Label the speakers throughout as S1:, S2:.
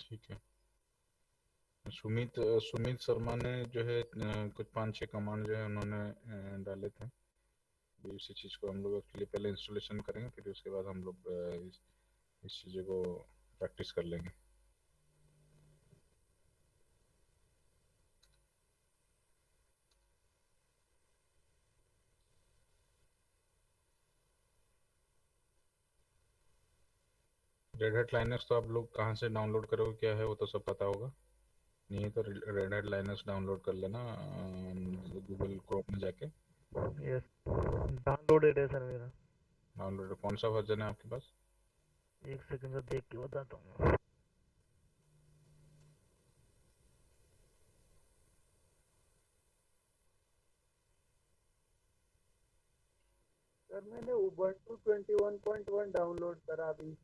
S1: ठीक है। सुमित सुमित शर्मा ने जो है कुछ 5-6 कमांड जो है उन्होंने डाले थे। अभी इसी चीज़ को हम लोग एक्चुअली पहले इंस्टॉलेशन करेंगे, फिर उसके बाद हम लोग इस चीज़ों को प्रैक्टिस कर लेंगे। रेड हैट लाइनक्स तो आप लोग कहाँ से डाउनलोड करोगे क्या है वो तो सब पता होगा। नहीं है तो रेड हैट लाइनक्स डाउनलोड कर लेना गूगल क्रोम में जाके।
S2: यस, डाउनलोडेड है सर मेरा।
S1: डाउनलोड कौन सा वर्जन है आपके पास?
S2: एक सेकंड से देख के बताता हूँ।
S3: सर मैंने उबंटू 21.1 डाउनलोड करा अभी।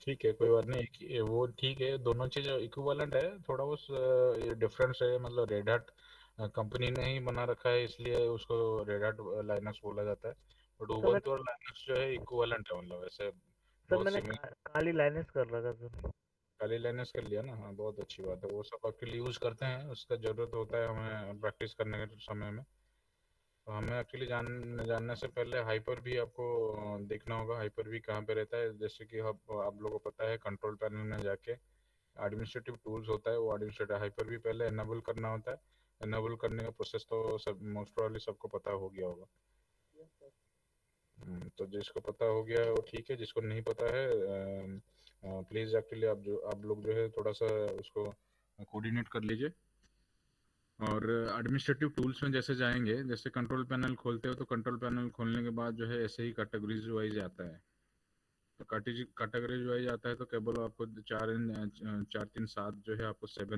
S1: ठीक है, कोई बात नहीं। वो ठीक है, दोनों चीज़ इक्विवेलेंट है। थोड़ा बहुत डिफरेंस है, मतलब रेड हैट कंपनी ने ही बना रखा है इसलिए उसको रेड हैट लाइनक्स बोला जाता है। बट
S2: सर
S1: उबंटू
S2: मैंने
S1: और लाइनक्स जो है इक्विवेलेंट है, मतलब ऐसे
S2: सर
S1: बहुत
S2: मैंने
S1: सिमिलर।
S2: काली लाइनेस कर रखा सर।
S1: काली लाइनक्स कर लिया ना, हाँ बहुत अच्छी बात है। वो सब एक्चुअली यूज़ करते हैं, उसका ज़रूरत होता है हमें प्रैक्टिस करने के समय में। तो हमें एक्चुअली जानने से पहले हाइपर भी आपको देखना होगा। हाइपर भी कहाँ पे रहता है, जैसे कि आप लोगों को पता है कंट्रोल पैनल में जाके एडमिनिस्ट्रेटिव टूल्स होता है, वो एडमिनिस्ट्रेटिव हाइपर भी पहले एनेबल करना होता है। एनेबल करने का प्रोसेस तो सब मोस्ट प्रॉब्ली सबको पता हो गया होगा।
S3: Yes sir.
S1: तो जिसको पता हो गया है वो ठीक है, जिसको नहीं पता है प्लीज़ एक्चुअली आप लोग जो है थोड़ा सा उसको कोऑर्डिनेट कर लीजिए। और एडमिनिस्ट्रेटिव टूल्स में जैसे जाएंगे, जैसे कंट्रोल पैनल खोलते हो तो कंट्रोल पैनल खोलने के बाद जो है ऐसे ही कैटेगरीज वाइज आता है। तो कैटेगरीज वाइज आता है तो केवल आपको 4 3 7 जो है आपको 7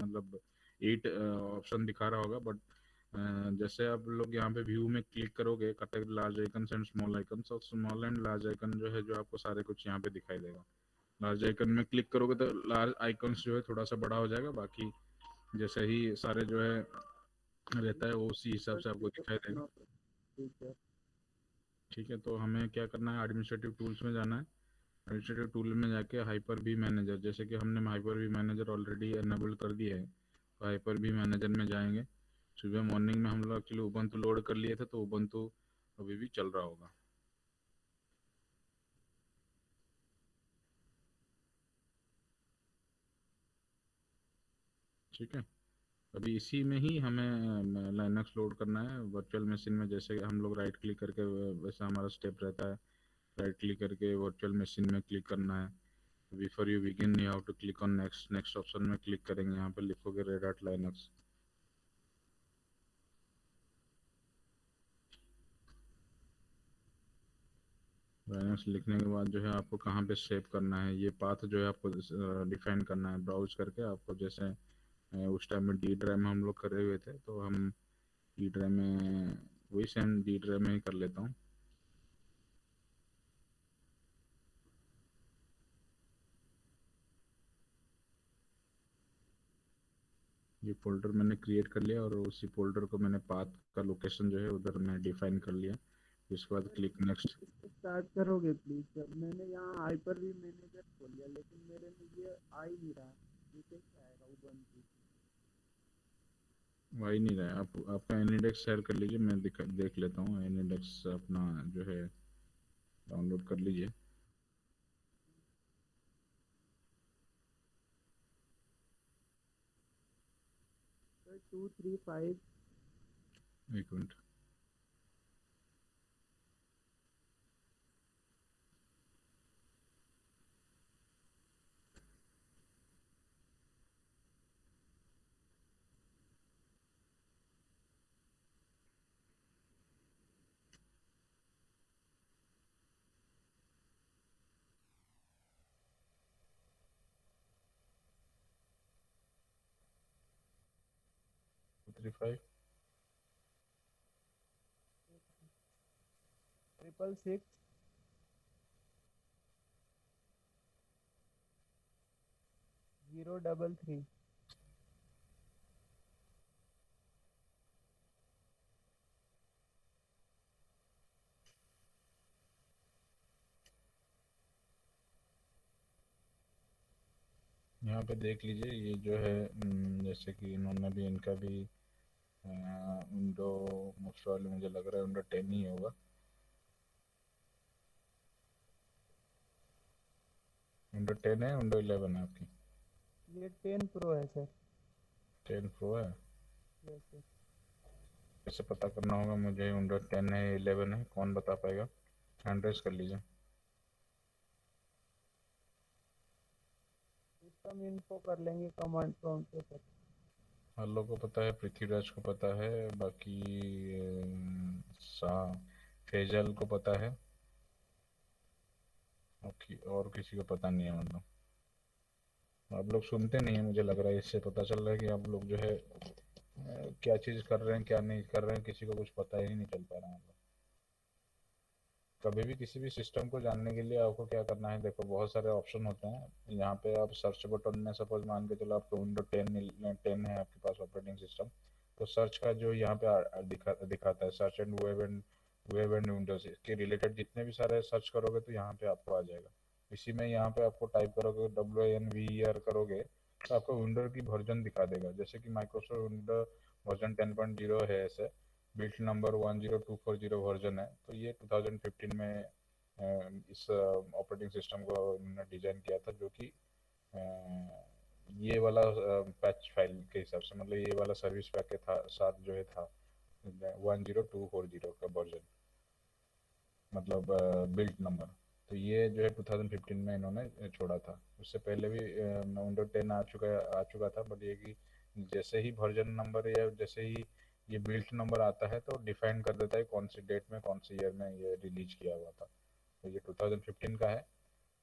S1: मतलब 8 ऑप्शन दिखा रहा होगा। बट जैसे आप लोग यहाँ पे व्यू में क्लिक करोगे, category large icons and small icons, और स्मॉल एंड लार्ज आइकन जो है जो आपको सारे कुछ यहाँ पे दिखाई देगा। लार्ज आइकन में क्लिक करोगे तो लार्ज आइकन्स जो है थोड़ा सा बड़ा हो जाएगा, बाकी जैसे ही सारे जो है रहता है वो उसी हिसाब से आपको दिखाई देगा।
S3: ठीक है।
S1: ठीक है, तो हमें क्या करना है, एडमिनिस्ट्रेटिव टूल्स में जाना है। एडमिनिस्ट्रेटिव टूल में जाके हाइपर वी मैनेजर, जैसे कि हमने hyper V manager already enable कर दिया है, तो हाइपर वी मैनेजर में जाएंगे। सुबह मॉर्निंग में हम लोग एक्चुअली उबंटू लोड कर लिए थे, तो उबंटू अभी भी चल रहा होगा। ठीक है, अभी इसी में ही हमें लाइनक्स लोड करना है वर्चुअल मशीन में। जैसे हम लोग राइट क्लिक करके, वैसा हमारा स्टेप रहता है, राइट क्लिक करके वर्चुअल मशीन में क्लिक करना है। Before you begin you have to click on next. Next option में क्लिक करेंगे, यहाँ पे लिखोगे रेड हैट लाइनक्स। लाइनक्स लिखने के बाद जो है आपको कहाँ पे सेव करना है, ये पाथ जो है आपको डिफाइन करना है। ब्राउज करके आपको जैसे उस टाइम में डी ड्राइव में हम लोग करे हुए थे, तो हम डी ड्राइव में वही सेम डी ड्राइव में ही कर लेता हूँ। ये फोल्डर मैंने क्रिएट कर लिया और उसी फोल्डर को मैंने पाथ का लोकेशन जो है उधर मैं डिफाइन कर लिया। उसके बाद क्लिक नेक्स्ट।
S3: स्टार्ट करोगे प्लीज सर? मैंने यहाँ हाइपर वी मैनेजर खोल लिया लेकिन मेरे में ये आ ही नहीं रहा। ये कैसे आएगा उबंटू?
S1: वही नहीं रहा है। आप आपका एनिडेक्स शेयर कर लीजिए, मैं देख लेता हूँ। एनिडेक्स अपना जो है डाउनलोड कर लीजिए।
S3: सर 235।
S1: एक मिनट। To three five
S3: 666 033।
S1: यहाँ पे देख लीजिए, ये जो है जैसे कि इन्होंने भी, इनका भी विंडो मोस्ट वाले मुझे लग रहा है विंडो 10 ही होगा। विंडो 10 है, विंडो 11 है आपकी?
S3: ये 10 प्रो है सर।
S1: 10 प्रो है।
S3: Yes sir.
S1: कैसे पता करना होगा मुझे विंडो 10 है 11 है, कौन बता पाएगा? हैंड रेस कर लीजिए।
S3: सिस्टम इन्फो कर लेंगे कमांड प्रॉम्प्ट पे सर।
S1: हल्लो को पता है, पृथ्वीराज को पता है, बाकी सा फैजल को पता है, और किसी को पता नहीं है। मतलब आप लोग सुनते नहीं है, मुझे लग रहा है, इससे पता चल रहा है कि आप लोग जो है क्या चीज़ कर रहे हैं क्या नहीं कर रहे हैं, किसी को कुछ पता ही नहीं चल पा रहा है। मतलब कभी भी किसी भी सिस्टम को जानने के लिए आपको क्या करना है, देखो बहुत सारे ऑप्शन होते हैं। यहाँ पे आप सर्च बटन में सपोज मान के चलो आपको विंडो 10 है आपके पास ऑपरेटिंग सिस्टम, तो सर्च का जो यहाँ पे दिखाता है search and web and Windows के रिलेटेड जितने भी सारे सर्च करोगे तो यहाँ पे आपको आ जाएगा। इसी में यहाँ पे आपको टाइप करोगे WINVER करोगे तो आपको विंडो की वर्जन दिखा देगा। जैसे कि माइक्रोसॉफ्ट विंडो वर्जन 10.0 है, ऐसे बिल्ट नंबर 10240 वर्जन है, तो ये 2015 में इस ऑपरेटिंग सिस्टम को उन्होंने डिजाइन किया था, जो कि ये वाला पैच फाइल के हिसाब से, मतलब ये वाला सर्विस पैक के साथ जो है था 10240 का वर्जन, मतलब बिल्ट नंबर। तो ये जो है 2015 में इन्होंने छोड़ा था। उससे पहले भी विंडो 10 आ चुका था, बट ये कि जैसे ही वर्जन नंबर या जैसे ही ये बिल्ट नंबर आता है तो डिफाइन कर देता है कौन सी डेट में कौन सी ईयर में ये रिलीज किया हुआ था। तो ये 2015 का है।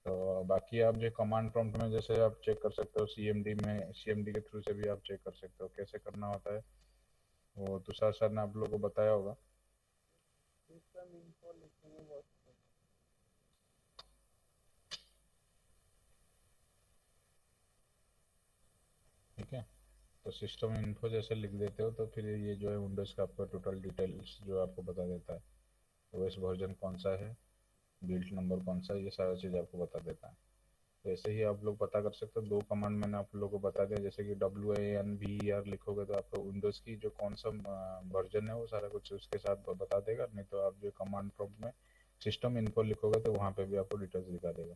S1: तो बाकी आप जो कमांड प्रॉम्प्ट में जैसे आप चेक कर सकते हो, CMD के थ्रू से भी आप चेक कर सकते हो कैसे करना होता है, वो तुषार सर ने आप लोगों को बताया होगा।
S3: सिस्टम इन्फो लिखेंगे बहुत।
S1: ठीक है, तो सिस्टम इन्फो जैसे लिख देते हो तो फिर ये जो है विंडोज़ का आपका टोटल डिटेल्स जो आपको बता देता है, ओएस वर्जन कौन सा है, बिल्ट नंबर कौन सा है, ये सारा चीज़ आपको बता देता है। तो ऐसे ही आप लोग पता कर सकते हो। दो कमांड मैंने आप लोगों को बता दिया, जैसे कि WINVER लिखोगे तो आपको विंडोज़ की जो कौन सा वर्जन है वो सारा कुछ उसके साथ बता देगा। नहीं तो आप जो कमांड प्रॉम्प्ट में सिस्टम इन्फो लिखोगे तो वहाँ पे भी आपको डिटेल्स दिखा देगा।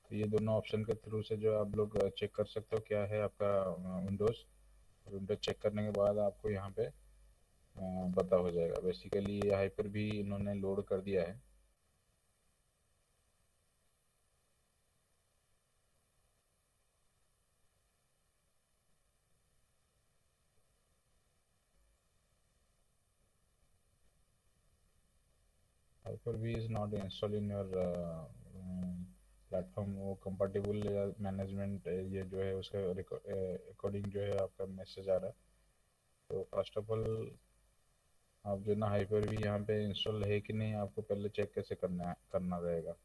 S1: तो ये दोनों ऑप्शन के थ्रू से जो आप लोग चेक कर सकते हो क्या है आपका विंडोज़। विंडोज चेक करने के बाद आपको यहाँ पे पता हो जाएगा। बेसिकली ये हाइपर भी इन्होंने लोड कर दिया है। हाइपर भी is not install in your platform, वो कंपैटिबल या मैनेजमेंट ये जो है उसका अकॉर्डिंग जो है आपका मैसेज आ रहा है। तो फर्स्ट ऑफ ऑल आप जो ना हाइपर भी यहाँ पे इंस्टॉल है कि नहीं आपको पहले चेक कैसे करना रहेगा।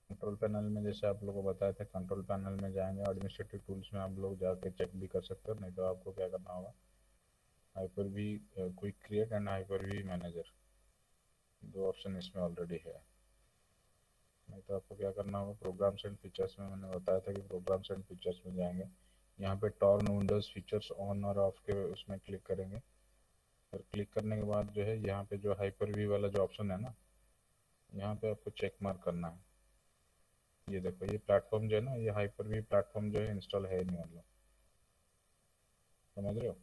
S1: कंट्रोल पैनल में जैसे आप लोगों को बताया था, कंट्रोल पैनल में जाएंगे, एडमिनिस्ट्रेटिव टूल्स में आप लोग जाके चेक भी कर सकते हो। नहीं तो आपको क्या करना होगा, हाइपर भी क्विक क्रिएट एंड हाइपर भी मैनेजर, दो ऑप्शन इसमें ऑलरेडी है। नहीं तो आपको क्या करना होगा, प्रोग्राम्स एंड फीचर्स में मैंने बताया था कि प्रोग्राम्स एंड फीचर्स में जाएंगे, यहाँ पे टर्न विंडोज फीचर्स ऑन और ऑफ के उसमें क्लिक करेंगे। और क्लिक करने के बाद जो है यहाँ पे जो हाइपर वी वाला जो ऑप्शन है ना, यहाँ पे आपको चेक मार्क करना है। ये देखो, ये प्लेटफॉर्म जो है ना, ये हाइपर वी प्लेटफॉर्म जो है इंस्टॉल है नहीं, मतलब समझ रहे हो।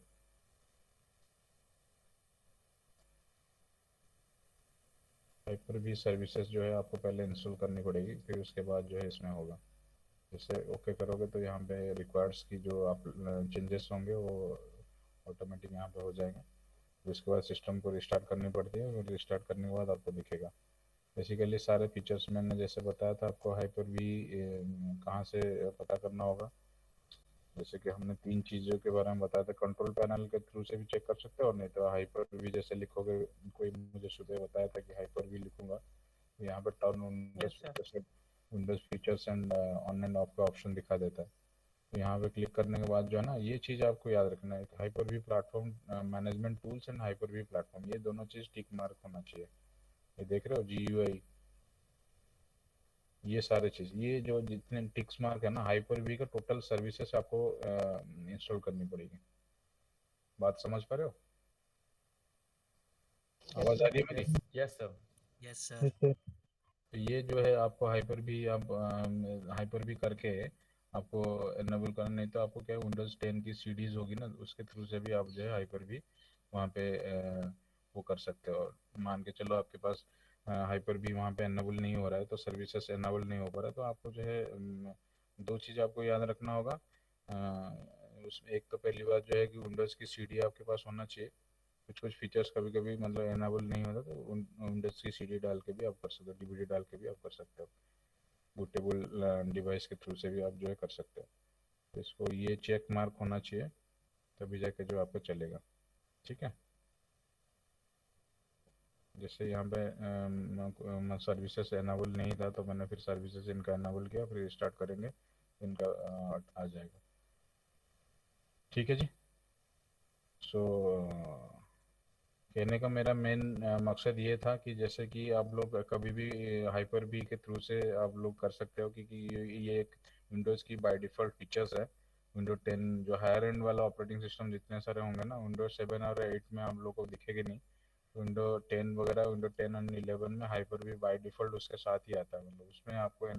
S1: हाइपर वी सर्विसेज जो है आपको पहले इंस्टॉल करनी पड़ेगी, फिर उसके बाद जो है इसमें होगा। जैसे ओके करोगे तो यहाँ पे रिक्वायर्ड्स की जो आप चेंजेस होंगे वो ऑटोमेटिक यहाँ पे हो जाएंगे। फिर उसके बाद सिस्टम को रिस्टार्ट करनी पड़ती है, और रिस्टार्ट करने के बाद आपको दिखेगा। बेसिकली सारे फीचर्स मैंने जैसे बताया था आपको, हाइपर वी कहाँ से पता करना होगा। जैसे कि हमने तीन चीज़ों के बारे में बताया था, कंट्रोल पैनल के थ्रू से भी चेक कर सकते हो, नहीं तो हाइपर वी जैसे लिखोगे, कोई मुझे सुबह बताया था कि हाइपर वी लिखूंगा तो यहाँ पर turn
S3: yes sir.
S1: Windows features and on end of का ऑप्शन दिखा देता है। तो यहाँ पे क्लिक करने के बाद जो है ना, ये चीज़ आपको याद रखना है, hyper V platform management tools and hyper V platform, ये दोनों चीज़ टिक मार्क होना चाहिए। ये देख रहे हो GUI, ये सारे चीज़, ये जो जितने टिक्स मार्क है ना, हाइपर वी का टोटल सर्विसेज आपको इंस्टॉल करनी पड़ेगी। बात समझ पा रहे हो? आवाज़ आ रही है मेरी?
S4: Yes sir.
S5: Yes
S2: yes
S5: sir.
S2: Sir.
S1: तो ये जो है आपको हाइपर भी, आप हाइपर भी करके आपको एनेबल करना, नहीं तो आपको क्या है, विंडोज 10 की सीडीज होगी ना, उसके थ्रू से भी आप जो है हाइपर भी वहाँ पे वो कर सकते हो। मान के चलो आपके पास हाइपर भी वहाँ पे एनेबल नहीं हो रहा है, तो सर्विसेज एनेबल नहीं हो पा रहा है, तो आपको जो है दो चीज़ आपको याद रखना होगा। उसमें एक तो पहली बात जो है कि विंडोज़ की सीडी आपके पास होना चाहिए। कुछ कुछ फीचर्स कभी कभी मतलब एनाबल नहीं होता, तो विंडोज की सीडी डाल के भी आप कर सकते हो, डीवीडी डाल के भी आप कर सकते हो, बूटेबल डिवाइस के थ्रू से भी आप जो है कर सकते हो। तो इसको ये चेक मार्क होना चाहिए, तभी जाके जो आपको चलेगा। ठीक है, जैसे यहाँ पे सर्विसेज एनाबल नहीं था, तो मैंने फिर सर्विसेज इनका एनाबल किया, फिर स्टार्ट करेंगे, इनका आ जाएगा। ठीक है जी। सो कहने का मेरा मेन मकसद ये था कि जैसे कि आप लोग कभी भी हाइपर बी के थ्रू से आप लोग कर सकते हो, क्योंकि ये एक विंडोज़ की बाय डिफ़ॉल्ट फीचर्स है। विंडो 10 जो हायर एंड वाला ऑपरेटिंग सिस्टम जितने सारे होंगे ना, विंडो 7 और 8 में आप लोग को दिखेंगे नहीं। विंडो 10 वगैरह, विंडो 10 एंड 11 में हाइपर भी बाय डिफ़ॉल्ट उसके साथ ही आता है, मतलब उसमें आपको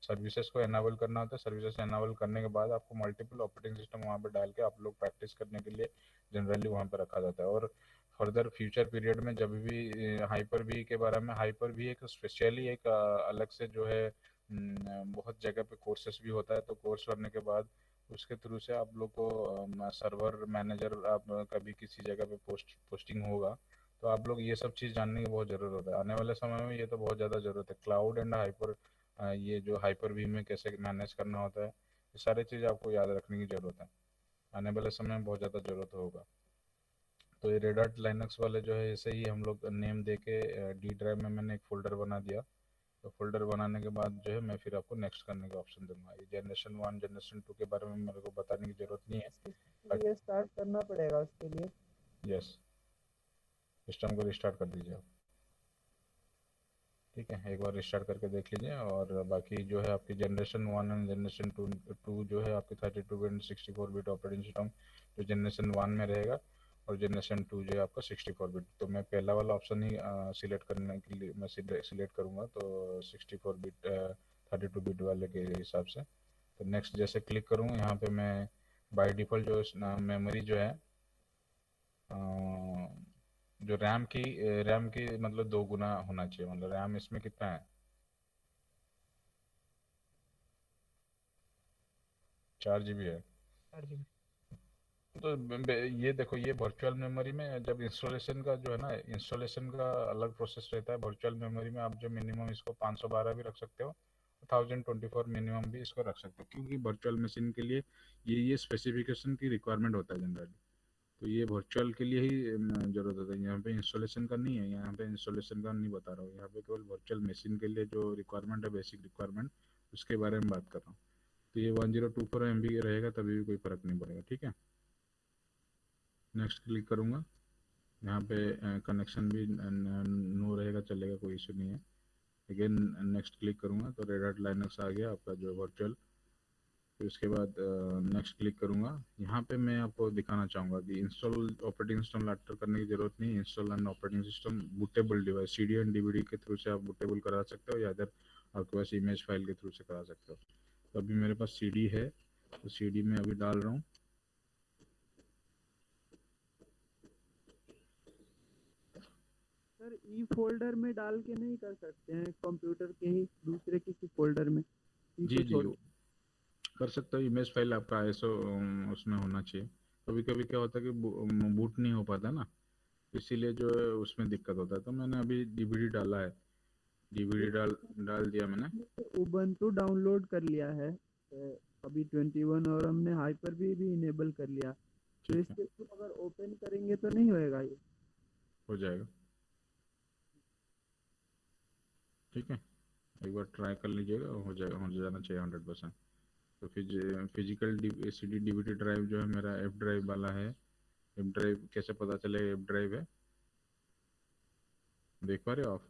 S1: सर्विसेज को एनाबल करना होता है। सर्विसेज एनाबल करने के बाद आपको मल्टीपल ऑपरेटिंग सिस्टम वहाँ पे डाल के आप लोग प्रैक्टिस करने के लिए जनरली वहाँ पे रखा जाता है। और फर्दर फ्यूचर पीरियड में जब भी हाइपर वी के बारे में, हाइपर वी एक स्पेशली एक अलग से जो है बहुत जगह पे कोर्सेस भी होता है, तो कोर्स करने के बाद उसके थ्रू से आप लोग को सर्वर मैनेजर, आप कभी किसी जगह पे पोस्टिंग होगा, तो आप लोग ये सब चीज़ जानने की बहुत ज़रूरत होता है। आने वाले समय में ये तो बहुत ज़्यादा ज़रूरत है, क्लाउड एंड हाइपर, ये जो हाइपर वी में कैसे मैनेज करना होता है, ये सारी चीज़ आपको याद रखने की ज़रूरत है, आने वाले समय में बहुत ज़्यादा ज़रूरत होगा। तो ये रेड हार्ट लाइनक्स वाले जो है, ऐसे ही हम लोग नेम दे के डी ड्राइव में मैंने एक फ़ोल्डर बना दिया। तो फोल्डर बनाने के बाद जो है मैं फिर आपको नेक्स्ट करने का ऑप्शन दूंगा। ये जनरेशन 1 जनरेशन 2 के बारे में मेरे को बताने की ज़रूरत नहीं है,
S3: इसके लिए स्टार्ट करना पड़ेगा उसके लिए।
S1: यस, सिस्टम को रिस्टार्ट कर दीजिए आप। ठीक है, एक बार रिस्टार्ट करके देख लीजिए। और बाकी जो है आपकी जनरेशन 1 एंड जनरेशन टू जो है आपकी 32 बिट 64 बिट ऑपरेटिंग सिस्टम जो जनरेशन 1 में रहेगा, और जनरेशन 2 जो है आपका 64 बिट। तो मैं पहला वाला ऑप्शन ही सिलेक्ट करने के लिए मैं सिलेक्ट करूँगा, तो 64 बिट 32 बिट वाले के हिसाब से। तो नेक्स्ट जैसे क्लिक करूँ, यहाँ पे मैं बाय डिफ़ॉल्ट जो मेमोरी जो है, जो रैम की मतलब 2 गुना होना चाहिए, मतलब रैम इसमें कितना है, 4 GB है।
S2: 4 GB।
S1: तो ये देखो, ये वर्चुअल मेमोरी में जब इंस्टॉलेशन का जो है ना, इंस्टॉलेशन का अलग प्रोसेस रहता है। वर्चुअल मेमोरी में आप जो मिनिमम इसको 512 भी रख सकते हो, 1024 मिनिमम भी इसको रख सकते हो, क्योंकि वर्चुअल मशीन के लिए ये स्पेसिफिकेशन की रिक्वायरमेंट होता है जनरली। तो ये वर्चुअल के लिए ही जरूरत होता है, यहाँ पे इंस्टॉलेशन का नहीं है, यहाँ पे इंस्टॉलेशन का नहीं बता रहा हूँ, यहाँ पे केवल वर्चुअल मशीन के लिए जो रिक्वायरमेंट है, बेसिक रिक्वायरमेंट, उसके बारे में बात कर रहा हूँ। तो ये 1024 MB रहेगा, तभी भी कोई फ़र्क नहीं पड़ेगा। ठीक है, नेक्स्ट क्लिक करूँगा, यहाँ पे कनेक्शन भी नो रहेगा, चलेगा, कोई इशू नहीं है। अगेन नेक्स्ट क्लिक करूँगा तो रेड हार्ट लाइनक्स आ गया आपका जो वर्चुअल। फिर उसके बाद नेक्स्ट क्लिक करूँगा। यहाँ पे मैं आपको दिखाना चाहूँगा कि इंस्टॉल ऑपरेटिंग सिस्टम लैटर करने की ज़रूरत नहीं है। Install and operating system bootable device CD and DVD के थ्रू से आप बूटेबल करा सकते हो, या अदर आपके पास इमेज फाइल के थ्रू से करा सकते हो। तो अभी मेरे पास CD है, तो CD में अभी डाल रहा हूँ।
S3: सर ई फोल्डर में डाल के नहीं कर सकते हैं, कंप्यूटर के ही दूसरे किसी फोल्डर में ई
S1: जी
S3: को
S1: जी,
S3: छोड़
S1: वो कर सकते हो। इमेज फाइल आपका ISO उसमें होना चाहिए। कभी कभी क्या होता है कि बूट नहीं हो पाता ना, इसीलिए जो है उसमें दिक्कत होता है। तो मैंने अभी DVD डाला है, DVD डाल दिया मैंने।
S3: उबंटू डाउनलोड कर लिया है अभी 21, और हमने हाइपर भी इनेबल कर लिया। तो
S1: ठीक है,
S3: इसके थ्रू अगर ओपन करेंगे तो नहीं होएगा ये?
S1: हो जाएगा। ठीक है, एक बार ट्राई कर लीजिएगा, हो जाएगा, हो जाना चाहिए 100%। तो फिजिकल CD DVD ड्राइव जो है मेरा एफ ड्राइव वाला है। एफ ड्राइव कैसे पता चले एफ ड्राइव है, देख पा रहे हो आप?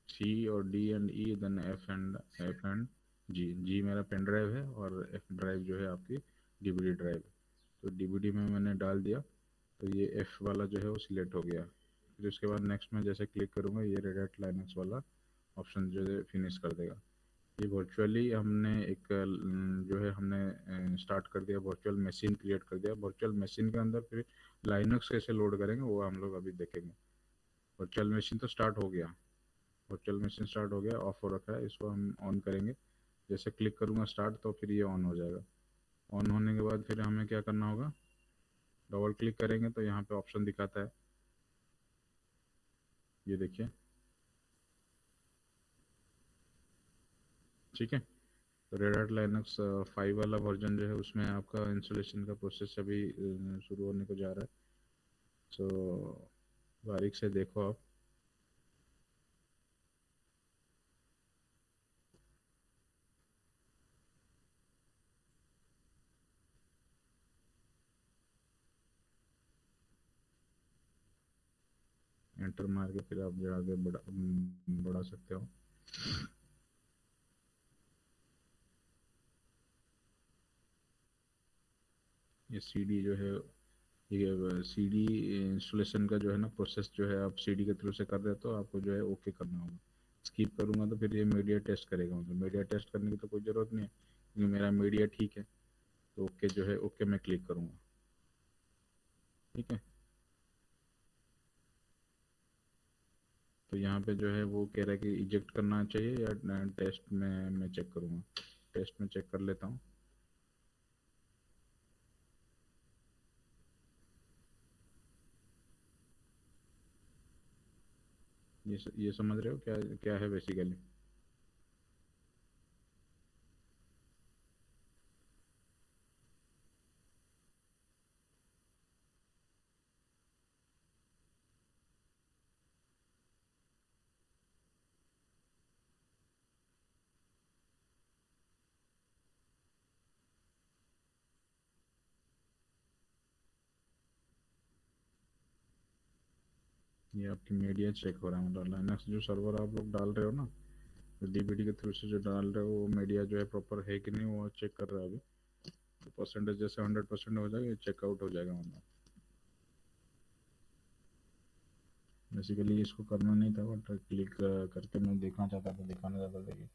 S1: C और D and E, then F and G मेरा पेन ड्राइव है और F ड्राइव जो है आपकी DVD ड्राइव है। तो DVD में मैंने डाल दिया, तो ये F वाला जो है वो सिलेक्ट हो गया। फिर उसके बाद नेक्स्ट में जैसे क्लिक करूँगा, ये रेड हैट लाइनक्स वाला ऑप्शन जो है फिनिश कर देगा। ये वर्चुअली हमने एक जो है हमने स्टार्ट कर दिया, वर्चुअल मशीन क्रिएट कर दिया। वर्चुअल मशीन के अंदर फिर लाइनक्स कैसे लोड करेंगे वो हम लोग अभी देखेंगे। वर्चुअल मशीन तो स्टार्ट हो गया, वर्चुअल मशीन स्टार्ट हो गया, ऑफ हो रखा है, इसको हम ऑन करेंगे। जैसे क्लिक करूँगा स्टार्ट, तो फिर ये ऑन हो जाएगा। ऑन होने के बाद फिर हमें क्या करना होगा, डबल क्लिक करेंगे तो यहाँ पे ऑप्शन दिखाता है, ये देखिए, ठीक है। तो रेड हैट लाइनक्स 5 वाला वर्जन जो है उसमें आपका इंस्टॉलेशन का प्रोसेस अभी शुरू होने को जा रहा है। सो बारीक से देखो आप। एंटर मार के फिर आप जो आगे बढ़ा सकते हो। ये CD जो है, ये CD इंस्टॉलेशन का जो है ना प्रोसेस जो है, आप CD के थ्रू से कर रहे हो तो आपको जो है ओके करना होगा। स्किप करूँगा तो फिर ये मीडिया टेस्ट करेगा, मतलब मीडिया टेस्ट करने की तो कोई ज़रूरत नहीं है क्योंकि मेरा मीडिया ठीक है। तो ओके जो है, ओके मैं क्लिक करूँगा, ठीक है। तो यहाँ पे जो है वो कह रहा है कि इजेक्ट करना चाहिए या टेस्ट में मैं चेक करूँगा। टेस्ट में चेक कर लेता हूँ। ये समझ रहे हो क्या क्या है बेसिकली? ये आपकी मीडिया चेक हो रहा है, मतलब लाइनक्स जो सर्वर आप लोग डाल रहे हो ना, तो DVD के थ्रू से जो डाल रहे हो वो मीडिया जो है प्रॉपर है कि नहीं वो चेक कर रहा है अभी। तो परसेंटेज जैसे 100% हो जाएगा, ये चेकआउट हो जाएगा। मतलब बेसिकली इसको करना नहीं था, बट क्लिक करके मैं देखना चाहता था, दिखाना चाहता था कि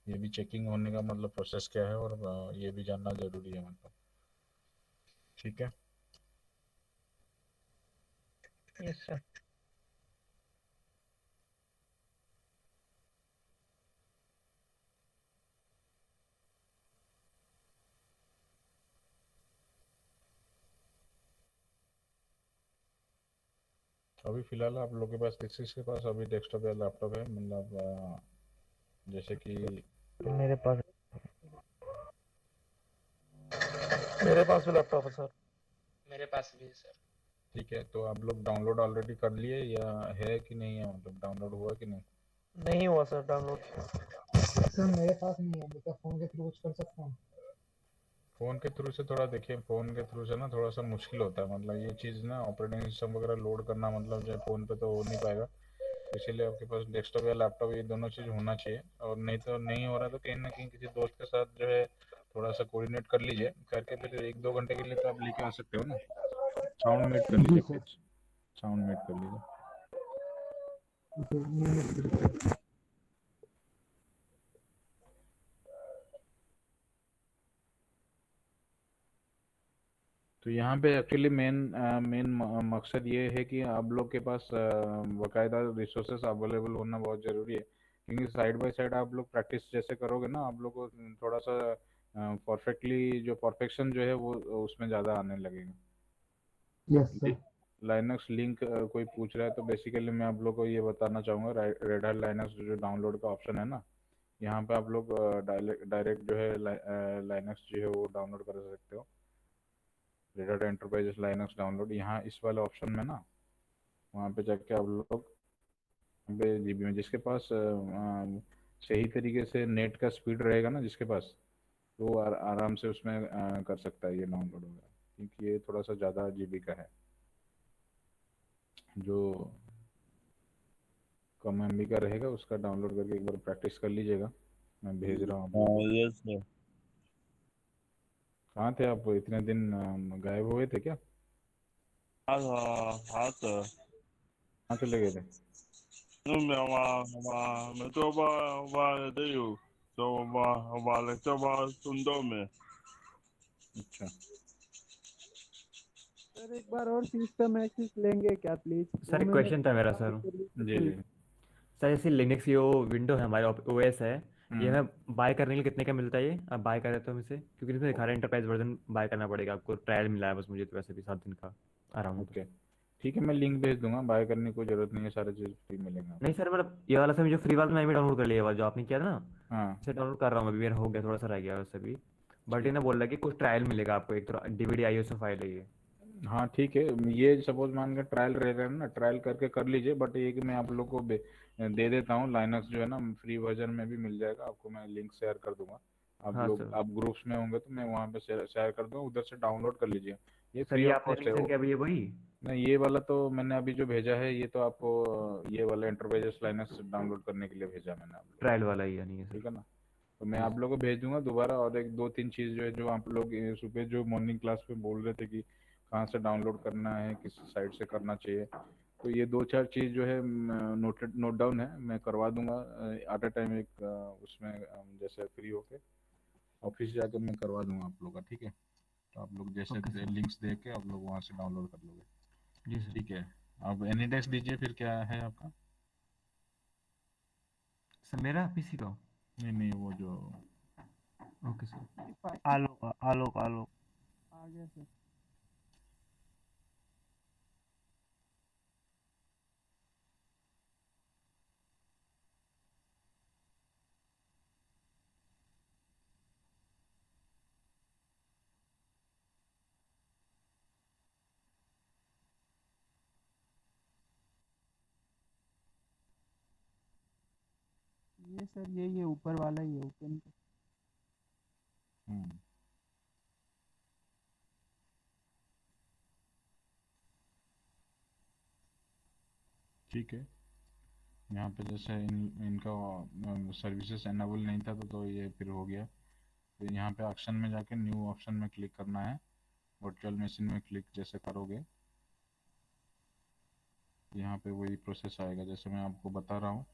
S1: ये भी चेकिंग होने का मतलब प्रोसेस क्या है, और ये भी जानना ज़रूरी है मतलब, ठीक है।
S2: Yes sir.
S1: अभी फ़िलहाल आप लोगों के पास किस किस के पास अभी डेस्कटॉप या लैपटॉप है, मतलब जैसे कि?
S2: मेरे पास भी लैपटॉप है सर।
S4: मेरे पास भी है सर।
S1: ठीक है, तो आप लोग डाउनलोड ऑलरेडी कर लिए या है कि नहीं है, मतलब डाउनलोड हुआ कि नहीं?
S2: नहीं हुआ सर डाउनलोड।
S3: सर मेरे पास नहीं है, बेटा फोन के थ्रू कुछ कर सकता हूँ?
S1: फ़ोन के थ्रू से थोड़ा देखिए, फ़ोन के थ्रू से ना थोड़ा सा मुश्किल होता है, मतलब ये चीज़ ना ऑपरेटिंग सिस्टम वगैरह लोड करना, मतलब जो है फ़ोन पे तो हो नहीं पाएगा। इसीलिए आपके पास डेस्कटॉप या लैपटॉप ये दोनों चीज़ होना चाहिए, और नहीं तो नहीं हो रहा तो कहीं ना कहीं किसी दोस्त के साथ जो है थोड़ा सा कोऑर्डिनेट कर लीजिए, करके फिर 1-2 घंटे के लिए तो आप लेके आ सकते हो ना। साउंड म्यूट कर
S3: जी
S1: लीजिए
S3: सर।
S1: प्लीज़, साउंड म्यूट कर लीजिए।
S3: जी, मैंने
S1: तो यहाँ पे एक्चुअली मेन मेन मकसद ये है कि आप लोग के पास बाकायदा रिसोर्सेस अवेलेबल होना बहुत ज़रूरी है, क्योंकि साइड बाय साइड आप लोग प्रैक्टिस जैसे करोगे ना, आप लोग को थोड़ा सा परफेक्टली जो परफेक्शन जो है वो उसमें ज़्यादा आने लगेगा।
S3: Yes sir.
S1: लाइनक्स लिंक कोई पूछ रहा है तो बेसिकली मैं आप लोग को ये बताना चाहूँगा, रेड हैट लाइनक्स जो डाउनलोड का ऑप्शन है ना, यहाँ पे आप लोग डायरेक्ट जो है लाइनक्स जो है वो डाउनलोड कर सकते हो। Red hat enterprise Linux download, यहाँ इस वाले ऑप्शन में ना, वहाँ पे जाके आप लोग GB में जिसके पास सही तरीके से नेट का स्पीड रहेगा ना, जिसके पास तो वो आराम से उसमें कर सकता है, ये डाउनलोड होगा, क्योंकि ये थोड़ा सा ज़्यादा जीबी का है। जो कम एमबी का रहेगा उसका डाउनलोड करके एक बार प्रैक्टिस कर लीजिएगा। मैं भेज रहा हूँ आप लोगों को।
S5: Yes sir.
S1: कहाँ थे आप इतने दिन, गायब हुए थे क्या?
S5: हाँ हाँ हाँ सर।
S1: कहाँ चले गए थे?
S5: मैं तो वहाँ रहते हूँ, तो वहाँ लेक्चर वहाँ सुंदर में।
S1: अच्छा,
S3: सर एक बार और सिस्टम एक्सेस लेंगे क्या प्लीज?
S6: सर एक क्वेश्चन था मेरा सर।
S1: जी जी।
S6: सर जैसे लिनक्स यो विंडो है हमारे ओएस है, ये
S1: हम्म,
S6: हमें बाय करने के लिए कितने का मिलता है? ये आप बाय करें तो हमसे, क्योंकि इसमें दिखा रहा है एंटरप्राइज वर्जन बाय करना पड़ेगा आपको, ट्रायल मिला है बस मुझे तो, वैसे भी 7 दिन का अराउंड।
S1: ओके, ठीक है, मैं लिंक भेज दूंगा। बाय करने की कोई ज़रूरत नहीं है, सारे चीज़ फ्री मिलेंगे
S6: नहीं
S1: आपको।
S6: सर, मतलब ये वाला सर जो फ्री वाला मैं भी डाउनलोड कर लिया, ये वाला जो आपने किया था ना,
S1: हाँ,
S6: इसे डाउनलोड कर रहा हूँ अभी, मेरा हो गया, थोड़ा सा रह गया वैसे भी। बट ये
S1: ठीक
S6: ना
S1: है।
S6: बोल रहा है कि कुछ ट्रायल मिलेगा आपको, एक तो डीवीडी आईओएस फाइल है ये।
S1: हाँ ठीक है, ये सपोज मान के ट्रायल रह रहा है ना, ट्रायल करके कर लीजिए। बट ये कि मैं आप लोग को दे देता हूँ, लाइनक्स जो है ना फ्री वर्जन में भी मिल जाएगा आपको। मैं लिंक शेयर कर दूंगा। आप
S6: हाँ
S1: लोग,
S6: सर।
S1: आप ग्रुप्स में होंगे तो मैं वहाँ पे शेयर कर दूँगा, उधर से डाउनलोड कर लीजिए। ये
S6: सर
S1: फ्री
S6: ये
S1: ऑफ
S6: आपने
S1: कॉस्ट है
S6: लिंक
S1: वो।
S6: किया अभी, ये वही
S1: नहीं, ये वाला तो मैंने अभी जो भेजा है, ये तो आपको ये वाला एंटरप्राइजेस लाइनक्स डाउनलोड करने के लिए भेजा मैंने आप लोग
S6: ट्रायल वाला ही यानी है
S1: को,
S6: सर?
S1: ठीक है ना? तो मैं
S6: जी
S1: आप
S6: सर।
S1: लोगों को भेज दूंगा दोबारा। और एक दो तीन चीज़ जो है, जो आप लोग सुबह जो मॉर्निंग क्लास में बोल रहे थे कि कहाँ से डाउनलोड करना है, किस साइट से करना चाहिए, तो ये दो चार चीज़ जो है नोट डाउन है, मैं करवा दूंगा एट अ टाइम। एक उसमें जैसे फ्री होके ऑफिस जाकर मैं करवा दूंगा आप लोग का, ठीक है? तो आप लोग जैसे
S6: ओके सर।
S1: लिंक्स देख के आप लोग वहाँ से डाउनलोड कर लोगे,
S6: जी सर।
S1: ठीक है? अब एनीडेस्क दीजिए, फिर क्या है आपका?
S6: सर मेरा पीसी का।
S1: नहीं नहीं, वो जो
S6: ओके सर।
S5: आलोक आलोक आलोक।
S3: आ गया सर। ये सर ये ऊपर वाला ही है, ओपन।
S1: हम्म, ठीक है। यहाँ पे जैसे इनका सर्विसेज एनेबल नहीं था, तो ये फिर हो गया। तो यहाँ पे ऑप्शन में जाके न्यू ऑप्शन में क्लिक करना है। वर्चुअल मशीन में क्लिक जैसे करोगे, यहाँ पे वही प्रोसेस आएगा जैसे मैं आपको बता रहा हूँ,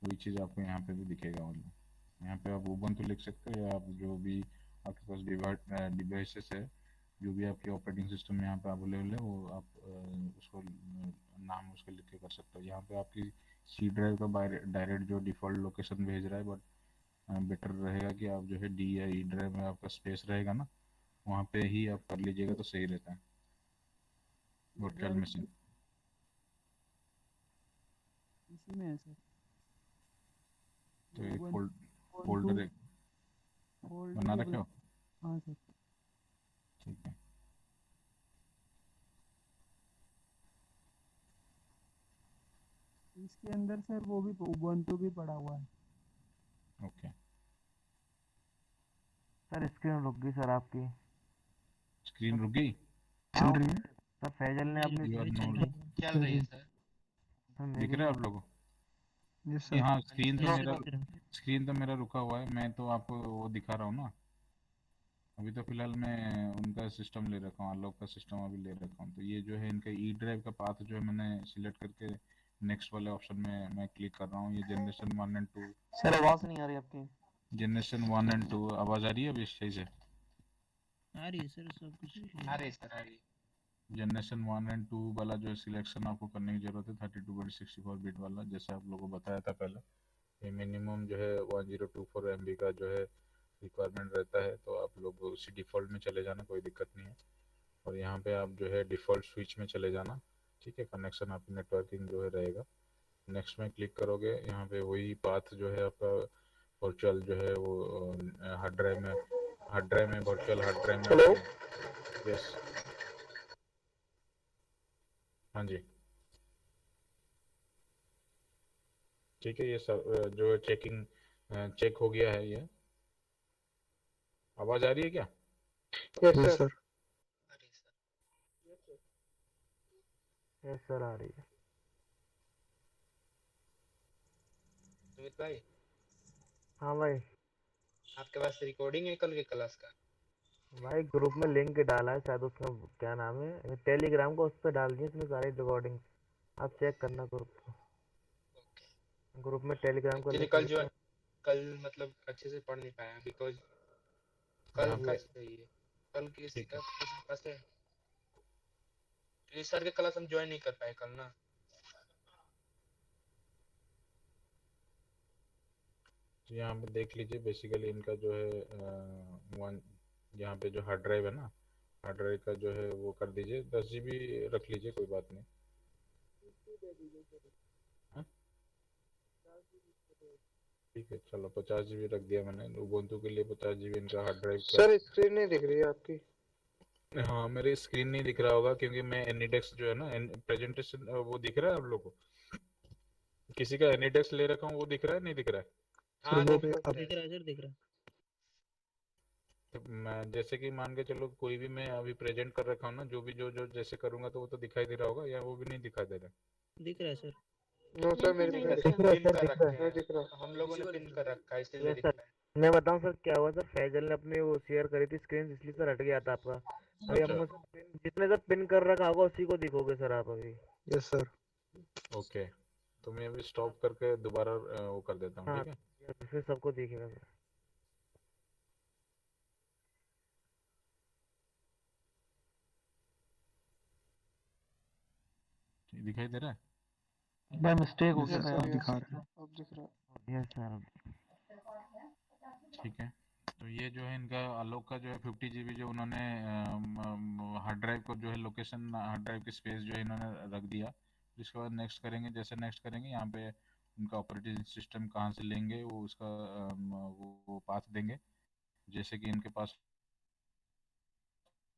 S1: वही चीज़ आपको यहाँ पे भी दिखेगा। मतलब यहाँ पे आप उबंटू लिख सकते हो, या आप जो भी आपके पास डिवाइसेस है, जो भी आपके ऑपरेटिंग सिस्टम यहाँ पे अवेलेबल है, वो आप उसको नाम उसके लिख के कर सकते हो। यहाँ पे आपकी सी ड्राइव का डायरेक्ट जो डिफ़ॉल्ट लोकेशन भेज रहा है, बट बेटर रहेगा कि आप जो है डी या ई ड्राइव में आपका स्पेस रहेगा ना, वहाँ पे ही आप कर लीजिएगा तो सही रहता है, वर्चुअल
S3: सर
S1: मशीन।
S3: इसी में है सर।
S1: तो एक
S3: वन वन टू
S1: फोल्डर एक बना
S3: फोल्डर।
S1: रखे हो,
S3: हाँ सर।
S1: ठीक है?
S3: इसके अंदर सर वो भी उबंटू भी पड़ा हुआ है।
S1: ओके,
S6: सर स्क्रीन रुक गई सर आपकी।
S1: स्क्रीन रुक गई?
S6: चल रही है सर, फैजल ने अपने
S1: यू आर
S4: मेरी
S1: नो,
S4: चल रही है सर।
S6: सर
S1: दिख
S6: मेरी
S1: रहा है
S6: नहीं।
S1: आप लोगों को?
S3: यस
S1: नहीं,
S3: सर।
S1: हाँ,
S4: हाँ जी सर, अभी दिख रहा है।
S1: स्क्रीन तो मेरा रुका हुआ है। मैं तो आपको वो दिखा रहा हूँ ना। अभी तो फिलहाल मैं उनका सिस्टम ले रखा हूँ, आलोक का सिस्टम अभी ले रखा हूँ। तो ये जो है इनका ई ड्राइव का पाथ जो है मैंने सिलेक्ट करके नेक्स्ट वाले ऑप्शन में मैं क्लिक कर रहा हूँ। ये जनरेशन 1 एंड 2,
S2: सर आवाज नहीं आ रही आपकी।
S1: जनरेशन 1 एंड 2 आवाज़ आ रही है अभी सही से?
S4: आ रही है सर, सब कुछ आ रही है सर, आ रही है।
S1: जनरेशन 1 एंड 2 वाला जो सिलेक्शन आपको करने की जरूरत है, 32 बिट 64 बिट वाला, जैसे आप लोगों को बताया था पहले। ये मिनिमम जो है 1024 MB का जो है रिक्वायरमेंट रहता है, तो आप लोग उसी डिफ़ॉल्ट में चले जाना, कोई दिक्कत नहीं है। और यहाँ पे आप जो है डिफ़ॉल्ट स्विच में चले जाना, ठीक है? कनेक्शन आपकी नेटवर्किंग जो है रहेगा। नेक्स्ट में क्लिक करोगे, यहाँ पे वही पाथ जो है आपका वर्चुअल जो है वो हार्ड ड्राइव में वर्चुअल हार्ड ड्राइव में
S2: हेलो।
S1: आपको, यस, हाँ जी, ठीक है। ये सब जो चेक हो गया है ये। आवाज आ रही है क्या?
S2: Yes sir. यस सर आ रही है।
S7: सुमित भाई,
S2: हाँ भाई।
S7: आपके पास रिकॉर्डिंग है कल के क्लास का?
S2: भाई ग्रुप में लिंक डाला है शायद, उसका क्या नाम है, टेलीग्राम को, उस पर डाल दिए इसमें सारी रिकॉर्डिंग। आप चेक करना ग्रुप को। ग्रुप में टेलीग्राम का
S7: एक्चुअली
S2: लिंक है।
S7: कल मतलब अच्छे से पढ़ नहीं पाया बिकॉज कल
S1: यहाँ
S7: का
S1: पे
S7: चाहिए। कल किसी
S1: ठीक है।
S7: किसी के पास है? इस सर के क्लास हम ज्वाइन नहीं कर पाए कल ना।
S1: तो यहाँ पे देख लीजिए, बेसिकली इनका जो है वन, यहाँ पे जो हार्ड ड्राइव है ना, हार्ड ड्राइव का जो है वो कर दीजिए 10 GB रख लीजिए, कोई बात नहीं। हाँ? ठीक है, चलो 50 GB रख दिया मैंने उबुंटू के लिए। 50 GB इनका हार्ड ड्राइव का।
S2: सर स्क्रीन नहीं दिख रही है आपकी।
S1: हाँ, मेरी स्क्रीन नहीं दिख रहा होगा क्योंकि मैं एनीडेक्स जो है ना, प्रेजेंटेशन वो दिख रहा है आप लोगों को? किसी का एनीडेक्स ले रखा हूँ, वो दिख रहा है नहीं दिख रहा है?
S7: हाँ
S2: वो
S7: दिख
S2: भी
S7: रहा
S2: अब
S7: है।
S4: दिख रहा है सर, दिख रहा है।
S1: तो मैं जैसे कि मान के चलो, कोई भी मैं अभी प्रेजेंट कर रखा हूँ ना, जो भी जो जैसे करूंगा तो वो तो दिखाई दे रहा होगा, या वो भी नहीं दिखाई दे रहा?
S4: दिख रहा है सर।
S2: नो सर मेरे
S7: नहीं
S2: को
S7: दिख
S2: दिख
S7: रहा,
S2: रहा है
S7: पिन
S2: सर,
S7: कर
S2: दिख
S7: रखे
S2: रहा है,
S7: हैं।
S2: दिख रहा
S7: हम लोगों ने पिन कर रखा है
S2: है।
S7: इसलिए
S2: यस
S7: दिख
S2: सर।
S7: रहा है।
S2: मैं बताऊं सर क्या हुआ सर, फैजल ने अपनी वो शेयर करी थी स्क्रीन, इसलिए सर हट गया था आपका। अभी हम
S1: अच्छा,
S2: उस जितने सर पिन कर रखा होगा उसी को दिखोगे सर आप अभी। Yes sir.
S1: ओके। तो मैं अभी स्टॉप करके दोबारा वो कर देता हूँ,
S2: हाँ
S1: ठीक है?
S2: फिर सबको दिखेगा सर।
S1: दिखाई दे रहा है?
S2: भाई मिस्टेक हो
S3: यस
S2: गया
S3: सर,
S2: था, अब
S3: यस
S2: दिखा
S3: सर,
S2: रहा
S3: अब दिख रहा है।
S2: है। Yes sir.
S1: ठीक है। तो ये जो है इनका आलोक का जो है 50 GB जो उन्होंने हार्ड ड्राइव को जो है लोकेशन, हार्ड ड्राइव की स्पेस जो है इन्होंने रख दिया। इसके बाद नेक्स्ट करेंगे, जैसे नेक्स्ट करेंगे यहाँ पे उनका ऑपरेटिंग सिस्टम कहाँ से लेंगे वो उसका वो पाथ देंगे। जैसे कि इनके पास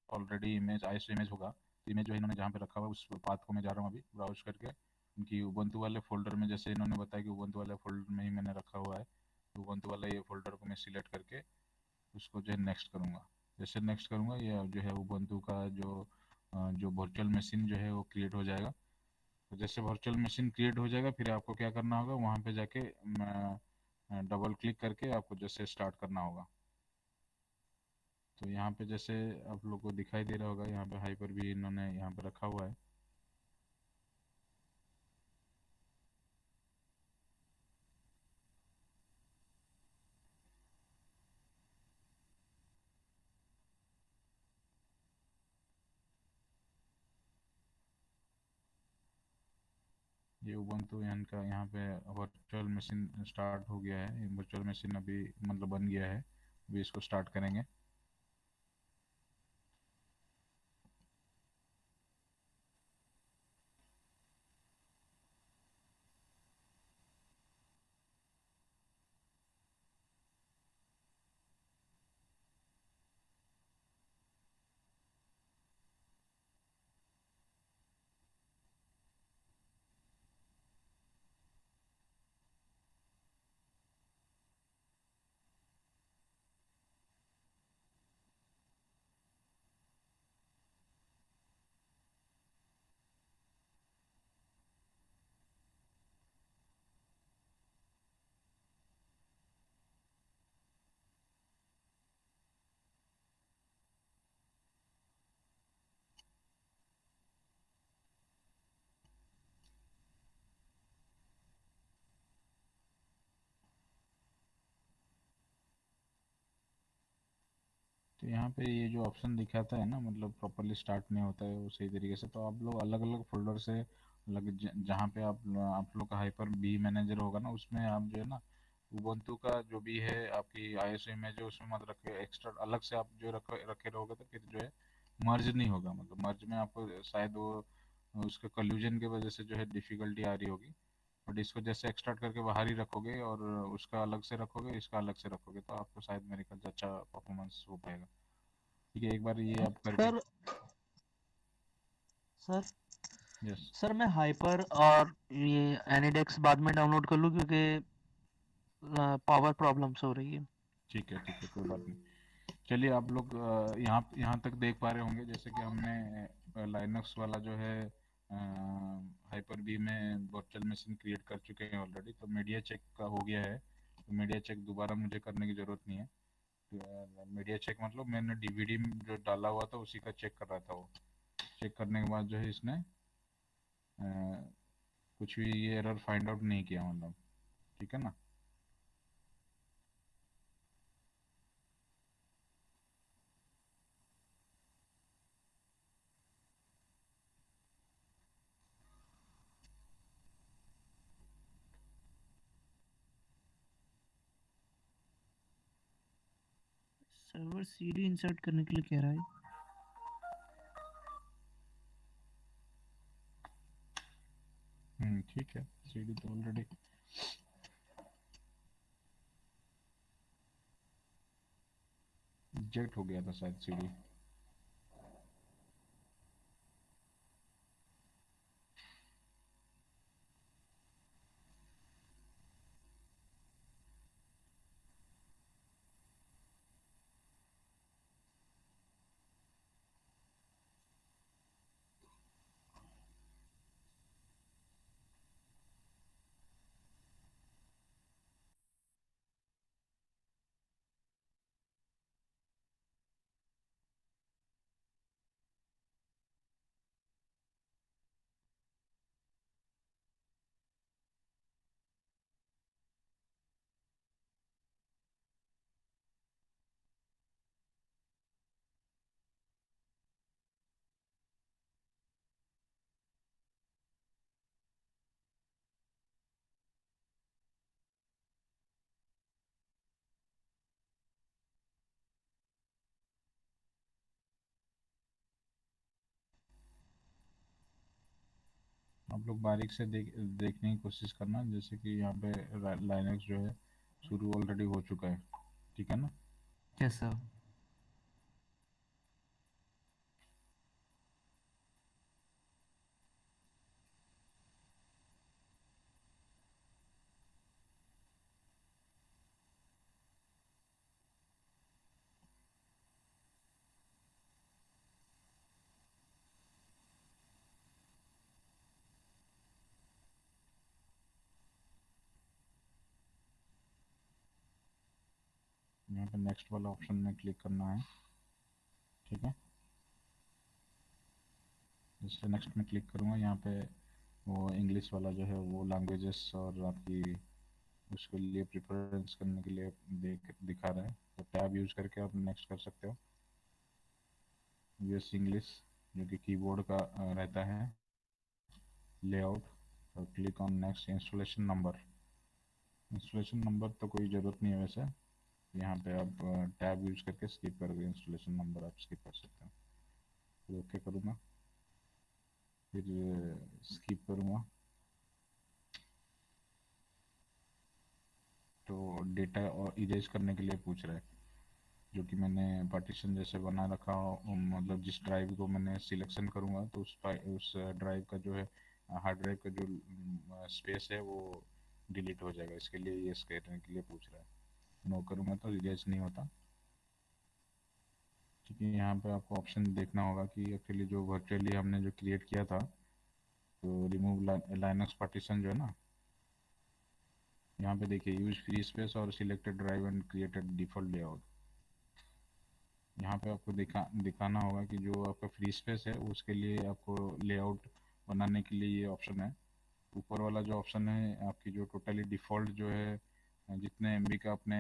S1: ऑलरेडी इमेज आईएसओ इमेज होगा, तो इमेज जो है इन्होंने जहाँ पे रखा हुआ उस पाथ को मैं जा रहा हूँ अभी ब्राउज करके। उनकी उबंटू वाले फोल्डर में, जैसे इन्होंने बताया कि उबंटू वाले फोल्डर में ही मैंने रखा हुआ है, तो उबंटू वाला ये फोल्डर को मैं सिलेक्ट करके उसको जो है नेक्स्ट करूँगा। जैसे नेक्स्ट करूँगा, ये जो है उबंटू का जो वर्चुअल मशीन जो है वो क्रिएट हो जाएगा। तो जैसे वर्चुअल मशीन क्रिएट हो जाएगा, फिर आपको क्या करना होगा, वहाँ पे जाके डबल क्लिक करके आपको जैसे स्टार्ट करना होगा। तो यहाँ पे जैसे आप लोग को दिखाई दे रहा होगा, यहाँ पे हाइपर भी इन्होंने यहाँ पे रखा हुआ है। ये उबंटू इनका यहाँ पे वर्चुअल मशीन स्टार्ट हो गया है। वर्चुअल मशीन अभी मतलब बन गया है, अभी इसको स्टार्ट करेंगे। तो यहाँ पे ये जो ऑप्शन दिखाता है ना, मतलब प्रॉपरली स्टार्ट नहीं होता है वो सही तरीके से, तो आप लोग अलग अलग फोल्डर से अलग जहाँ पे आप लोग का हाइपर बी मैनेजर होगा ना, उसमें आप जो है ना उबंटू का जो भी है आपकी आईएसओ इमेज है उसमें मत रखे, एक्स्ट्रा अलग से आप जो रखे रहोगे तो फिर जो है मर्ज नहीं होगा। मतलब मर्ज में आपको शायद वो उसके कल्यूजन की वजह से जो है डिफिकल्टी आ रही होगी। बट इसको जैसे एक्सट्रैक्ट करके बाहर ही रखोगे और उसका अलग से रखोगे, इसका अलग से रखोगे, तो आपको शायद मेरे ख्याल से अच्छा परफॉर्मेंस हो पाएगा। ठीक है, एक बार ये आप करके।
S4: सर सर
S1: यस,
S4: सर मैं हाइपर और ये एनिडेक्स बाद में डाउनलोड कर लूँ क्योंकि पावर प्रॉब्लम्स हो रही है।
S1: ठीक है, ठीक है, कोई बात नहीं। चलिए आप लोग यहाँ यहाँ तक देख पा रहे होंगे, जैसे कि हमने लाइनक्स वाला जो है हाइपर वी में वर्चुअल मशीन क्रिएट कर चुके हैं ऑलरेडी। तो मीडिया चेक का हो गया है, तो मीडिया चेक दोबारा मुझे करने की ज़रूरत नहीं है। मीडिया चेक मतलब मैंने डीवीडी में जो डाला हुआ था उसी का चेक कर रहा था। वो चेक करने के बाद जो है इसने अ, कुछ भी ये एरर फाइंड आउट नहीं किया, मतलब ठीक है ना।
S4: सर्वर सीडी इंसर्ट करने के लिए कह रहा है।
S1: ठीक है, सीडी तो ऑलरेडी रिजेक्ट हो गया था शायद सीडी। आप लोग बारीक से देखने की कोशिश करना, जैसे कि यहाँ पे लाइनक्स जो है शुरू ऑलरेडी हो चुका है, ठीक है ना।
S6: Yes sir.
S1: यहाँ पे नेक्स्ट वाला ऑप्शन में क्लिक करना है, ठीक है। जैसे नेक्स्ट में क्लिक करूँगा, यहाँ पे वो इंग्लिश वाला जो है वो लैंग्वेजेस और आपकी उसके लिए प्रिफरेंस करने के लिए दिखा रहा है। तो टैब यूज करके आप नेक्स्ट कर सकते हो। यूएस इंग्लिश जो कि कीबोर्ड का रहता है, लेआउट, और click on next. Installation number, installation number तो कोई ज़रूरत नहीं है वैसे, यहाँ पे आप टैब यूज करके स्किप करोगे, इंस्टॉलेशन नंबर आप स्किप कर सकते हो। फिर ओके करूँगा, फिर स्किप करूँगा। तो डेटा और इरेज करने के लिए पूछ रहा है, जो कि मैंने पार्टीशन जैसे बना रखा हो, मतलब जिस ड्राइव को मैंने सिलेक्शन करूँगा तो उस ड्राइव का जो है हार्ड ड्राइव का जो स्पेस है वो डिलीट हो जाएगा। इसके लिए ये करने के लिए पूछ रहा है। नो करूँगा तो इरेज नहीं होता, ठीक है। यहाँ पे आपको ऑप्शन देखना होगा कि एक्चुअली जो वर्चुअली हमने जो क्रिएट किया था, तो रिमूव लाइनक्स पार्टीशन जो है ना, यहाँ पे देखिए यूज फ्री स्पेस और selected drive and created default layout. यहाँ पे आपको दिखाना होगा कि जो आपका फ्री स्पेस है उसके लिए आपको लेआउट बनाने के लिए ये ऑप्शन है। ऊपर वाला जो ऑप्शन है आपकी जो टोटली डिफ़ॉल्ट जो है, जितने एमबी का आपने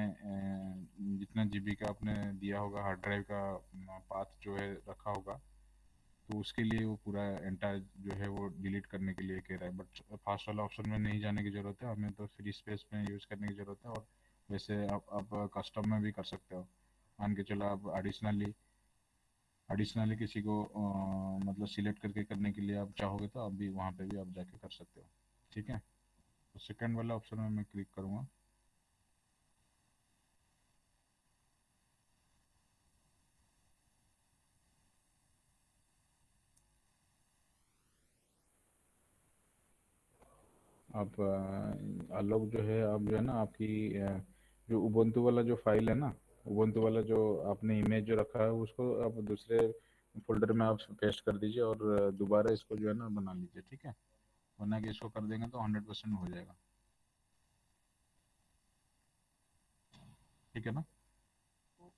S1: जितना जीबी का आपने दिया होगा हार्ड ड्राइव का पाथ जो है रखा होगा, तो उसके लिए वो पूरा एंटायर जो है वो डिलीट करने के लिए कह रहा है। बट फास्ट वाला ऑप्शन में नहीं जाने की ज़रूरत है, हमें तो फ्री स्पेस में यूज़ करने की ज़रूरत है। और वैसे आप कस्टम में भी कर सकते हो। मान के चलो आप एडिशनली किसी को मतलब सिलेक्ट करके करने के लिए आप चाहोगे तो आप भी वहाँ पे भी आप जाके कर सकते हो, ठीक है। तो सेकंड वाला ऑप्शन में मैं क्लिक करूँगा। आप लोग जो है आप जो है ना आपकी जो उबंटू वाला जो फाइल है ना, उबंटू वाला जो आपने इमेज जो रखा है उसको आप दूसरे फोल्डर में आप पेस्ट कर दीजिए और दोबारा इसको जो है ना बना लीजिए, ठीक है। वरना कि इसको कर देंगे तो 100% हो जाएगा, ठीक है ना।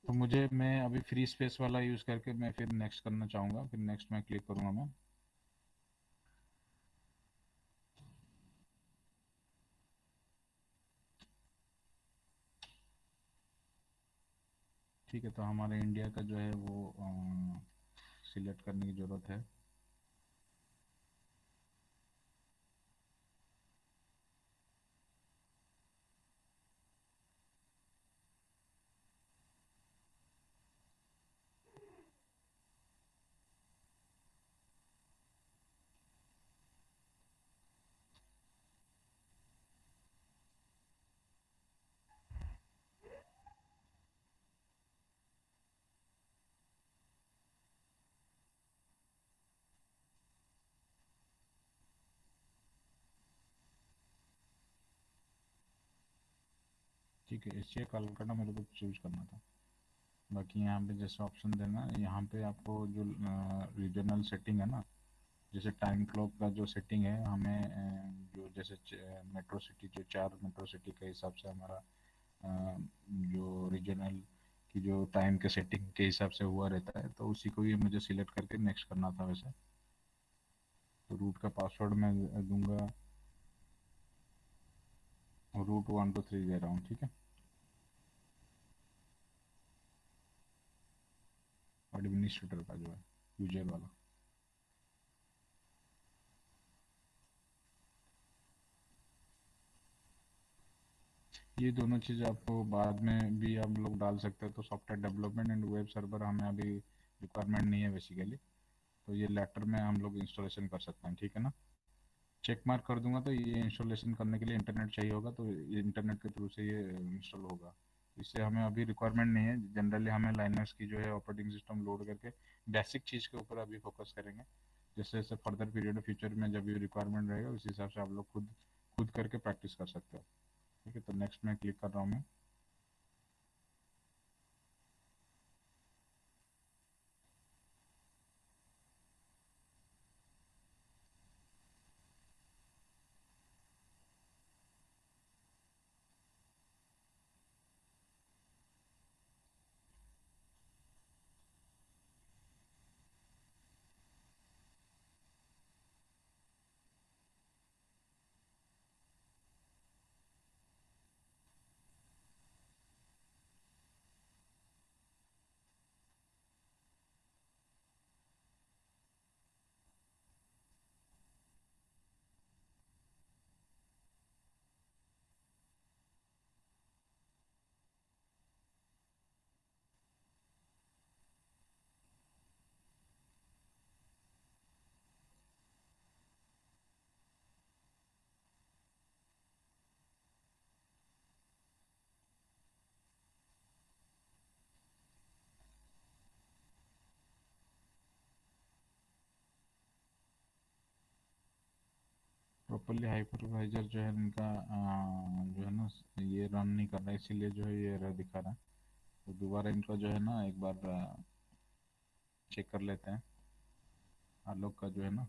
S1: तो मैं अभी फ्री स्पेस वाला यूज़ करके मैं फिर नेक्स्ट करना चाहूँगा, फिर नेक्स्ट में क्लिक करूँगा मैं। ठीक है, तो हमारे इंडिया का जो है वो सिलेक्ट करने की ज़रूरत है। ठीक है, इससे कलर करना मेरे को चूज करना था। बाकी यहाँ पे जैसे ऑप्शन देना, यहाँ पे आपको जो रीजनल सेटिंग है ना, जैसे टाइम क्लॉक का जो सेटिंग है हमें जो जैसे मेट्रो सिटी, जो 4 मेट्रो सिटी के हिसाब से हमारा जो रीजनल की जो टाइम के सेटिंग के हिसाब से हुआ रहता है, तो उसी को ही मुझे सिलेक्ट करके नेक्स्ट करना था वैसे। तो रूट का पासवर्ड मैं दूंगा, रूट 123 दे रहा हूँ, ठीक है। एडमिनिस्ट्रेटर का जो है यूजर वाला। ये दोनों चीज़ आपको बाद में भी आप लोग डाल सकते हैं। तो software development and web server हमें अभी रिक्वायरमेंट नहीं है बेसिकली, तो ये लेटर में हम लोग इंस्टॉलेशन कर सकते हैं, ठीक है ना। चेक मार्क कर दूंगा, तो ये इंस्टॉलेशन करने के लिए इंटरनेट चाहिए होगा, तो ये इंटरनेट के थ्रू से ये इंस्टॉल होगा। इससे हमें अभी रिक्वायरमेंट नहीं है। जनरली हमें लाइनक्स की जो है ऑपरेटिंग सिस्टम लोड करके बेसिक चीज़ के ऊपर अभी फोकस करेंगे। जैसे जैसे फर्दर पीरियड फ्यूचर में जब भी रिक्वायरमेंट रहेगा उस हिसाब से आप लोग खुद खुद करके प्रैक्टिस कर सकते हो, ठीक है। तो नेक्स्ट में क्लिक कर रहा हूँ मैं। प्रॉपरली हाइपरवाइजर जो है इनका जो है ना ये रन नहीं कर रहा है, इसीलिए जो है ये एरर दिखा रहा है। तो दोबारा इनको जो है ना एक बार चेक कर लेते हैं आलोक का जो है ना।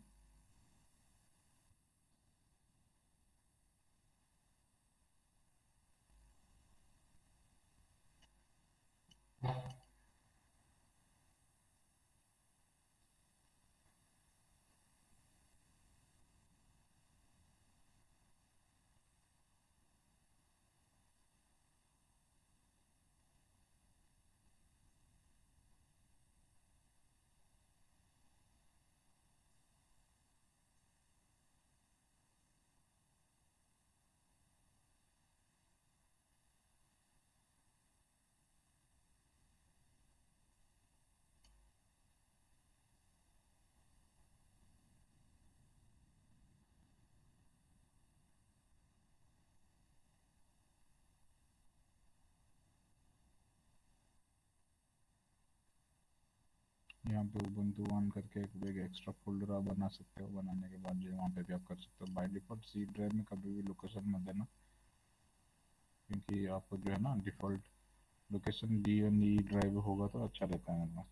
S1: यहाँ पे ubuntu वन करके एक एक्स्ट्रा फोल्डर आप बना सकते हो। बनाने के बाद जो है वहाँ पे भी आप कर सकते हो। बाय डिफॉल्ट सी ड्राइव में कभी भी लोकेशन मत देना, क्योंकि आपको जो है ना default location D and E drive होगा तो अच्छा रहता है मतलब।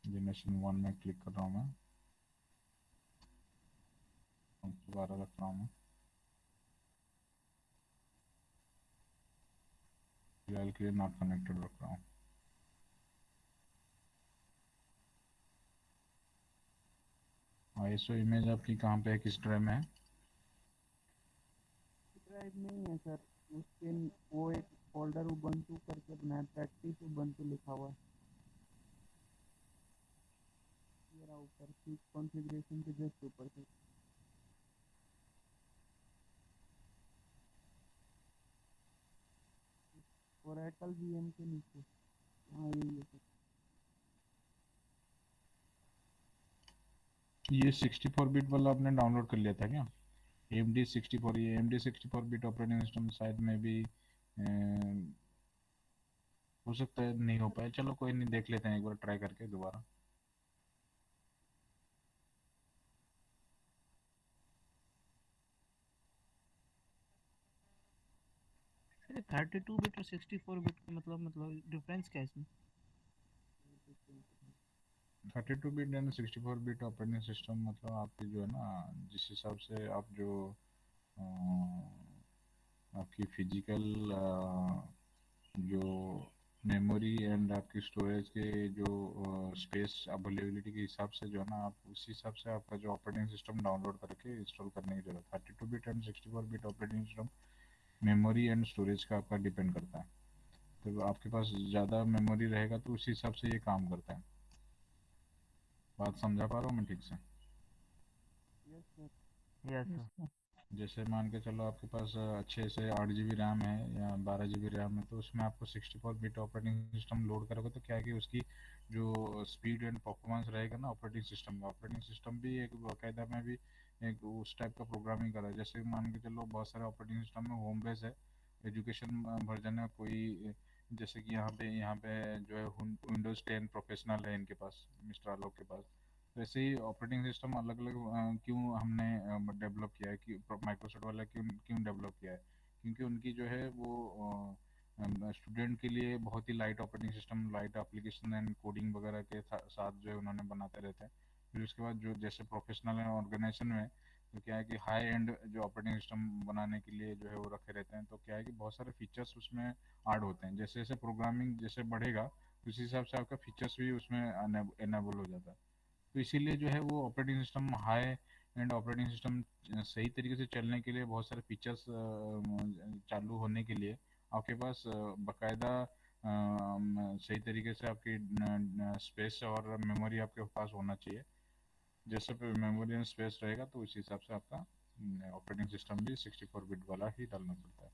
S1: जनरेशन 1 में क्लिक कर रहा हूँ मैं, दोबारा रख रहा हूँ मैं, फिलहाल के लिए नॉट कनेक्टेड रख रहा हूँ। आईएसओ इमेज आपकी कहाँ पे है, किस ड्राइव में है?
S3: ड्राइव नहीं है सर, उसके वो एक फोल्डर उबंटू करके बनाया, प्रैक्टिस उबंटू लिखा हुआ है। ये रहा ऊपर की कॉन्फ़िगरेशन के जस्ट ऊपर से। ओरेकल वीएम के नीचे, हाँ यही है सर।
S1: ये 64 बिट वाला आपने डाउनलोड कर लिया था क्या? AMD 64, ये AMD 64 बिट ऑपरेटिंग सिस्टम शायद में भी हो सकता है नहीं हो पाए। चलो कोई नहीं, देख लेते हैं एक बार ट्राई करके दोबारा।
S4: अरे 32 बिट और 64 बिट का मतलब डिफरेंस क्या है इसमें?
S1: 32 bit and 64 bit operating system मतलब आपकी जो है ना, जिस हिसाब से आप जो अ, आपकी फिजिकल जो मेमोरी एंड आपकी स्टोरेज के जो स्पेस अवेलेबिलिटी के हिसाब से जो है ना, आप उसी हिसाब से आपका जो ऑपरेटिंग सिस्टम डाउनलोड करके इंस्टॉल करने की जरूरत है। 32 bit and 64 bit operating system memory and storage का आपका डिपेंड करता है। तो आपके पास ज़्यादा मेमोरी रहेगा तो उसी हिसाब से ये काम करता है। बात समझा पा रहा हूँ मैं ठीक से?
S3: Yes sir.
S2: Yes
S4: Yes,
S2: sir.
S4: sir.
S1: जैसे मान के चलो आपके पास अच्छे से 8 GB रैम है या 12 GB रैम है, तो उसमें आपको 64 बिट ऑपरेटिंग सिस्टम लोड करोगे तो क्या है कि उसकी जो स्पीड एंड परफॉर्मेंस रहेगा ना ऑपरेटिंग सिस्टम भी एक बाकायदा में भी एक उस टाइप का प्रोग्रामिंग करा है। जैसे मान के चलो बहुत सारे ऑपरेटिंग सिस्टम में होम बेस है, एजुकेशन वर्जन है कोई, जैसे कि यहाँ पे जो है विंडोज़ 10 प्रोफेशनल है इनके पास, मिस्टर आलोक के पास। वैसे ही ऑपरेटिंग सिस्टम अलग अलग क्यों हमने डेवलप किया है कि माइक्रोसॉफ्ट वाला क्यों क्यों डेवलप किया है, क्योंकि उनकी जो है वो स्टूडेंट के लिए बहुत ही light operating system, light application and coding वगैरह के साथ जो है उन्होंने बनाते रहते हैं। फिर उसके बाद जो जैसे प्रोफेशनल ऑर्गेनाइजेशन में तो क्या है कि हाई एंड जो ऑपरेटिंग सिस्टम बनाने के लिए जो है वो रखे रहते हैं, तो क्या है कि बहुत सारे फीचर्स उसमें ऐड होते हैं। जैसे जैसे प्रोग्रामिंग जैसे बढ़ेगा उसी हिसाब से आपका फीचर्स भी उसमें एनेबल हो जाता है। तो इसीलिए जो है वो operating system high and operating system सही तरीके से चलने के लिए बहुत सारे फीचर्स चालू होने के लिए आपके पास बाकायदा सही तरीके से आपकी स्पेस और मेमोरी आपके पास होना चाहिए। जैसे मेमोरी एंड स्पेस रहेगा तो उसी हिसाब से आपका ऑपरेटिंग सिस्टम भी 64 बिट वाला ही डालना पड़ता है।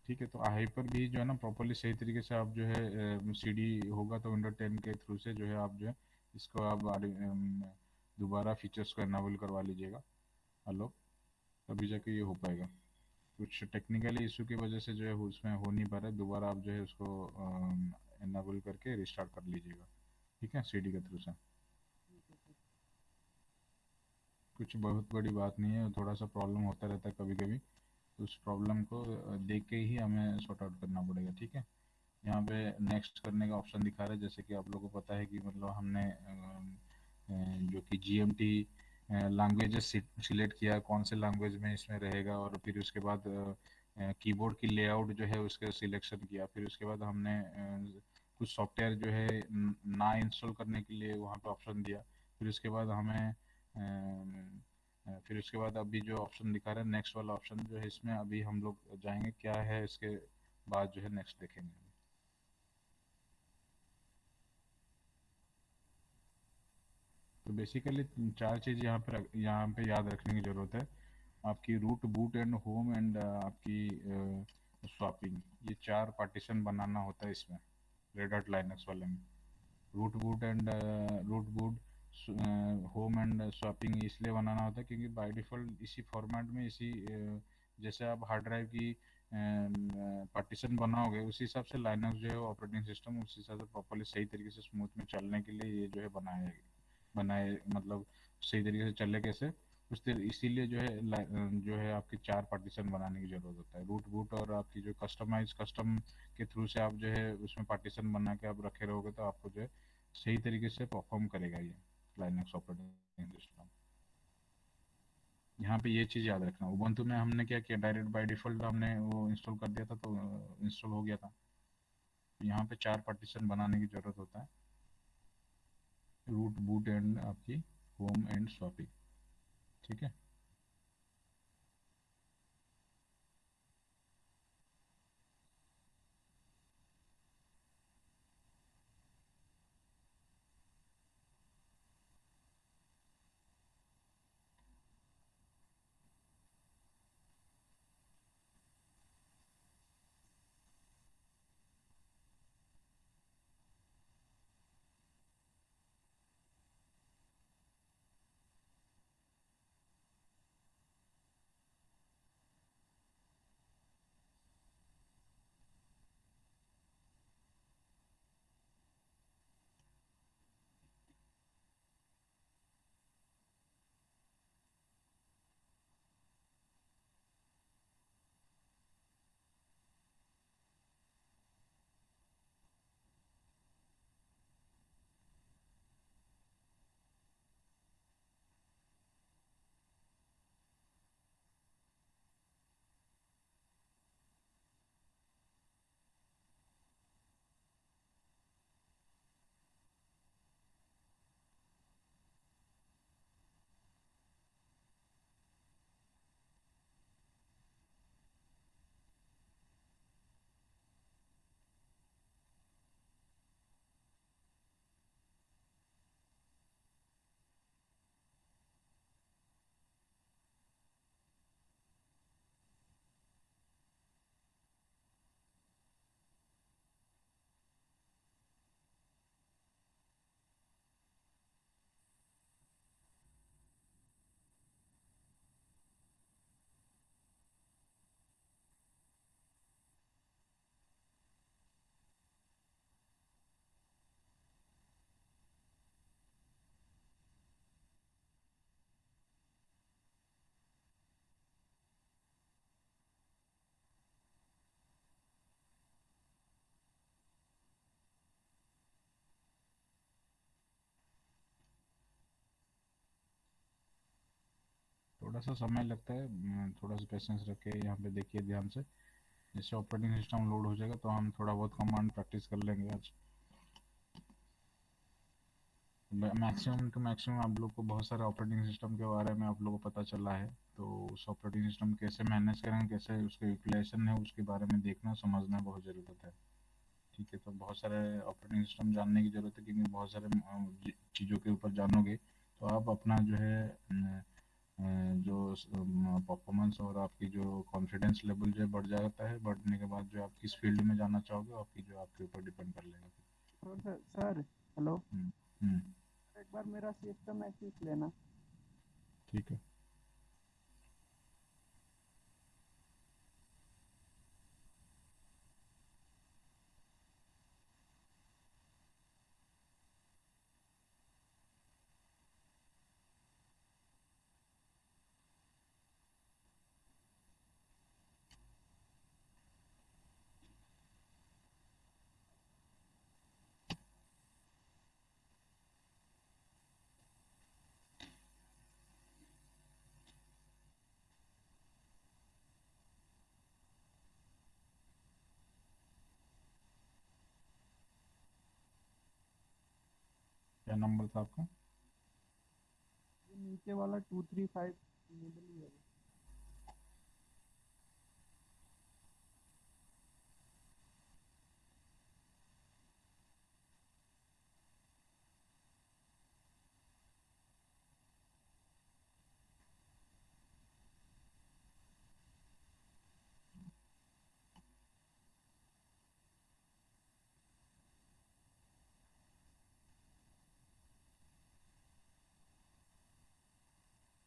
S1: ठीक है, तो हाइपर भी जो है ना प्रॉपरली सही तरीके से आप जो है CD होगा तो विंडो 10 के थ्रू से जो है आप जो है इसको आप दोबारा फीचर्स को एनाबल करवा लीजिएगा। हेलो, तभी जाके ये हो पाएगा। कुछ टेक्निकली इशू की वजह से जो है उसमें हो नहीं पा रहा है, दोबारा आप जो है उसको एनाबल करके रिस्टार्ट कर लीजिएगा। ठीक है, CD के थ्रू से। कुछ बहुत बड़ी बात नहीं है, थोड़ा सा प्रॉब्लम होता रहता है कभी कभी, तो उस प्रॉब्लम को देख के ही हमें सॉर्ट आउट करना पड़ेगा। ठीक है, यहाँ पे नेक्स्ट करने का ऑप्शन दिखा रहा है, जैसे कि आप लोगों को पता है कि मतलब हमने जो कि GMT लैंग्वेजेस सिलेक्ट किया कौन से लैंग्वेज में इसमें रहेगा, और फिर उसके बाद कीबोर्ड की लेआउट जो है उसके सिलेक्शन किया। फिर उसके बाद हमने कुछ सॉफ्टवेयर जो है ना इंस्टॉल करने के लिए वहाँ पे ऑप्शन दिया। फिर उसके बाद हमें फिर उसके बाद अभी जो ऑप्शन दिखा रहा है नेक्स्ट वाला ऑप्शन जो है, इसमें अभी हम लोग जाएंगे क्या है इसके बाद जो है नेक्स्ट देखेंगे। तो बेसिकली चार चीज़ यहाँ पे याद रखने की ज़रूरत है। आपकी root, boot and home and आपकी स्वैपिंग, ये चार पार्टीशन बनाना होता है इसमें रेड हॉट लाइनक्स वाले में। Root boot home and swapping इसलिए बनाना होता है क्योंकि बाय डिफ़ॉल्ट इसी फॉर्मेट में, इसी जैसे आप हार्ड ड्राइव की पार्टीशन बनाओगे उसी हिसाब से लाइनक्स जो है ऑपरेटिंग सिस्टम उस हिसाब से प्रॉपरली सही तरीके से स्मूथ में चलने के लिए ये जो है बनाए मतलब सही तरीके से चले कैसे इसीलिए जो है जो है आपकी 4 पार्टीशन बनाने की जरूरत होता है। रूट बूट और आपकी जो कस्टम के थ्रू से आप जो है उसमें पार्टीशन बना के आप रखे रहोगे तो आपको जो है सही तरीके से परफॉर्म करेगा ये लाइनक्स ऑपरेटिंग सिस्टम। यहाँ पे ये चीज़ याद रखना, उबंटू में हमने क्या किया, डायरेक्ट बाय डिफॉल्ट हमने वो इंस्टॉल कर दिया था तो इंस्टॉल हो गया था। यहाँ पे 4 पार्टीशन बनाने की जरूरत होता है, रूट बूट एंड आपकी होम एंड स्वैपिंग। ठीक है, थोड़ा सा समय लगता है, थोड़ा सा पेशेंस रखे यहाँ पे देखिए ध्यान से। जैसे ऑपरेटिंग सिस्टम लोड हो जाएगा तो हम थोड़ा बहुत कमांड प्रैक्टिस कर लेंगे आज। मैक्सिमम टू मैक्सिमम आप लोग को बहुत सारे ऑपरेटिंग सिस्टम के बारे में आप लोगों को पता चला है, तो उस ऑपरेटिंग सिस्टम कैसे मैनेज करें, कैसे उसका यूटिलाइजेशन है उसके बारे में देखना समझना बहुत ज़रूरत है। ठीक है, तो बहुत सारे ऑपरेटिंग सिस्टम जानने की ज़रूरत है क्योंकि बहुत सारे चीज़ों के ऊपर जानोगे तो आप अपना जो है जो परफॉर्मेंस और आपकी जो कॉन्फिडेंस लेवल जो है बढ़ जाता है। बढ़ने के बाद जो आप किस फील्ड में जाना चाहोगे आपकी जो आपके ऊपर डिपेंड कर लेगा फिर।
S3: तो सर हेलो,
S1: हम्म, हम्म,
S3: एक बार मेरा सिस्टम एक्सेस लेना।
S1: ठीक है, क्या नंबर था आपका?
S3: ये नीचे वाला 235 मिडिल ही है।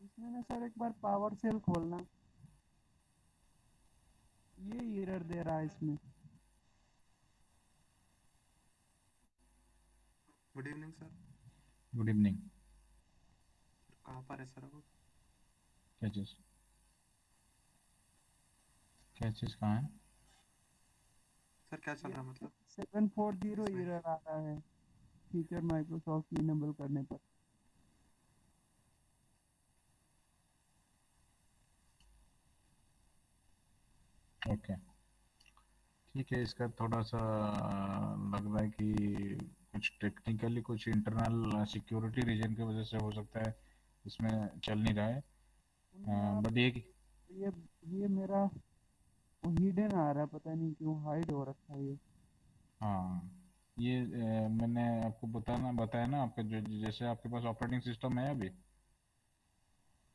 S3: इसमें ना सर एक बार पावर सेल खोलना, ये एरर दे रहा है इसमें।
S8: Good evening sir.
S1: Good evening.
S8: कहाँ पर है सर वो?
S1: क्या चीज़ कहाँ है?
S8: सर क्या चल रहा है मतलब?
S3: 740 एरर आ रहा है फीचर माइक्रोसॉफ्ट इनेबल करने पर।
S1: ओके ठीक है, इसका थोड़ा सा लग रहा है कि कुछ टेक्निकली कुछ इंटरनल सिक्योरिटी रीजन की वजह से हो सकता है इसमें चल नहीं रहा है। बट
S3: ये ये मेरा हिडन आ रहा है, पता नहीं क्यों हाइड हो रखा है ये।
S1: हाँ ये मैंने आपको बताया ना आपका जो जैसे आपके पास ऑपरेटिंग सिस्टम है अभी।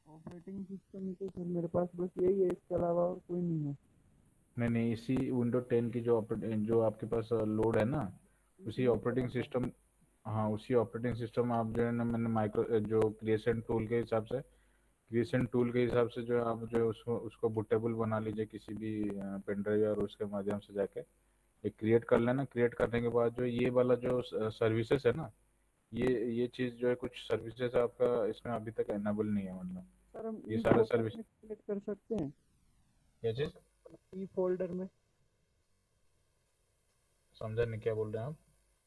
S3: ऑपरेटिंग सिस्टम तो सर मेरे पास बस यही है, इसके अलावा और कोई नहीं है।
S1: नहीं, इसी विंडो 10 की जो आपके पास लोड है ना, उसी ऑपरेटिंग सिस्टम, हाँ उसी ऑपरेटिंग सिस्टम आप जो है ना, मैंने माइक्रो जो क्रिएशन टूल के हिसाब से जो है आप जो उसको बूटेबल बना लीजिए किसी भी पेन ड्राइव और उसके माध्यम से जाके एक क्रिएट कर लेना। क्रिएट करने के बाद जो ये वाला जो सर्विसेज है ना, ये चीज़ जो है कुछ सर्विसेज आपका इसमें अभी तक एनेबल नहीं है, मतलब
S3: सर हम
S1: ये
S3: ई
S1: सारा
S3: फोल्डर
S1: सर्विस।
S3: में क्रिएट कर सकते हैं?
S1: क्या चीज़?
S3: ई फोल्डर में
S1: समझा नहीं, क्या बोल रहे हैं आप?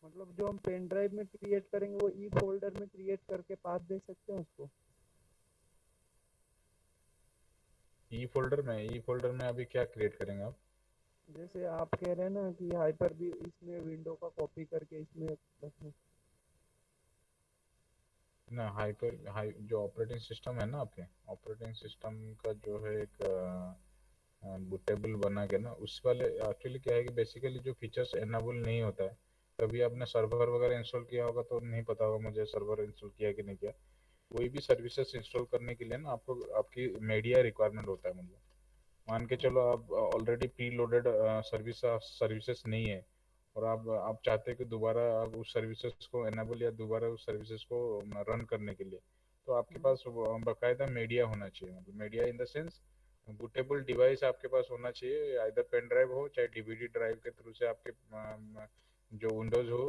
S3: मतलब जो हम पेन ड्राइव में क्रिएट करेंगे वो ई फोल्डर में क्रिएट करके पाथ दे सकते हैं उसको?
S1: ई फोल्डर में अभी क्या क्रिएट करेंगे आप?
S3: जैसे आप कह रहे हैं ना कि हाइपर भी इसमें विंडो का कॉपी करके इसमें रखें।
S1: ना जो ऑपरेटिंग सिस्टम है ना, आपके ऑपरेटिंग सिस्टम का जो है एक बूटेबल बना के ना, उस वाले एक्चुअली क्या है कि बेसिकली जो फीचर्स एनेबल नहीं होता है, कभी आपने सर्वर वगैरह इंस्टॉल किया होगा तो नहीं पता होगा मुझे सर्वर इंस्टॉल किया कि नहीं किया। कोई भी सर्विसेज इंस्टॉल करने के लिए ना आपको आपकी मीडिया रिक्वायरमेंट होता है। मतलब मान के चलो आप ऑलरेडी प्री लोडेड सर्विसेज नहीं है और आप चाहते हैं कि दोबारा आप उस सर्विसेज को एनेबल या दोबारा उस सर्विसेज को रन करने के लिए, तो आपके पास बाकायदा मीडिया होना चाहिए। मतलब media in the sense bootable device आपके पास होना चाहिए, आइदर पेन ड्राइव हो चाहे डीवीडी ड्राइव के थ्रू से आपके जो विंडोज़ हो,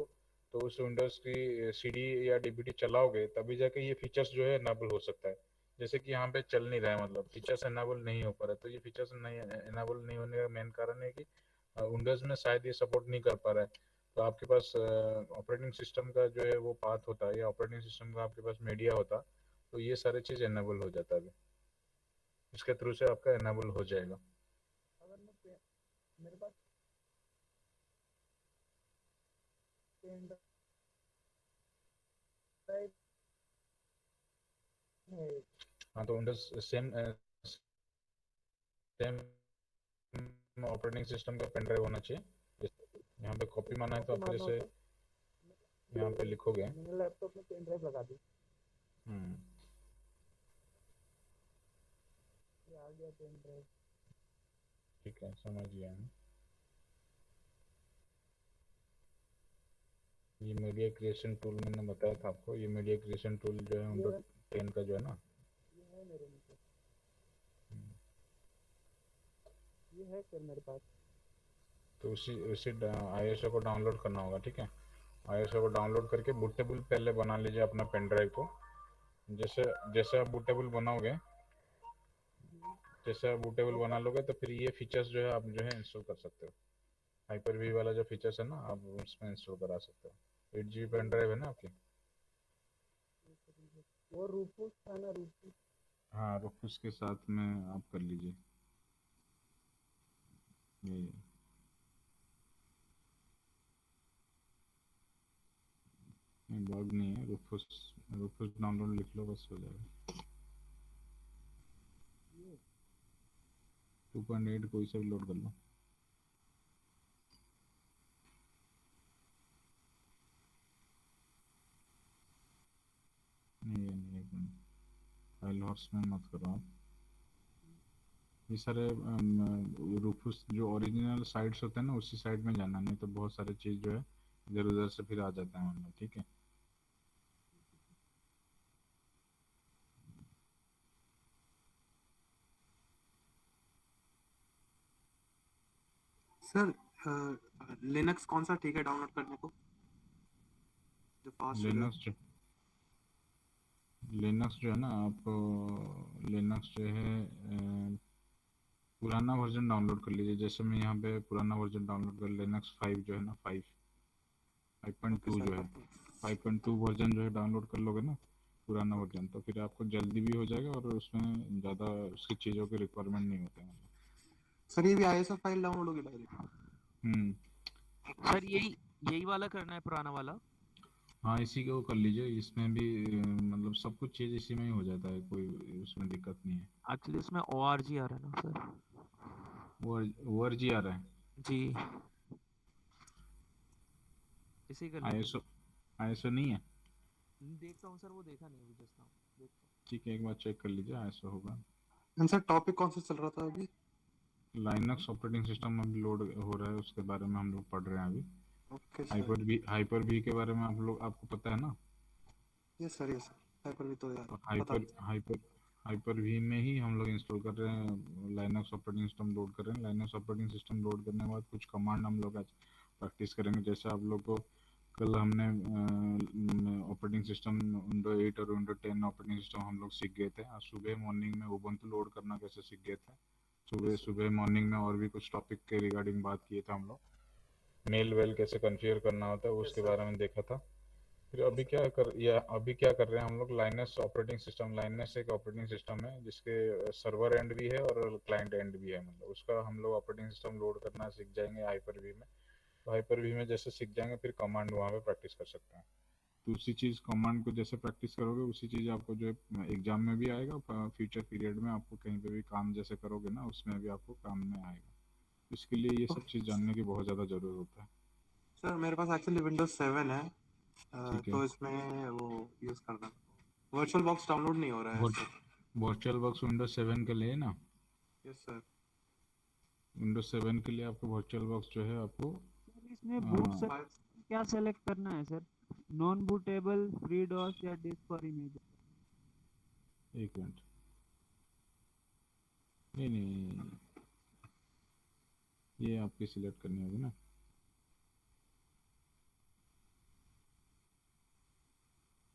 S1: तो उस विंडोज़ की सीडी या डीवीडी चलाओगे तभी जाके ये फीचर्स जो है एनेबल हो सकता है। जैसे कि यहाँ पे चल नहीं रहा है, मतलब फीचर्स एनेबल नहीं हो पा रहा है, तो ये फीचर्स नहीं एनेबल नहीं होने का मेन कारण है कि विंडोज़ में शायद ये सपोर्ट नहीं कर पा रहा है। तो आपके पास ऑपरेटिंग सिस्टम का जो है वो पाथ होता है या ऑपरेटिंग सिस्टम का आपके पास मीडिया होता, तो ये सारे चीज़ एनेबल हो जाता है। अभी इसके थ्रू से आपका एनेबल हो जाएगा।
S3: अगर मेरे पास पेन ड्राइव है।
S1: हाँ तो विंडोज सेम ऑपरेटिंग सिस्टम का पेन ड्राइव होना चाहिए। यहाँ पे कॉपी माना है तो आप जैसे यहाँ पे लिखोगे।
S3: मैंने लैपटॉप में पेन ड्राइव लगा दी। ये आ गया पेन ड्राइव।
S1: ठीक है, समझ गया हम। ये मीडिया क्रिएशन टूल मैंने बताया था आपको, ये मीडिया क्रिएशन टूल जो है विंडोज 10 का जो है ना,
S3: ये है मेरे नीचे, ये है सर मेरे पास।
S1: तो उसी ISO को डाउनलोड करना होगा। ठीक है, ISO को डाउनलोड करके बूटेबल पहले बना लीजिए अपना पेन ड्राइव को। जैसे आप बूटेबल बनाओगे, जैसे आप बूटेबल बना लोगे तो फिर ये फीचर्स जो है आप जो है इंस्टॉल कर सकते हो। हाइपर वी वाला जो फीचर्स है ना, आप उसमें इंस्टॉल करा सकते हो। 8 GB पेन ड्राइव है ना आपकी?
S3: वो रूफूस था ना, रूफूस।
S1: हाँ, रूफूस के साथ में आप कर लीजिए। ये बग नहीं है, रूफूस डाउनलोड लिख लो बस हो जाएगा। 2.8 कोई सा भी लोड कर लो। नहीं एक मिनट, फाइल हॉर्स में मत करो आप। ये सारे रूफूस जो ओरिजिनल साइट्स होते हैं ना, उसी साइट में जाना, नहीं तो बहुत सारे चीज़ जो है इधर उधर से फिर आ जाता है मतलब। ठीक है,
S8: सर लिनक्स कौन सा ठीक है डाउनलोड करने को, जो फास्ट हो जाए?
S1: लिनक्स जो है ना, आप लिनक्स जो है पुराना वर्जन डाउनलोड कर लीजिए। जैसे मैं यहाँ पे पुराना वर्जन डाउनलोड कर, लिनक्स 5 जो है ना, 5.2 जो है, 5.2 वर्जन जो है डाउनलोड कर लोगे ना पुराना वर्जन, तो फिर आपको जल्दी भी हो जाएगा और उसमें ज़्यादा उसकी चीज़ों के रिक्वायरमेंट नहीं होते हैं।
S8: सर ये भी ISO फाइल डाउनलोड होगी डायरेक्ट?
S9: सर यही वाला करना है, पुराना वाला?
S1: हाँ, इसी को कर लीजिए। इसमें भी मतलब सब कुछ चीज़ इसी में ही हो जाता है, कोई उसमें दिक्कत नहीं है।
S9: एक्चुअली इसमें ORG आ रहा है ना सर?
S1: ORG आ रहा है
S9: जी, इसी कर लीजिए।
S1: ISO नहीं है?
S9: देखता हूँ सर, वो देखा नहीं अभी जस्ट नाउ, देखता हूँ।
S1: ठीक है, एक बार चेक कर लीजिए, ISO होगा।
S8: सर टॉपिक कौन सा चल रहा था अभी?
S1: लाइनक्स ऑपरेटिंग सिस्टम अभी लोड हो रहा है, उसके बारे में हम लोग पढ़ रहे हैं अभी।
S8: Okay sir.
S1: हाइपर वी के बारे में आपको पता है ना?
S8: यस सर, हाइपर भी तो यार पता।
S1: हाइपर वी में ही हम लोग इंस्टॉल कर रहे हैं, लाइनक्स ऑपरेटिंग सिस्टम लोड कर रहे हैं। लाइनक्स ऑपरेटिंग सिस्टम लोड करने के बाद कुछ कमांड हम लोग आज प्रैक्टिस करेंगे। जैसे आप लोग को कल हमने ऑपरेटिंग सिस्टम विंडो 8 और विंडो 10 ऑपरेटिंग सिस्टम हम लोग सीख गए थे। आज सुबह मॉर्निंग में उबंटू लोड करना कैसे सीख गए थे। सुबह मॉर्निंग में और भी कुछ टॉपिक के रिगार्डिंग बात किए थे हम लोग। मेल वेल कैसे कॉन्फ़िगर करना होता है उसके बारे में देखा था। फिर अभी क्या कर रहे हैं हम लोग, लाइनस ऑपरेटिंग सिस्टम। लाइनस एक ऑपरेटिंग सिस्टम है जिसके सर्वर एंड भी है और क्लाइंट एंड भी है। मतलब उसका हम लोग ऑपरेटिंग सिस्टम लोड करना सीख जाएंगे हाइपर वी में। तो हाइपर वी में जैसे सीख जाएंगे फिर कमांड वहाँ पे प्रैक्टिस कर सकते हैं। तो उसी चीज़ कमांड को जैसे प्रैक्टिस करोगे उसी चीज़ आपको जो है एग्जाम में भी आएगा, फ्यूचर पीरियड में आपको कहीं पे भी काम जैसे करोगे ना उसमें भी आपको काम में आएगा। इसके लिए ये सब चीज़ जानने की बहुत ज़्यादा ज़रूरत होता है।
S8: सर मेरे पास एक्चुअली विंडोज 7 है,
S1: ठीक है।
S8: तो इसमें वो यूज़ करना, वर्चुअल बॉक्स डाउनलोड नहीं हो रहा है सर।
S1: वर्चुअल बॉक्स विंडोज 7 के लिए ना?
S8: Yes sir.
S1: विंडोज 7 के लिए आपको वर्चुअल बॉक्स जो है आपको
S4: इसमें बूट सर क्या सेलेक्ट करना है sir? Non bootable, free DOS या डिस्क और इमेज?
S1: एक मिनट, नहीं, ये आपकी सिलेक्ट करनी होगी ना।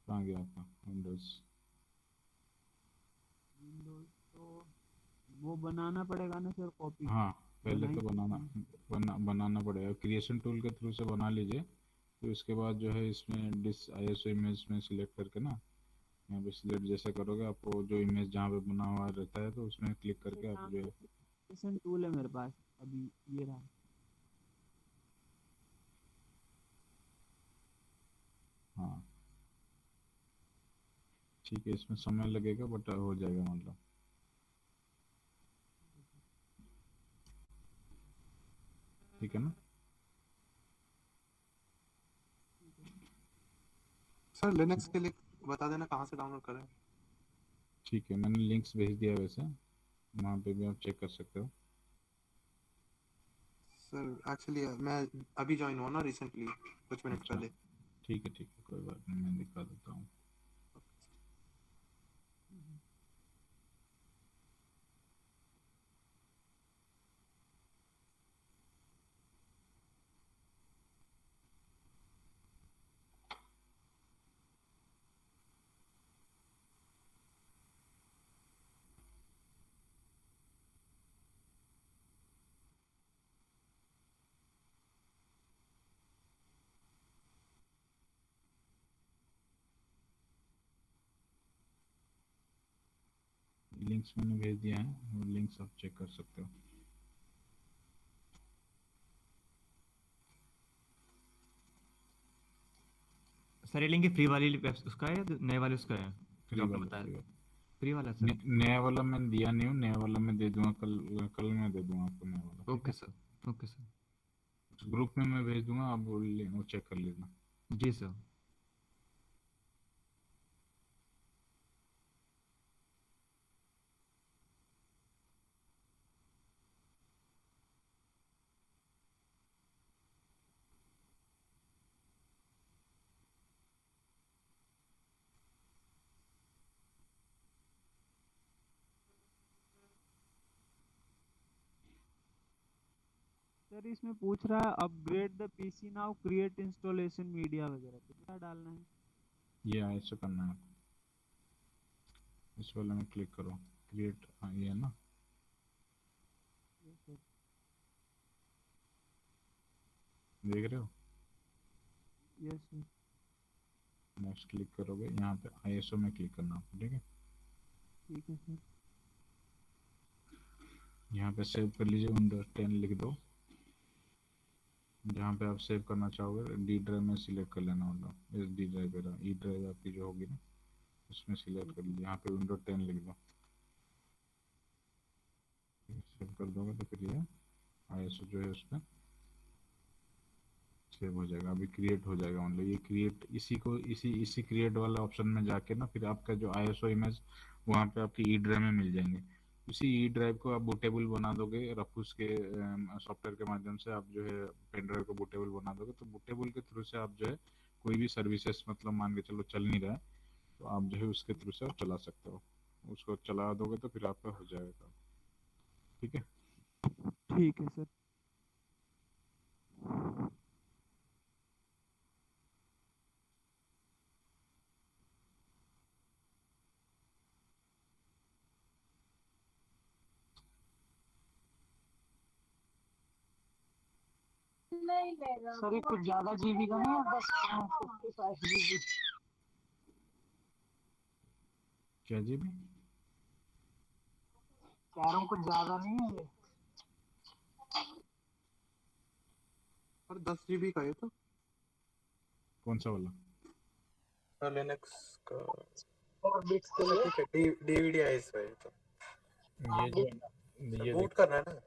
S1: कहाँ गया आपका विंडोज?
S4: तो वो बनाना पड़ेगा ना सर, कॉपी?
S1: हाँ, पहले तो बनाना पड़ेगा। क्रिएशन टूल के थ्रू से बना लीजिए। तो इसके बाद जो है इसमें डिस ISO इमेज में सिलेक्ट करके ना, यहाँ पे सिलेक्ट जैसे करोगे आपको जो इमेज जहाँ पे बना हुआ रहता है तो उसमें क्लिक करके आप जो है
S4: क्रिएशन टूल है मेरे पास, अभी ये रहा।
S1: हाँ ठीक है, इसमें समय लगेगा बट हो जाएगा मतलब। ठीक है ना?
S8: सर लिनक्स के लिए बता देना कहाँ से डाउनलोड करें।
S1: ठीक है, मैंने लिंक्स भेज दिया वैसे, वहाँ पे भी आप चेक कर सकते हो।
S8: सर एक्चुअली मैं अभी ज्वाइन हुआ ना रिसेंटली, कुछ मिनट पहले।
S1: ठीक है, कोई बात नहीं, मैं दिखा देता हूँ। लिंक्स मैंने भेज दिया है, वो लिंक्स आप चेक कर सकते हो।
S6: सर ये लिंक फ्री वाली उसका है या नए वाले उसका है?
S1: फ्री वाला,
S6: फ्री वाला सर।
S1: नया वाला मैं दिया नहीं हूँ, नया वाला मैं दे दूंगा कल मैं दे दूंगा आपको नया वाला।
S6: Okay sir.
S1: ग्रुप में मैं भेज दूंगा, आप वो चेक कर लेना।
S6: जी सर।
S4: सर सर इसमें पूछ रहा है upgrade the PC now, create installation media वगैरह, तो क्या डालना है?
S1: ये ऐसे करना है, इस वाले में क्लिक करो, क्रिएट, हाँ ये है ना,
S4: Yes, sir.
S1: देख रहे हो?
S4: Yes, sir.
S1: नेक्स्ट क्लिक करोगे, यहाँ पे आईएसओ में क्लिक करना आपको, ठीक है?
S4: ठीक है सर।
S1: यहाँ पे सेव कर लीजिए, विंडोज 10 लिख दो, जहाँ पे आप सेव करना चाहोगे डी ड्राइव में सिलेक्ट कर लेना होगा, इस डी ड्राइव पे, ई ड्राइव आपकी जो होगी ना उसमें सिलेक्ट कर लीजिए, यहाँ पे विंडोज 10 लिख दो, सेव कर दोगे तो फिर ये आईएसओ जो है उस पर सेव हो जाएगा, अभी क्रिएट हो जाएगा, मतलब ये क्रिएट, इसी क्रिएट वाला ऑप्शन में जाके ना फिर आपका जो आईएसओ इमेज वहाँ पे आपकी ई ड्राइव में मिल जाएंगे, उसी ई ड्राइव को आप बूटेबल बना दोगे, रफूस के सॉफ्टवेयर के माध्यम से आप जो है पेन ड्राइव को बूटेबल बना दोगे, तो बूटेबल के थ्रू से आप जो है कोई भी सर्विसेज, मतलब मान के चलो चल नहीं रहा है तो आप जो है उसके थ्रू से आप चला सकते हो, उसको चला दोगे तो फिर आपका हो जाएगा, ठीक है?
S4: ठीक है सर।
S10: सर ये कुछ ज्यादा जीबी का नहीं है, बस 55 जीबी।
S1: क्या जीबी?
S10: कह रहा हूँ कुछ ज्यादा नहीं है ये।
S8: और 10 जीबी का है तो
S1: कौन सा वाला?
S11: लिनक्स का
S10: और बिट्स के लिए
S11: ठीक है, डीवीडी है इस पे तो
S1: ये जो ये
S11: बूट करना है ना,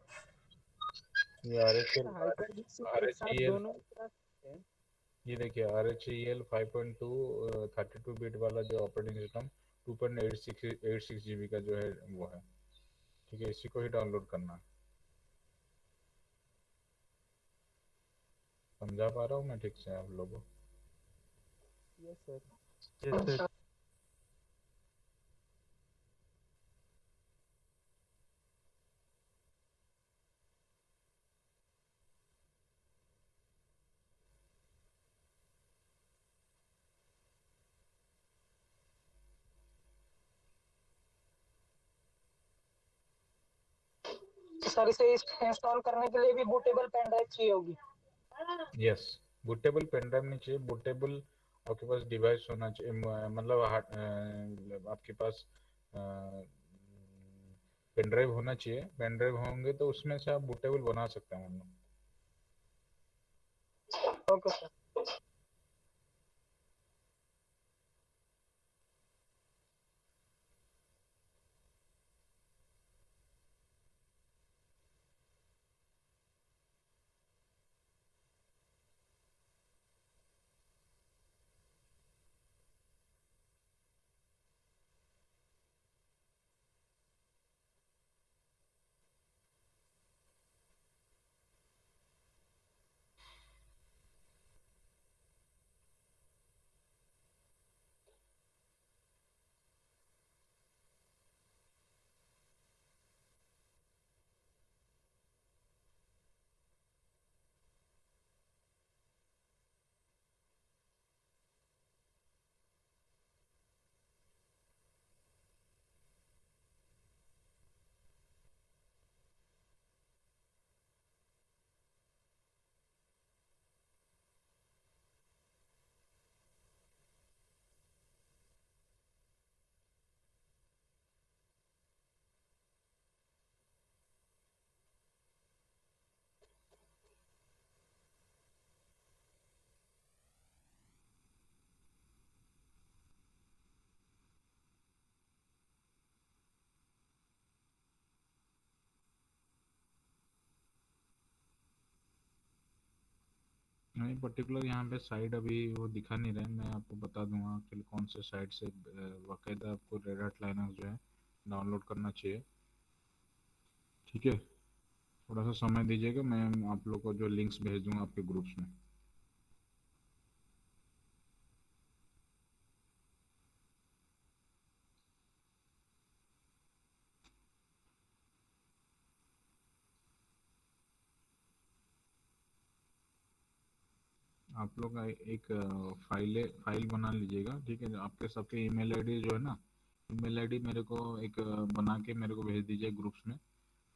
S1: ये
S10: HyperX एक साथ
S1: RHEL,
S10: दोनों चला सकते हैं।
S1: ये देखिए RHEL 5.2 32 बिट वाला जो ऑपरेटिंग सिस्टम 2.86 जीबी का जो है वो है, ठीक है? इसी को ही डाउनलोड करना है। समझा पा रहा हूँ मैं ठीक से आप लोगों?
S10: Yes sir.
S2: Yes, sir.
S10: Sir इसे इंस्टॉल करने के लिए भी बूटेबल पेन ड्राइव चाहिए होगी?
S1: यस, बूटेबल पेन ड्राइव नहीं चाहिए, बूटेबल आपके पास डिवाइस होना चाहिए, मतलब आपके पास पेन ड्राइव होना चाहिए, पेन ड्राइव होंगे तो उसमें से आप बूटेबल बना सकते हैं हम लोग।
S10: Okay sir.
S1: नहीं, पर्टिकुलर यहाँ पे साइट अभी वो दिखा नहीं रहे, मैं आपको बता दूंगा कि कौन से साइट से बाकायदा आपको रेड हैट लाइनक्स जो है डाउनलोड करना चाहिए, ठीक है? थोड़ा सा समय दीजिएगा, मैं आप लोग को जो लिंक्स भेज दूंगा आपके ग्रुप्स में। आप लोग एक फाइल बना लीजिएगा, ठीक है। आपके सबके ईमेल आईडी जो है ना, ईमेल आईडी मेरे को एक बना के मेरे को भेज दीजिए ग्रुप्स में।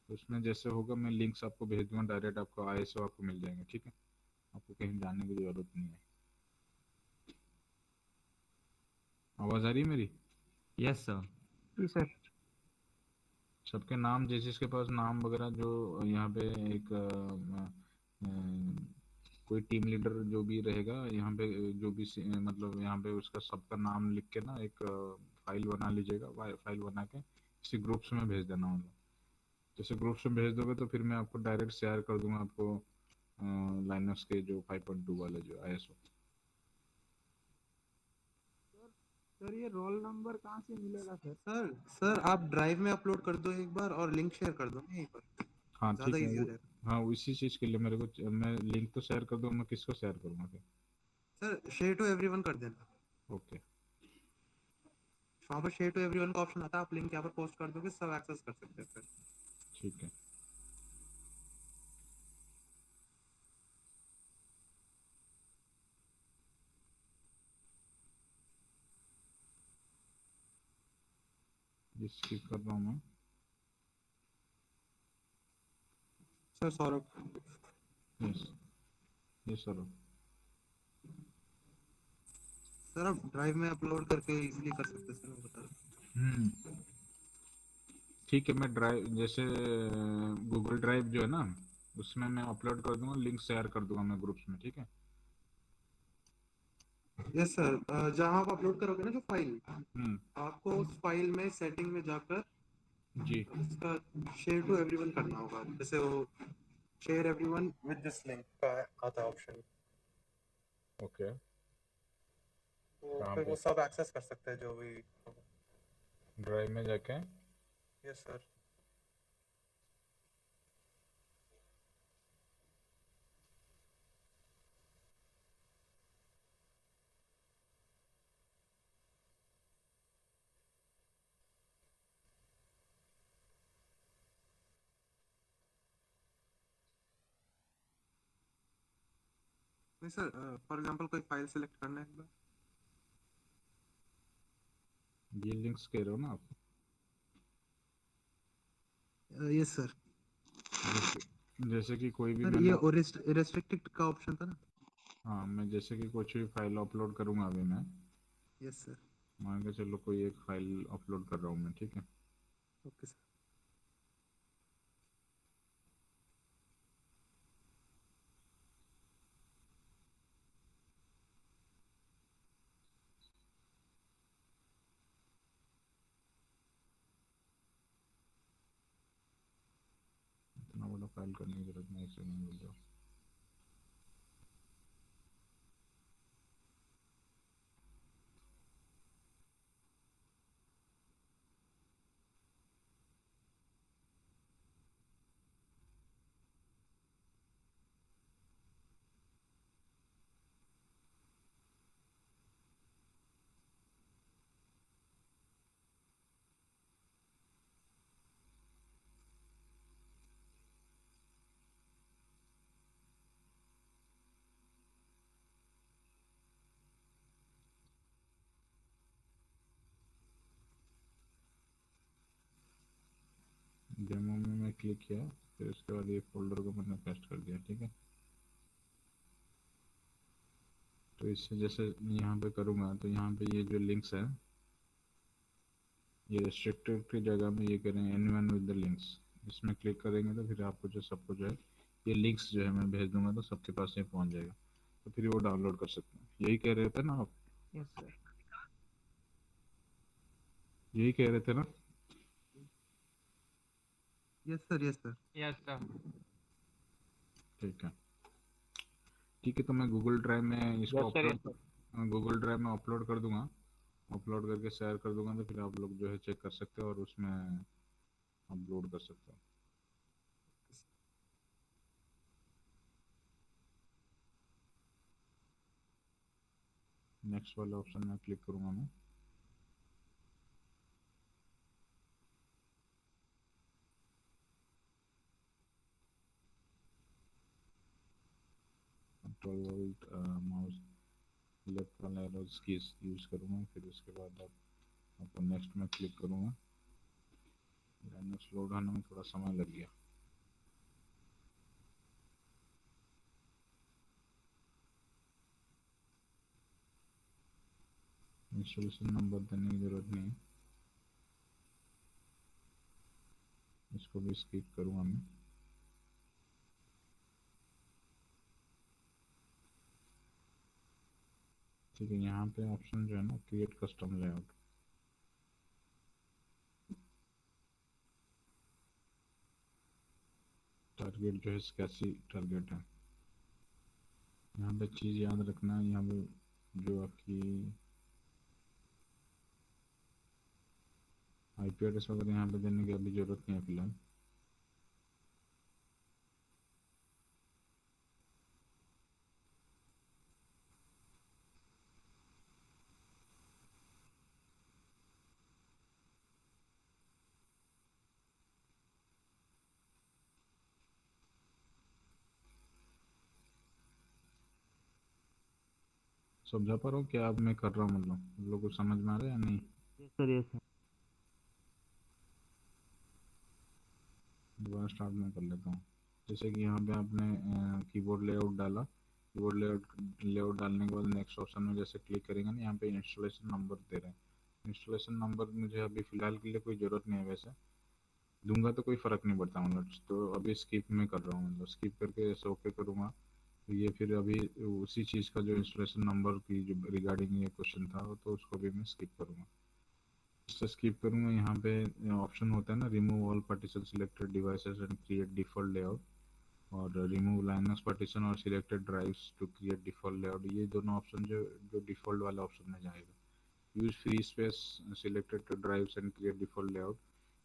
S1: उसमें जैसे होगा मैं लिंक्स आपको भेज दूंगा, डायरेक्ट आपको ISO आपको मिल जाएंगे, ठीक है। आपको कहीं जाने की जरूरत नहीं है। आवाज़ आ रही है मेरी?
S6: Yes sir.
S3: जी सर।
S1: सबके नाम, जिस जिसके पास नाम वगैरह, जो यहाँ पे एक कोई टीम लीडर जो भी रहेगा यहाँ पे, जो भी मतलब यहाँ पे उसका सबका नाम लिख के ना एक फाइल बना लीजिएगा। फाइल बना के किसी ग्रुप्स में भेज देना। मतलब जैसे ग्रुप्स में भेज दोगे तो फिर मैं आपको डायरेक्ट शेयर कर दूंगा आपको लाइनक्स के जो 5.2 वाले जो ISO।
S4: सर ये रोल नंबर कहाँ से मिलेगा सर?
S8: सर आप ड्राइव में अपलोड कर दो एक बार और लिंक शेयर कर दो ना यहीं पर,
S1: हाँ
S8: ज़्यादा
S1: ठीक है।
S8: इजी हो जाएगा।
S1: हाँ इसी चीज़ के लिए मेरे को, मैं लिंक तो शेयर कर दूँ, मैं किसको शेयर करूँगा फिर?
S8: सर शेयर टू एवरीवन कर देना।
S1: ओके।
S8: वहाँ पर शेयर टू एवरीवन का ऑप्शन आता है, आप लिंक यहाँ पर पोस्ट कर दोगे, सब एक्सेस कर सकते हैं फिर।
S1: ठीक है। ये स्किप कर रहा हूँ मैं।
S8: Sir Saurabh.
S1: Yes yes sir.
S8: Sir आप ड्राइव में अपलोड करके इजीली कर सकते हैं सर, मैं बता रहा
S1: ठीक है। मैं ड्राइव, जैसे गूगल ड्राइव जो है ना, उसमें मैं अपलोड कर दूंगा, लिंक शेयर कर दूंगा मैं ग्रुप्स में, ठीक है।
S8: हूँ। यस सर, जहाँ आप अपलोड करोगे ना जो फाइल, आपको उस फाइल में सेटिंग में जाकर
S1: जी।
S8: उसका शेयर टू एवरीवन करना होगा। जैसे वो share everyone
S11: with this link का आता है ऑप्शन,
S1: ओके।
S11: तो
S1: कहाँ
S11: फिर
S1: पे?
S11: वो सब एक्सेस कर सकते हैं जो भी।
S1: ड्राइव में जाके?
S11: Yes sir.
S8: नहीं सर, फॉर एग्जांपल कोई फाइल सेलेक्ट करना है एक बार।
S1: ये लिंक्स कह रहे हो ना आप?
S8: Yes sir.
S1: जैसे कि कोई भी
S8: सर
S1: मैंने,
S8: ये रेस्ट्रिक्टेड का ऑप्शन था ना।
S1: हाँ मैं जैसे कि कुछ भी फाइल अपलोड करूंगा अभी मैं,
S8: यस सर।
S1: मान के चलो कोई एक फाइल अपलोड कर रहा हूँ मैं, ठीक है।
S8: Okay sir.
S1: इतना बड़ा फाइल करने की जरूरत नहीं, एक सेकंड बोल जाओ। डेमो में मैं क्लिक किया, फिर उसके बाद ये फोल्डर को मैंने पेस्ट कर दिया, ठीक है। तो इससे जैसे यहाँ पे करूँगा तो यहाँ पे ये जो लिंक्स है, ये रेस्ट्रिक्टेड की जगह में ये करेंगे एनीवन विद द लिंक्स, इसमें क्लिक करेंगे तो फिर आपको जो सबको जो है ये लिंक्स जो है मैं भेज दूंगा, तो सबके पास ये पहुँच जाएगा, तो फिर वो डाउनलोड कर सकते हैं। यही कह रहे थे ना आप?
S4: Yes sir.
S1: यही कह रहे थे ना?
S8: Yes sir. Yes sir.
S7: Yes sir.
S1: ठीक है। ठीक है, तो मैं गूगल ड्राइव में इसको गूगल ड्राइव में अपलोड कर दूंगा, अपलोड करके शेयर कर दूंगा, तो फिर आप लोग जो है चेक कर सकते हो और उसमें अपलोड कर सकते हो। नेक्स्ट वाले ऑप्शन में क्लिक करूंगा मैं। 12 वोल्ट माउस लेफ्ट वाला एरोज कीज यूज़ करूँगा। फिर उसके बाद आपको नेक्स्ट में क्लिक करूँगा। लाइनक्स लोड होने में थोड़ा समय लग गया। इंस्टॉलेशन नंबर देने की ज़रूरत नहीं है, इसको भी स्किप करूँगा मैं। ठीक है, यहाँ पे ऑप्शन जो है ना क्रिएट कस्टम लेआउट, टारगेट जो है स्कैसी टारगेट है। यहाँ पे चीज़ याद रखना है, यहाँ पे जो आपकी आईपी एड्रेस वगैरह यहाँ पे देने की अभी ज़रूरत नहीं है फिलहाल। समझा पा रहा हूँ क्या अब मैं कर रहा हूँ, मतलब आप लोगों को समझ में आ रहा है या नहीं?
S2: Yes sir, yes sir.
S1: दोबारा स्टार्ट में कर लेता हूँ। जैसे कि यहाँ पे आपने कीबोर्ड लेआउट डाला, कीबोर्ड लेआउट डालने के बाद नेक्स्ट ऑप्शन में जैसे क्लिक करेंगे ना, यहाँ पे इंस्टॉलेशन नंबर दे रहे हैं। इंस्टॉलेशन नंबर मुझे अभी फ़िलहाल के लिए कोई ज़रूरत नहीं है, वैसे दूंगा तो कोई फ़र्क नहीं पड़ता, मतलब तो अभी स्किप में कर रहा हूँ, मतलब स्किप करके ऐसे ओके करूँगा तो ये फिर अभी उसी चीज़ का जो इंस्टॉलेशन नंबर की जो रिगार्डिंग ये क्वेश्चन था तो उसको भी मैं स्किप करूँगा। इससे स्किप करूँगा। यहाँ पे ऑप्शन होता है ना, remove all partition selected devices and create default layout, और रिमूव लाइनक्स पार्टीशन और selected drives to create default layout. ये दोनों ऑप्शन जो डिफ़ॉल्ट वाला ऑप्शन में जाएगा। Use free space selected drives and create default layout,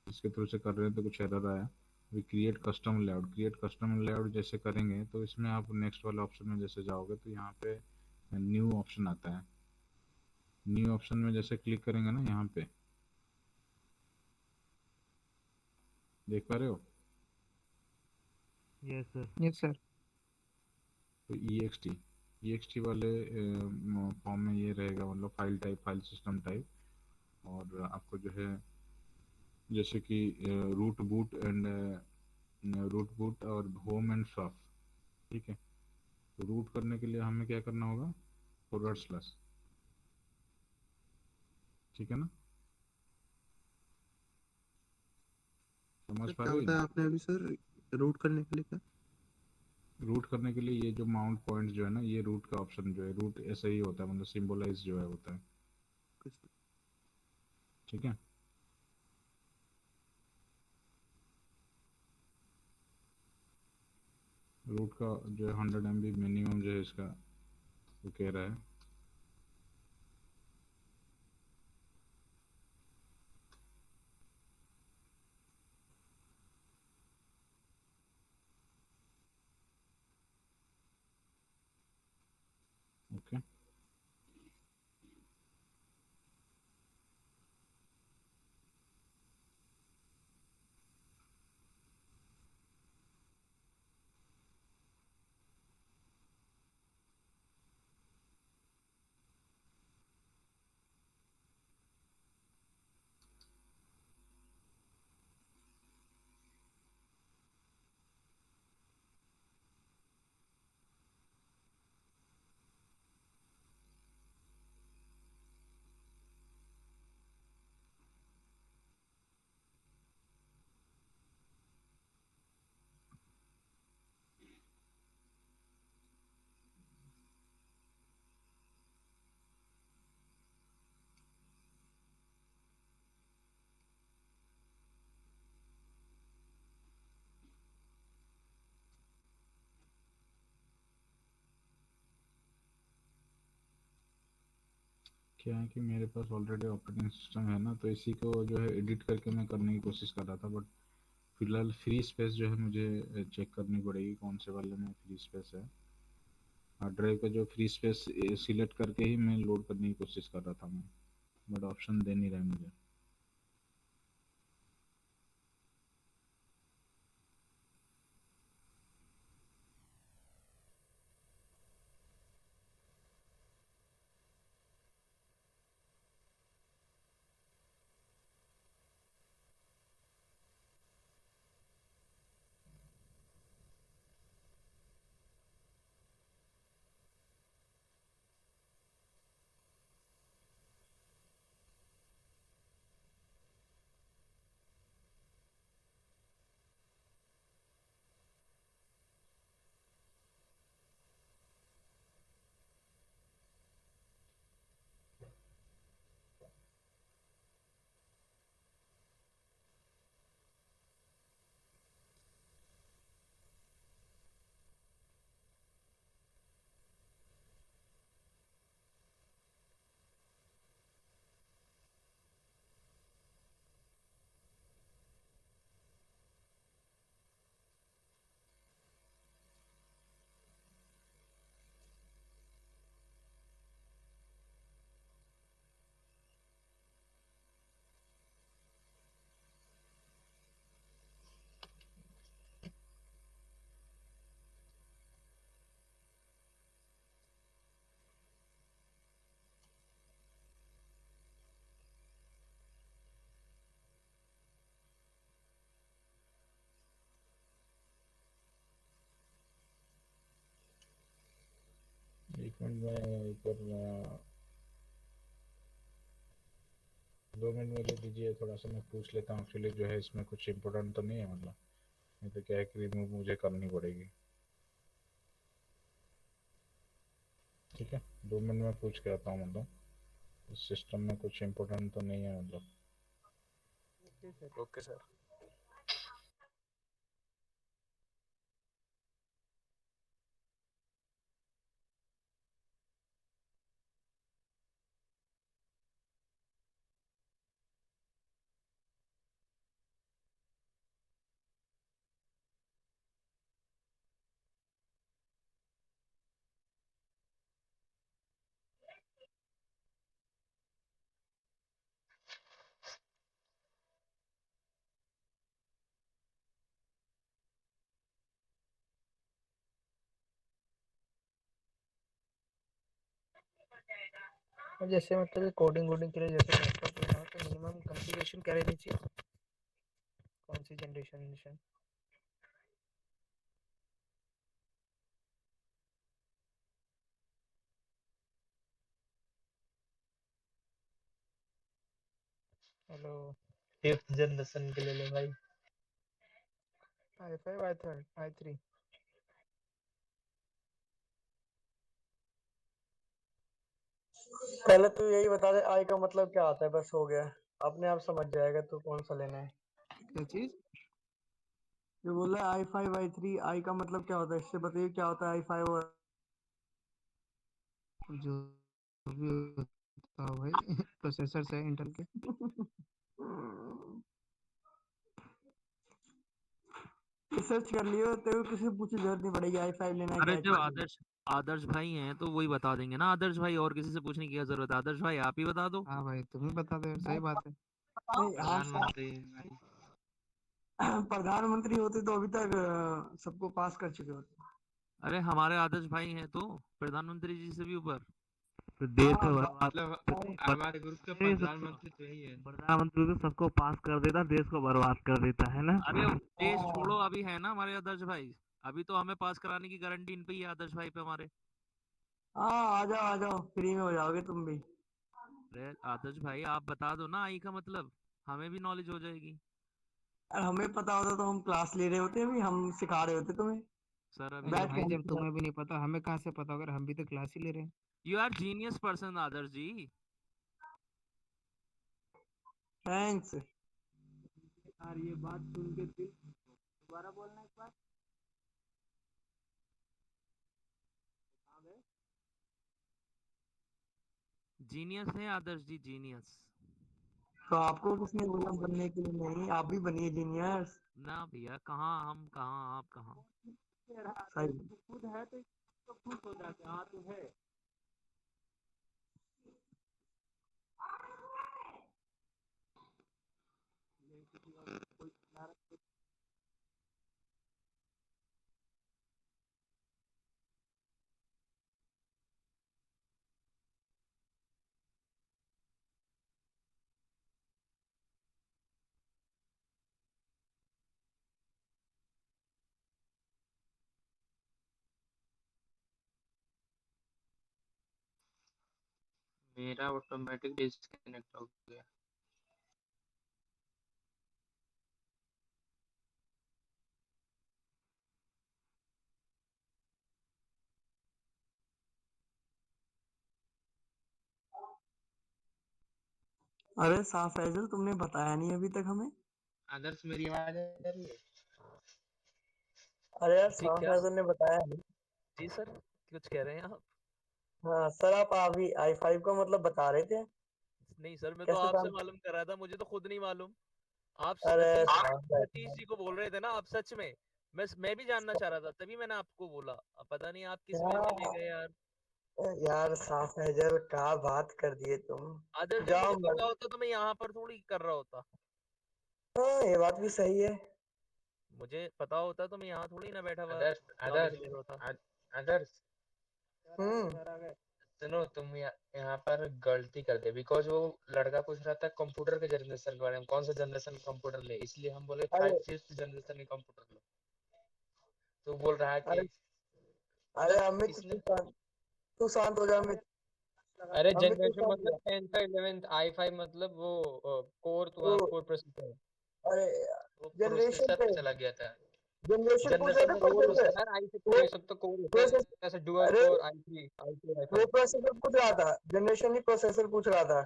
S1: इसके थ्रू से कर रहे हैं तो कुछ एरर आया। अभी create custom layout, create custom layout जैसे करेंगे तो इसमें आप नेक्स्ट वाले ऑप्शन में जैसे जाओगे तो यहाँ पे न्यू ऑप्शन आता है। न्यू ऑप्शन में जैसे क्लिक करेंगे ना, यहाँ पे देख पा रहे हो?
S2: Yes sir.
S3: Yes sir.
S1: तो EXT वाले फॉर्म में ये रहेगा, मतलब file type, file system type. और आपको जो है जैसे कि रूट बूट और होम एंड शॉप, ठीक है। तो रूट करने के लिए हमें क्या करना होगा, /, ठीक है ना? समझ
S8: सर
S1: पा
S8: क्या
S1: रहे हो?
S8: बताया आपने अभी सर, रूट करने के लिए क्या?
S1: रूट करने के लिए ये जो माउंट पॉइंट जो है ना, ये रूट का ऑप्शन जो है, रूट ऐसा ही होता है, मतलब सिंबलाइज जो है होता है, ठीक है। रूट का जो है 100 MB मिनिमम जो है इसका वो कह रहा है। ओके, क्या है कि मेरे पास ऑलरेडी ऑपरेटिंग सिस्टम है ना, तो इसी को जो है एडिट करके मैं करने की कोशिश कर रहा था, बट फिलहाल फ्री स्पेस जो है मुझे चेक करनी पड़ेगी कौन से वाले में फ्री स्पेस है। हार्ड ड्राइव का जो फ्री स्पेस सिलेक्ट करके ही मैं लोड करने की कोशिश कर रहा था मैं, बट ऑप्शन दे नहीं रहा है मुझे। एक मिनट में ऊपर 2 मिनट मुझे दीजिए, थोड़ा सा मैं पूछ लेता हूँ। एक्चुअली जो है इसमें कुछ इम्पोर्टेंट तो नहीं है, मतलब नहीं तो क्या है कि रिमूव मुझे करनी पड़ेगी। ठीक है, 2 मिनट में पूछ के आता हूँ। मतलब इस सिस्टम में कुछ इम्पोर्टेंट तो नहीं है मतलब।
S11: Okay sir.
S3: जैसे मतलब कोडिंग वोडिंग के लिए जैसे लैपटॉप लेना हो तो मिनिमम कॉन्फ़िगरेशन क्या रहनी चाहिए, कौन सी जनरेशन? हेलो,
S7: 5th जनरेशन के ले ले भाई।
S3: i5 i3 पहले तू यही बता दे आई का मतलब क्या आता है, बस हो गया, अपने आप समझ जाएगा तू कौन सा लेना है। क्या चीज जो बोल रहा है i5 i3 आई का मतलब क्या होता है, इससे बताइए क्या होता है i5 और जो भी होता है भाई प्रोसेसर से इंटेल के रिसर्च कर लियो, तेरे को किसी से पूछने की जरूरत नहीं पड़ेगी i5 लेना है
S9: अरे
S3: क्या
S9: जो
S3: चीज है।
S9: आदर्श आदर्श भाई हैं तो वही बता देंगे ना। आदर्श भाई, और किसी से पूछने की क्या जरूरत है? आदर्श भाई आप ही बता दो।
S3: हाँ भाई तुम्हें बता दो, सही बात है। नहीं हाँ
S7: प्रधानमंत्री भाई।
S3: प्रधानमंत्री होते तो अभी तक सबको पास कर चुके होते।
S9: अरे हमारे आदर्श भाई हैं तो प्रधानमंत्री जी से भी ऊपर।
S7: तो देश
S3: हाँ
S7: का
S3: मतलब
S7: हमारे ग्रुप का प्रधानमंत्री तो यही है।
S9: प्रधानमंत्री तो सबको पास कर देता, देश को बर्बाद कर देता है ना। अरे देश
S3: हाँ
S9: छोड़ो, अभी है ना हमारे आदर्श भाई। अभी तो हमें पास कराने की गारंटी इन पे ही है, आदर्श भाई पे हमारे।
S3: आ जाओ फ्री में हो जाओगे तुम भी।
S9: अरे आदर्श भाई आप बता दो ना आई का मतलब, हमें भी नॉलेज हो जाएगी।
S3: और हमें पता होता तो हम क्लास ले रहे होते, अभी हम सिखा रहे होते तुम्हें
S9: सर अभी
S3: बैठ के
S9: भाई
S3: हम
S9: जब
S3: तुम्हें भी नहीं पता, हमें कहाँ से पता होगा, हम भी तो क्लास ही ले रहे हैं।
S9: You are genius person Adarsh ji.
S3: Thanks.
S4: यार ये बात सुन के दिल, दोबारा बोलना एक बार। हाँ बे।
S9: जीनियस है आदर्श जी, जीनियस।
S3: तो आपको किसने बोला बनने के लिए, नहीं आप भी बनिए जीनियस।
S9: ना भैया, कहाँ हम कहाँ आप कहाँ।
S3: सही।
S4: तू खुद है तो खुश हो जाते, हाँ तू है। ये किसी और कोई नाराज
S7: मेरा ऑटोमेटिक डिस्कनेक्ट हो गया।
S3: अरे साफ फैजल तुमने बताया नहीं अभी तक हमें।
S7: आदर्श मेरी आवाज आ रही है?
S3: अरे यार
S7: ठीक
S3: साफ
S7: क्या?
S3: फैजल ने बताया नहीं।
S7: जी सर, कुछ कह रहे हैं आप?
S3: हाँ सर, आप अभी i5 का मतलब बता रहे थे,
S7: नहीं सर, मैं तो
S3: कैसे
S7: आपसे
S3: काम।
S7: मालूम कर रहा था, मुझे तो खुद नहीं मालूम। आप
S3: अरे
S7: सतीश
S3: साफ
S7: सतीश
S3: फैजल।
S7: जी को बोल रहे थे ना आप, सच में। मैं भी जानना चाह रहा था, तभी मैंने आपको बोला। अब पता नहीं आप किस वे में ले गए यार।
S3: यार साफ फैजल क्या बात कर दिए तुम।
S7: आदर्श जी,
S3: जाओ
S7: मुझे पता होता तो मैं यहाँ पर थोड़ी कर रहा होता।
S3: हाँ ये बात भी सही है।
S7: मुझे पता होता तो मैं यहाँ थोड़ी ना बैठा हुआ
S5: आदर्श
S7: नॉलेज
S5: आदर्श
S7: ले रहा होता।
S5: आदर्श
S3: हम्म।
S5: सुनो, तुम यहाँ पर गलती कर दे, बिकॉज वो लड़का पूछ रहा था कंप्यूटर के जनरेशन के बारे में, कौन सा जनरेशन कंप्यूटर ले, इसलिए हम बोले
S3: अरे
S5: 5th जनरेशन के कंप्यूटर लो। तो बोल रहा है कि
S3: अरे अरे
S5: मतलब
S3: अमित
S5: इसने
S3: तू शांत हो जा अमित।
S5: अरे
S3: अमित तू
S5: जनरेशन
S3: शांत हो
S5: मतलब
S3: जा।
S5: 10th का 11th i5 मतलब वो कोर
S3: तो
S5: कोर प्रोसेसर
S3: अरे
S5: वो
S3: जनरेशन
S5: प्रोसेसर
S3: पे
S5: पे चला गया था।
S3: जनरेशन पूछ रहे
S5: जनरेशन
S3: थे
S5: में वो
S3: प्रोसेसर।
S5: प्रोसेसर i6
S3: वो
S5: ये सब तो कोर होता है,
S3: प्रोसेस
S5: जैसे डुअल
S3: अरे
S5: कोर i3 i4
S3: वो
S5: i5।
S3: प्रोसेसर पूछ रहा था, जनरेशन नहीं प्रोसेसर पूछ रहा था।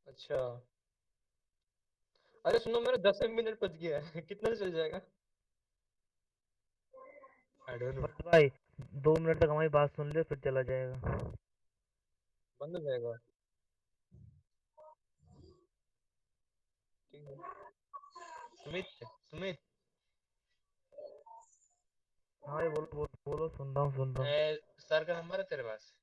S5: अच्छा अरे सुनो मेरा 10 मिनट बच गया है कितना चल जाएगा? I don't know.
S2: बस भाई 2 मिनट तक हमारी बात सुन ले फिर चला जाएगा।
S5: बंद हो जाएगा। ठीक है। सुमित सुमित
S2: हाँ भाई बोलो बोलो बोलो, सुन रहा हूँ।
S5: सर का नंबर है तेरे पास?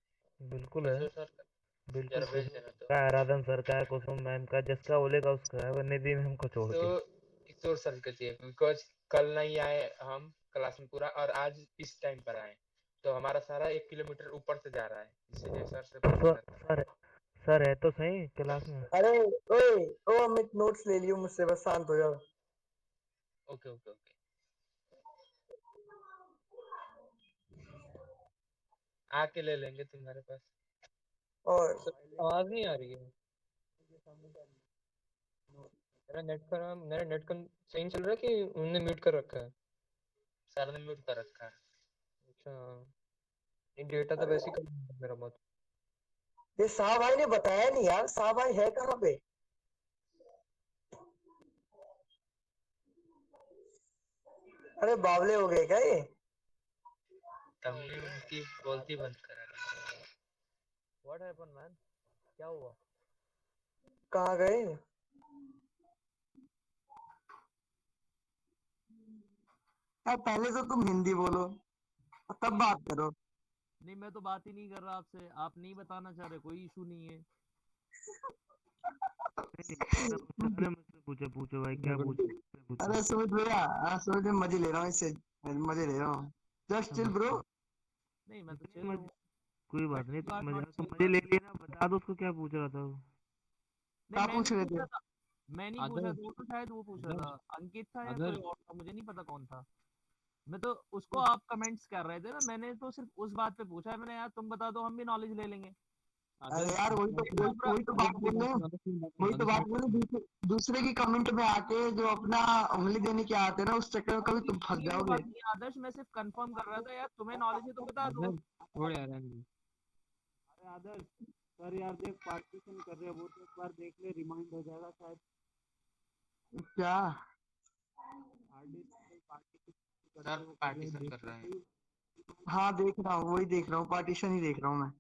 S2: बिल्कुल है।
S5: किशोर सर का
S2: बिल्कुल
S5: जरा भेज
S2: किशोर
S5: देना तो।
S2: का, आराधन सर का, कुसुम मैम का, जिसका बोलेगा उसका है, वो निधि मैम को छोड़ के।
S5: तो किशोर सर का चाहिए बिकॉज कल नहीं आए हम क्लास में पूरा और आज इस टाइम पर आए तो हमारा सारा 1 किलोमीटर ऊपर से जा रहा है, इसीलिए सर से
S2: तो
S5: पूछना था।
S2: सर है तो सही क्लास में।
S3: अरे ओए ओ अमित नोट्स ले लियो मुझसे, बस शांत हो जाओ।
S5: ओके ओके ओके आके ले लेंगे तुम्हारे पास।
S3: और
S5: आवाज नहीं आ रही है। मेरा नेट का सही नहीं चल रहा है कि उन्होंने म्यूट कर रखा है? सर ने म्यूट कर रखा है। अच्छा ये डेटा तो वैसे ही कम है मेरा बहुत।
S3: ये शाह भाई ने बताया नहीं यार, शाह भाई है कहाँ पे? अरे बावले हो गए क्या ये?
S5: तुमने उनकी बोलती बंद करा दी।
S7: व्हाट हैपन मैन, क्या हुआ?
S3: कहाँ गए? यार पहले तो तुम हिंदी बोलो और तब बात करो।
S9: नहीं मैं तो बात ही नहीं कर रहा आपसे, आप नहीं बताना चाह रहे, कोई इशू नहीं है।
S2: अरे मुझसे पूछो पूछो भाई, क्या पूछो
S3: अरे सुमित भैया, हाँ सुमित मैं मजे ले रहा हूँ इससे, मजे ले रहा हूँ। Just chill bro.
S9: नहीं मैं तो चिल हूँ।
S2: कोई बात नहीं,
S9: But
S2: तुम
S9: you are
S2: मजे
S9: not
S2: तुम
S9: chill,
S2: मजे ले
S9: but-
S2: लिए ना, बता दो उसको क्या पूछ रहा था वो।
S9: नहीं
S3: क्या
S9: मैंने
S3: पूछ रहे
S9: पूछा
S3: थे?
S9: था, मैं नहीं पूछा था, वो तो शायद वो पूछ रहा था, अंकित था या कोई और था, मुझे नहीं पता कौन था। मैं तो उसको आप कमेंट्स कर रहे थे ना, मैंने तो सिर्फ उस बात पे पूछा है, मैंने यार तुम बता दो हम भी नॉलेज ले लेंगे।
S3: अरे यार वही तो बात बोल रहे हैं, वही तो बात बोल रहे हैं, दूसरे की कमेंट में आके जो अपना उंगली देने के आते हैं ना, उस चक्कर में कभी तुम फंस
S9: नहीं, वो
S3: जाओगे।
S9: बात नहीं आदर्श, मैं सिर्फ कंफर्म कर रहा था यार, तुम्हें नॉलेज है तो बता दो।
S4: अरे आदर्श सर यार देख पार्टीशन कर रहे हैं, वो तो एक बार देख ले, रिमाइंड हो जाएगा शायद।
S3: क्या?
S4: Hard disk partition
S8: sir partition कर रहे हैं।
S3: हाँ देख रहा हूँ, वही देख रहा हूँ, पार्टीशन ही देख रहा हूँ मैं।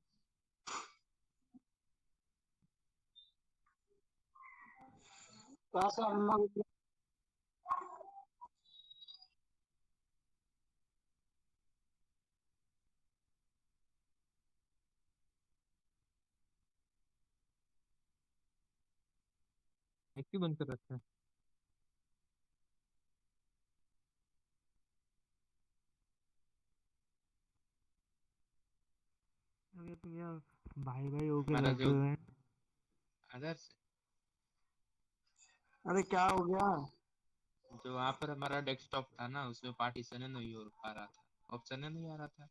S5: क्यों बंद कर रखा है?
S2: अरे तुम यार भाई भाई होके
S8: हमारा
S2: बैठे
S8: जो
S2: हुए हैं।
S8: अदर्स
S3: अरे क्या हो गया?
S8: जो वहाँ पर हमारा डेस्कटॉप था ना, उसमें पार्टीशन ही नहीं हो पा रहा था, ऑप्शन ही नहीं आ रहा था।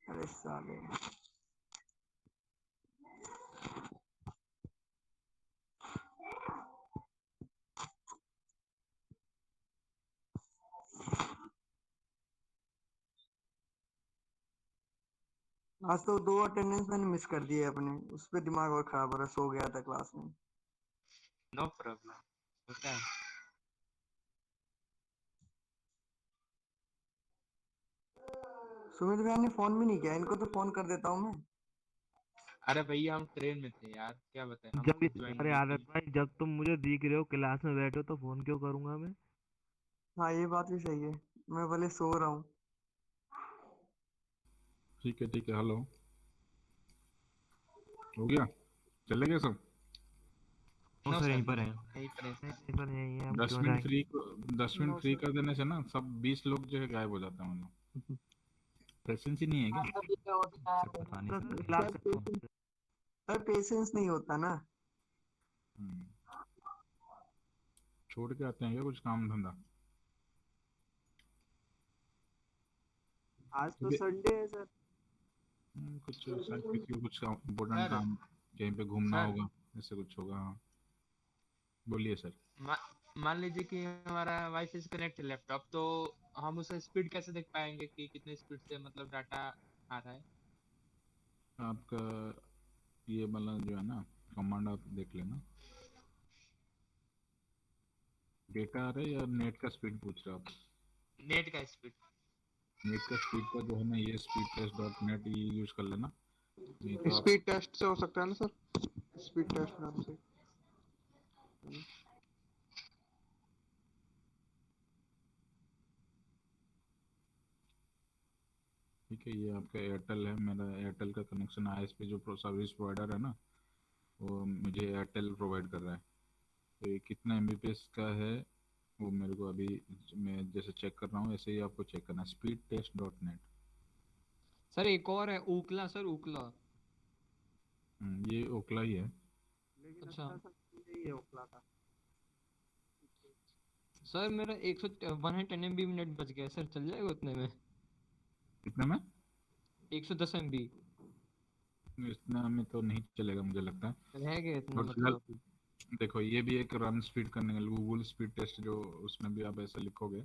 S3: अरे साले, आज तो 2 अटेंडेंस मैंने मिस कर दिए अपने, उस पे दिमाग और खराब हो रहा, सो गया था क्लास में।
S8: नो प्रॉब्लम, होता है।
S3: सुमित भैया ने फोन भी नहीं किया, इनको तो फोन कर देता हूँ मैं।
S8: अरे भैया हम ट्रेन में थे यार, क्या बताएं, हम
S2: जब
S8: ज्वाइन
S2: अरे
S8: हुए थे।
S2: आदत भाई, जब तुम मुझे दिख रहे हो क्लास में बैठे हो तो फोन क्यों करूंगा मैं।
S3: हाँ ये बात भी सही है, मैं भले सो रहा हूँ।
S1: ठीक है हेलो, हो गया, चले गए सब?
S6: वो
S8: नो
S6: सर
S8: सर,
S6: यहीं पर है।
S8: यहीं पर है सर।
S2: नहीं पर यही है, हम
S1: 10
S2: क्यों
S1: मिनट
S2: जाएंगे।
S1: फ्री 10 मिनट फ्री कर देने से ना सब 20 लोग जो है गायब हो जाते हैं, मतलब प्रेजेंस ही नहीं है क्या?
S6: सर पता नहीं
S2: तो
S6: सर।
S2: क्लास करते हैं।
S3: सर पेशेंस नहीं होता ना।
S1: हम्म, छोड़ के आते हैं क्या कुछ काम धंधा?
S4: आज तो
S1: क्योंकि
S4: संडे है सर।
S1: कुछ शायद किसी को कुछ इम्पोर्टेंट
S12: सर
S1: काम कहीं पे घूमना
S12: सर
S1: होगा, ऐसे कुछ होगा। हाँ बोलिए सर।
S12: मा, मान लीजिए कि हमारा वाईफाई से कनेक्ट है लैपटॉप, तो हम उसे स्पीड कैसे देख पाएंगे कि कितने स्पीड से मतलब डाटा आ रहा है?
S1: आपका ये मतलब जो है ना, कमांड आप देख लेना। डेटा आ रहा है या नेट का स्पीड पूछ रहे हो आप?
S12: नेट का स्पीड।
S1: नेट का स्पीड का जो है ना, ये स्पीड टेस्ट डॉट नेट ये यूज कर लेना, नहीं तो आप
S8: स्पीड टेस्ट से हो सकता है ना सर, स्पीड टेस्ट नाम से।
S1: ठीक है। ये आपका एयरटेल है, मेरा एयरटेल का कनेक्शन आईएसपी जो सर्विस प्रोवाइडर है ना, वो मुझे एयरटेल प्रोवाइड कर रहा है। तो ये कितना एमबीपीएस का है वो मेरे को अभी, मैं जैसे चेक कर रहा हूँ ऐसे ही आपको चेक करना, speed test dot net.
S12: Sir एक और है ऊकला, सर ऊकला।
S1: ये ओखला ही है।
S9: लेकिन
S12: अच्छा
S9: अच्छा सा यही है ओखला का।
S12: सर मेरा 110 MB मिनट बच गया सर, चल जाएगा उतने में?
S1: कितने में?
S12: 110 MB
S1: इतना में तो नहीं चलेगा मुझे लगता है।
S12: रह गया इतना
S1: और फिलहाल
S12: मतलब।
S1: देखो, ये भी एक रन स्पीड करने का गूगल स्पीड टेस्ट, जो उसमें भी आप ऐसा लिखोगे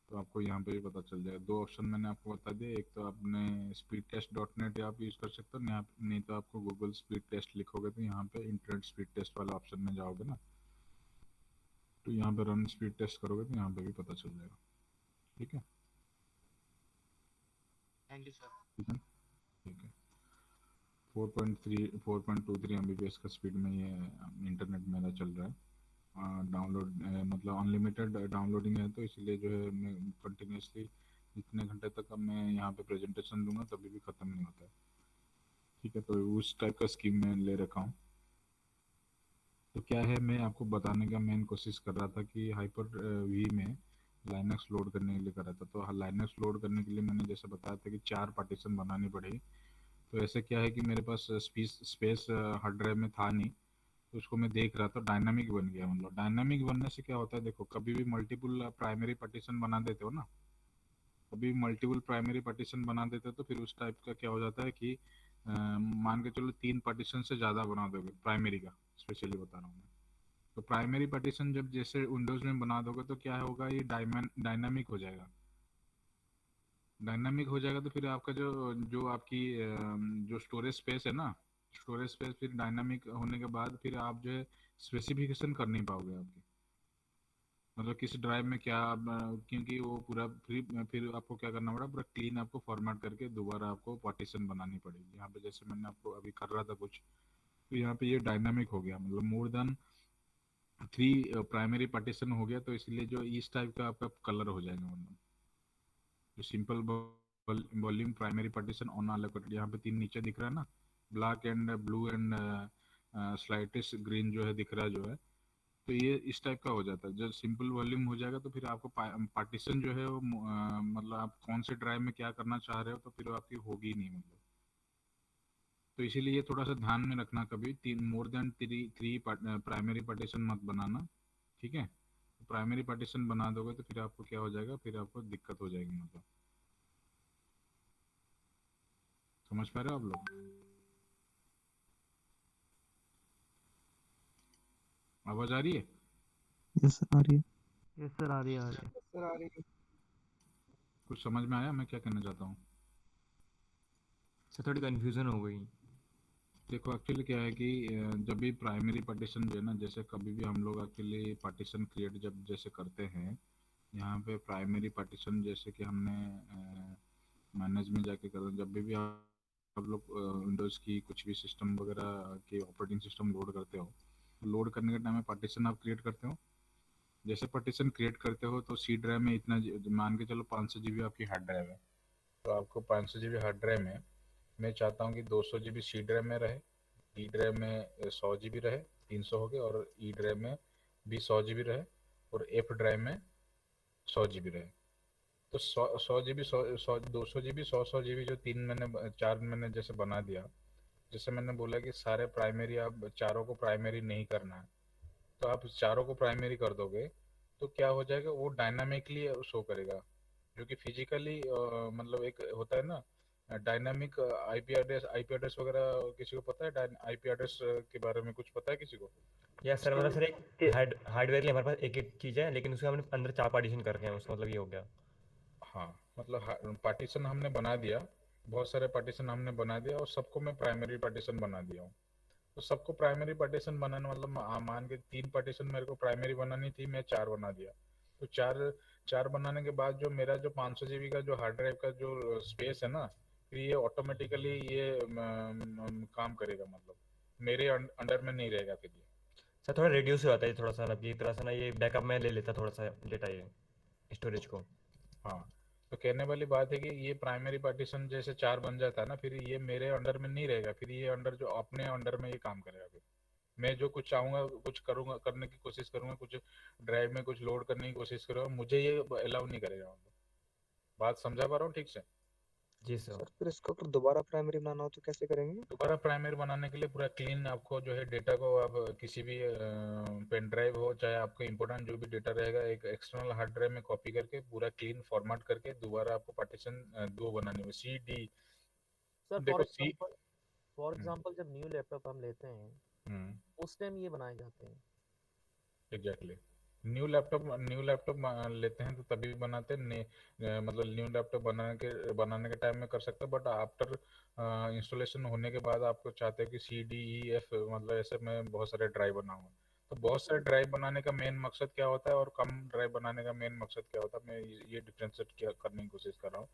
S1: तो आपको यहाँ पे भी पता चल जाएगा। दो ऑप्शन मैंने आपको बता दिया, एक तो आपने स्पीड टेस्ट डॉट नेट आप यूज़ कर सकते हो, नहीं तो आपको गूगल स्पीड टेस्ट लिखोगे तो यहाँ पे इंटरनेट स्पीड टेस्ट वाला ऑप्शन में जाओगे ना, तो यहाँ पे रन स्पीड टेस्ट करोगे तो यहाँ पे भी पता चल जाएगा। ठीक है।
S12: Thank you sir.
S1: ठीक है। ठीक है। 4.23 एमबीपीएस का स्पीड में ये इंटरनेट मेरा चल रहा है। डाउनलोड मतलब अनलिमिटेड डाउनलोडिंग है, तो इसलिए जो है मैं कंटिन्यूसली जितने घंटे तक अब मैं यहाँ पे प्रेजेंटेशन दूंगा तभी भी ख़त्म नहीं होता है। ठीक है। तो उस टाइप का स्कीम मैं ले रखा हूँ। तो क्या है, मैं आपको बताने का मेन कोशिश कर रहा था कि हाइपर वी में लाइनक्स लोड करने के लिए कर रहा था। तो लाइनक्स लोड करने के लिए मैंने जैसे बताया था कि 4 पार्टीशन बनानी पड़ेगी। तो ऐसे क्या है कि मेरे पास स्पेस हार्ड ड्राइव में था नहीं, तो उसको मैं देख रहा था, डायनामिक बन गया। मतलब डायनामिक बनने से क्या होता है, देखो कभी भी मल्टीपल प्राइमरी पार्टीशन बना देते हो ना, कभी मल्टीपल प्राइमरी पार्टीशन बना देते हो तो फिर उस टाइप का क्या हो जाता है कि मान के चलो 3 पार्टीशन से ज़्यादा बना दोगे प्राइमरी का, स्पेशली बता रहा हूँ मैं। तो प्राइमरी पार्टीशन जब जैसे विंडोज़ में बना दोगे तो क्या होगा, ये डायनामिक हो जाएगा। डायनामिक हो जाएगा तो फिर आपका जो जो आपकी जो स्टोरेज स्पेस है ना, स्टोरेज स्पेस फिर डायनामिक होने के बाद फिर आप जो है स्पेसिफिकेशन कर नहीं पाओगे आपकी, मतलब किस ड्राइव में क्या क्योंकि वो पूरा फिर आपको क्या करना पड़ा, पूरा क्लीन आपको फॉर्मेट करके दोबारा आपको पार्टीशन बनानी पड़ेगी। यहाँ पे जैसे मैंने आपको अभी कर रहा था कुछ, तो यहाँ पे ये डायनामिक हो गया, मतलब मोर देन 3 प्राइमरी पार्टीशन हो गया। तो इसलिए जो इस टाइप का आपका कलर हो जाएगा, मतलब जो simple volume primary partition unallocated, यहाँ पे 3 नीचे दिख रहा है ना, black and blue and slightish green जो है दिख रहा है जो है, तो ये इस टाइप का हो जाता है। जब सिंपल वॉल्यूम हो जाएगा तो फिर आपको पार्टीशन जो है वो मतलब आप कौन से ड्राइव में क्या करना चाह रहे हो तो फिर आपकी होगी नहीं, मतलब। तो इसीलिए ये थोड़ा सा ध्यान में रखना, कभी 3 मोर देन 3 प्राइमरी पार्टीशन मत बनाना। ठीक है। प्राइमरी पार्टीशन बना दोगे तो फिर आपको क्या हो जाएगा, फिर आपको दिक्कत हो जाएगी, मतलब। समझ पा रहे हो आप लोग? आवाज आ रही है?
S4: यस आ रही है।
S2: यस सर, आ रही है, आ रही है।
S8: सर आ रही है।
S1: कुछ समझ में आया मैं क्या कहना चाहता हूँ?
S6: सर थोड़ी कन्फ्यूजन हो गई।
S1: देखो एक्चुअली क्या है कि जब भी प्राइमरी पार्टीशन जो है ना, जैसे कभी भी हम लोग एक्चुअली पार्टीशन क्रिएट जब जैसे करते हैं, यहाँ पे प्राइमरी पार्टीशन जैसे कि हमने मैनेज में जाके करते हैं, जब भी आप लोग विंडोज़ की कुछ भी सिस्टम वगैरह के ऑपरेटिंग सिस्टम लोड करते हो, लोड करने के टाइम में पार्टीशन आप क्रिएट करते हो। जैसे पार्टीशन क्रिएट करते हो तो सी ड्राइव में इतना मान के चलो 500 GB आपकी हार्ड ड्राइव है, तो आपको 500 GB हार्ड ड्राइव में मैं चाहता हूँ कि 200 GB सी ड्राइव में रहे, डी ड्राइव में 100 GB रहे, 300 हो गए, और ई ड्राइव में भी 100 GB रहे, और एफ ड्राइव में 100 GB रहे। तो 100 GB 200 GB 100 GB जो 4 मैंने जैसे बना दिया। जैसे मैंने बोला कि सारे प्राइमरी आप चारों को प्राइमरी नहीं करना है, तो आप चारों को प्राइमरी कर दोगे तो क्या हो जाएगा, वो डायनामिकली शो करेगा, जो कि फिजिकली मतलब एक होता है ना डायनामिक आईपी एड्रेस वगैरह किसी को पता है? आईपी एड्रेस के बारे में कुछ पता है किसी को?
S6: या सर मतलब सर एक हार्डवेयर के लिए हमारे पास एक एक चीज़ है, लेकिन उसके हमने अंदर 4 पार्टीशन कर रखे हैं, उसका मतलब ये हो गया।
S1: हाँ, मतलब पार्टीशन हमने बना दिया, बहुत सारे पार्टीशन हमने बना दिया, और सबको मैं प्राइमरी पार्टीशन बना दिया हूँ। तो सबको प्राइमरी पार्टीशन बनाना मतलब मान के 3 पार्टीशन मेरे को प्राइमरी बनानी थी, मैं 4 बना दिया। तो 4 बनाने के बाद जो मेरा जो 500 जीबी का जो हार्ड ड्राइव का जो स्पेस है ना, फिर ये ऑटोमेटिकली ये काम करेगा, मतलब मेरे अंडर में नहीं रहेगा फिर ये।
S6: सर थोड़ा रिड्यूस हो जाता है थोड़ा सा, मतलब कि थोड़ा सा ना ये बैकअप में ले लेता थोड़ा सा डेटा ये स्टोरेज को।
S1: हाँ, तो कहने वाली बात है कि ये प्राइमरी पार्टीशन जैसे 4 बन जाता है ना, फिर ये मेरे अंडर में नहीं रहेगा, फिर ये अंडर जो अपने अंडर में ये काम करेगा। फिर मैं जो कुछ चाहूंगा कुछ करूंगा, करने की कोशिश करूंगा, कुछ ड्राइव में कुछ लोड करने की कोशिश करूंगा, मुझे ये अलाउ नहीं करेगा। मतलब बात समझा पा रहा हूँ ठीक से?
S6: जी सर।
S13: फिर इसको अगर दोबारा प्राइमरी बनाना हो तो कैसे करेंगे?
S1: दोबारा प्राइमरी बनाने के लिए पूरा क्लीन आपको जो है डेटा को, आप किसी भी पेन ड्राइव हो, चाहे आपको इम्पोर्टेंट जो भी डेटा रहेगा, एक एक्सटर्नल हार्ड ड्राइव में कॉपी करके पूरा क्लीन फॉर्मेट करके दोबारा आपको पार्टीशन 2 बनानी होगी, सी डी।
S14: सर
S1: देखो सी
S14: फॉर एग्जांपल जब न्यू लैपटॉप हम लेते हैं उस टाइम ये बनाए जाते हैं।
S1: एग्जैक्टली। न्यू लैपटॉप लेते हैं तो तभी बनाते हैं, मतलब न्यू लैपटॉप बनाने के टाइम में कर सकते हैं, बट आफ्टर इंस्टॉलेशन होने के बाद आपको चाहते हैं कि सी डी ई एफ, मतलब ऐसे मैं बहुत सारे ड्राइव बनाऊंगा। तो बहुत सारे ड्राइव बनाने का मेन मकसद क्या होता है और कम ड्राइव बनाने का मेन मकसद क्या होता है, मैं ये डिफ्रेंशिएट करने की कोशिश कर रहा हूँ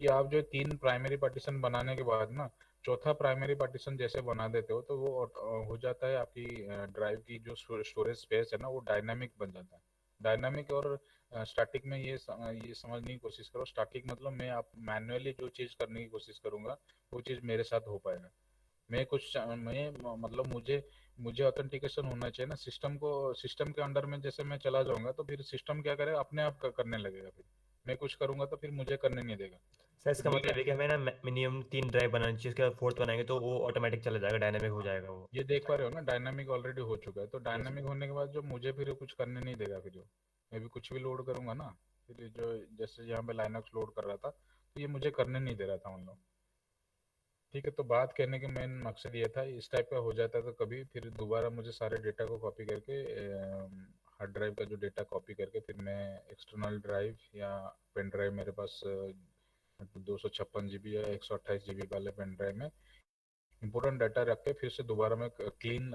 S1: कि आप जो 3 प्राइमरी पार्टीशन बनाने के बाद ना, चौथा प्राइमरी पार्टीशन जैसे बना देते हो तो वो हो जाता है, आपकी ड्राइव की जो स्टोरेज स्पेस है ना, वो डायनामिक बन जाता है। डायनामिक और स्टैटिक में ये समझने की कोशिश करो। स्टैटिक मतलब मैं आप मैन्युअली जो चीज़ करने की कोशिश करूंगा वो चीज़ मेरे साथ हो पाएगा। मतलब मुझे ऑथेंटिकेशन होना चाहिए ना, सिस्टम के अंडर में जैसे मैं चला जाऊंगा तो फिर सिस्टम क्या करेगा, अपने आप करने लगेगा। फिर मैं कुछ करूंगा तो फिर मुझे करने नहीं देगा।
S6: सर इसका मतलब है कि हमें ना मिनिमम 3 ड्राइव बनानी चाहिए, उसके बाद 4th बनाएंगे तो वो ऑटोमेटिक चला जाएगा, डायनामिक हो जाएगा वो।
S1: ये देख पा रहे हो ना, डायनामिक ऑलरेडी हो चुका है। तो डायनामिक होने के बाद जो मुझे फिर कुछ करने नहीं देगा, फिर मैं भी कुछ भी लोड करूंगा ना, फिर जो जैसे यहाँ पे लाइनक्स लोड कर रहा था तो ये मुझे करने नहीं दे रहा था मतलब। ठीक है, तो बात कहने के मेन मकसद ये था, इस टाइप का हो जाता है तो कभी फिर दोबारा मुझे सारे डेटा को कॉपी करके, हार्ड ड्राइव का जो डेटा कॉपी करके, फिर मैं एक्सटर्नल ड्राइव या पेन ड्राइव, मेरे पास 256 GB या 128 GB वाले पेन ड्राइव में इम्पोर्टेंट डाटा रख के फिर से दोबारा मैं क्लीन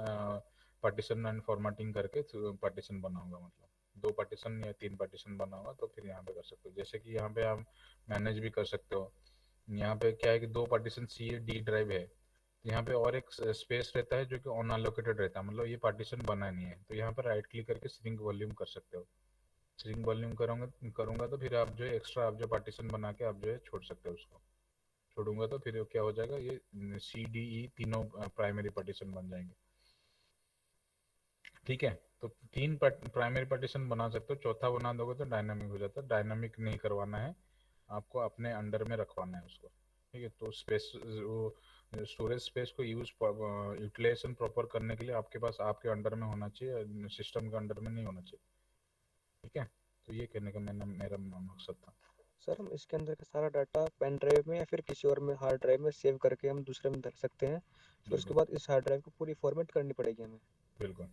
S1: पार्टीशन एंड फॉर्मेटिंग करके पार्टीशन बनाऊंगा। मतलब 2 पार्टीशन या 3 पार्टीशन बनाऊंगा तो फिर यहाँ पे कर सकते हो। जैसे कि यहाँ पे आप मैनेज भी कर सकते हो। यहाँ पे क्या है कि 2 पार्टीशन सी डी ड्राइव है, तो यहाँ पे और एक स्पेस रहता है जो कि अनअलोकेटेड रहता है, मतलब ये पार्टीशन बना नहीं है। तो यहाँ पर राइट क्लिक करके श्रिंक वॉल्यूम कर सकते हो। श्रिंक वॉल्यूम करूंगा तो फिर आप जो है एक्स्ट्रा आप जो पार्टीशन बना के आप जो है छोड़ सकते हो। उसको छोड़ूंगा तो फिर क्या हो जाएगा, ये सी डी ई तीनों प्राइमरी पार्टीशन बन जाएंगे। ठीक है, तो 3 प्राइमरी पार्टीशन बना सकते हो, चौथा बना दोगे तो डायनामिक हो जाता है। डायनामिक नहीं करवाना है आपको, अपने अंडर में रखवाना है उसको। ठीक है, तो स्पेस वो स्टोरेज स्पेस को यूटिलाइजेशन प्रॉपर करने के लिए आपके पास आपके अंडर में होना चाहिए, सिस्टम के अंडर में नहीं होना चाहिए। ठीक है, तो ये कहने का मेरा मकसद था।
S13: सर हम इसके अंदर का सारा डाटा पेन ड्राइव में या फिर किसी और में हार्ड ड्राइव में सेव करके हम दूसरे में रख सकते हैं, फिर उसके बाद इस हार्ड ड्राइव को पूरी फॉर्मेट करनी पड़ेगी हमें?
S1: बिल्कुल।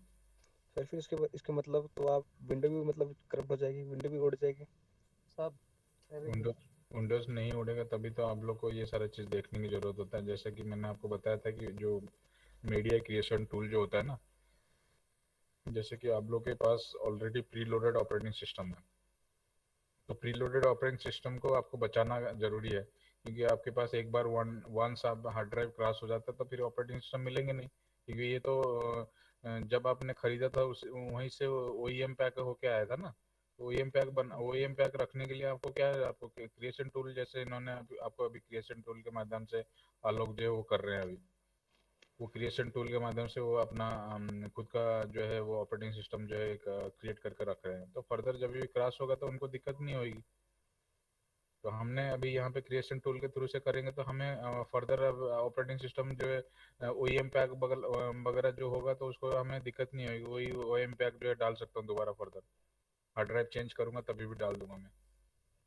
S13: सर फिर इसके मतलब तो आप विंडो भी मतलब करप्ट हो जाएगी, विंडो भी उड़ जाएगी
S14: सब
S1: विंडोज नहीं उड़ेगा, तभी तो आप लोग को ये सारा चीज़ देखने की जरूरत होता है। जैसे कि मैंने आपको बताया था कि जो मीडिया क्रिएशन टूल जो होता है ना, जैसे कि आप लोग के पास already preloaded operating system है, तो प्री लोडेड ऑपरेटिंग सिस्टम को आपको बचाना जरूरी है, क्योंकि आपके पास एक बार वंस आप हार्ड ड्राइव क्रैश हो जाता है तो फिर ऑपरेटिंग सिस्टम मिलेंगे नहीं, क्योंकि ये तो जब आपने खरीदा था उस वहीं से OEM पैक होके आया था ना। OEM पैक रखने के लिए आपको क्या है, आपको क्रिएशन टूल, जैसे इन्होंने आपको अभी क्रिएशन टूल के माध्यम से आलोक जो है वो कर रहे हैं अभी, वो क्रिएशन टूल के माध्यम से वो अपना खुद का जो है वो ऑपरेटिंग सिस्टम जो है क्रिएट करके रख रहे हैं। तो फर्दर जब भी क्रैश होगा तो उनको दिक्कत नहीं होगी। तो हमने अभी यहाँ पे क्रिएशन टूल के थ्रू से करेंगे तो हमें फर्दर ऑपरेटिंग सिस्टम जो है OEM पैक वगैरह जो होगा तो उसको हमें दिक्कत नहीं होगी, वही OEM पैक जो है डाल सकता हूँ दोबारा। फर्दर हार्ड ड्राइव चेंज करूंगा तभी भी डाल दूंगा मैं,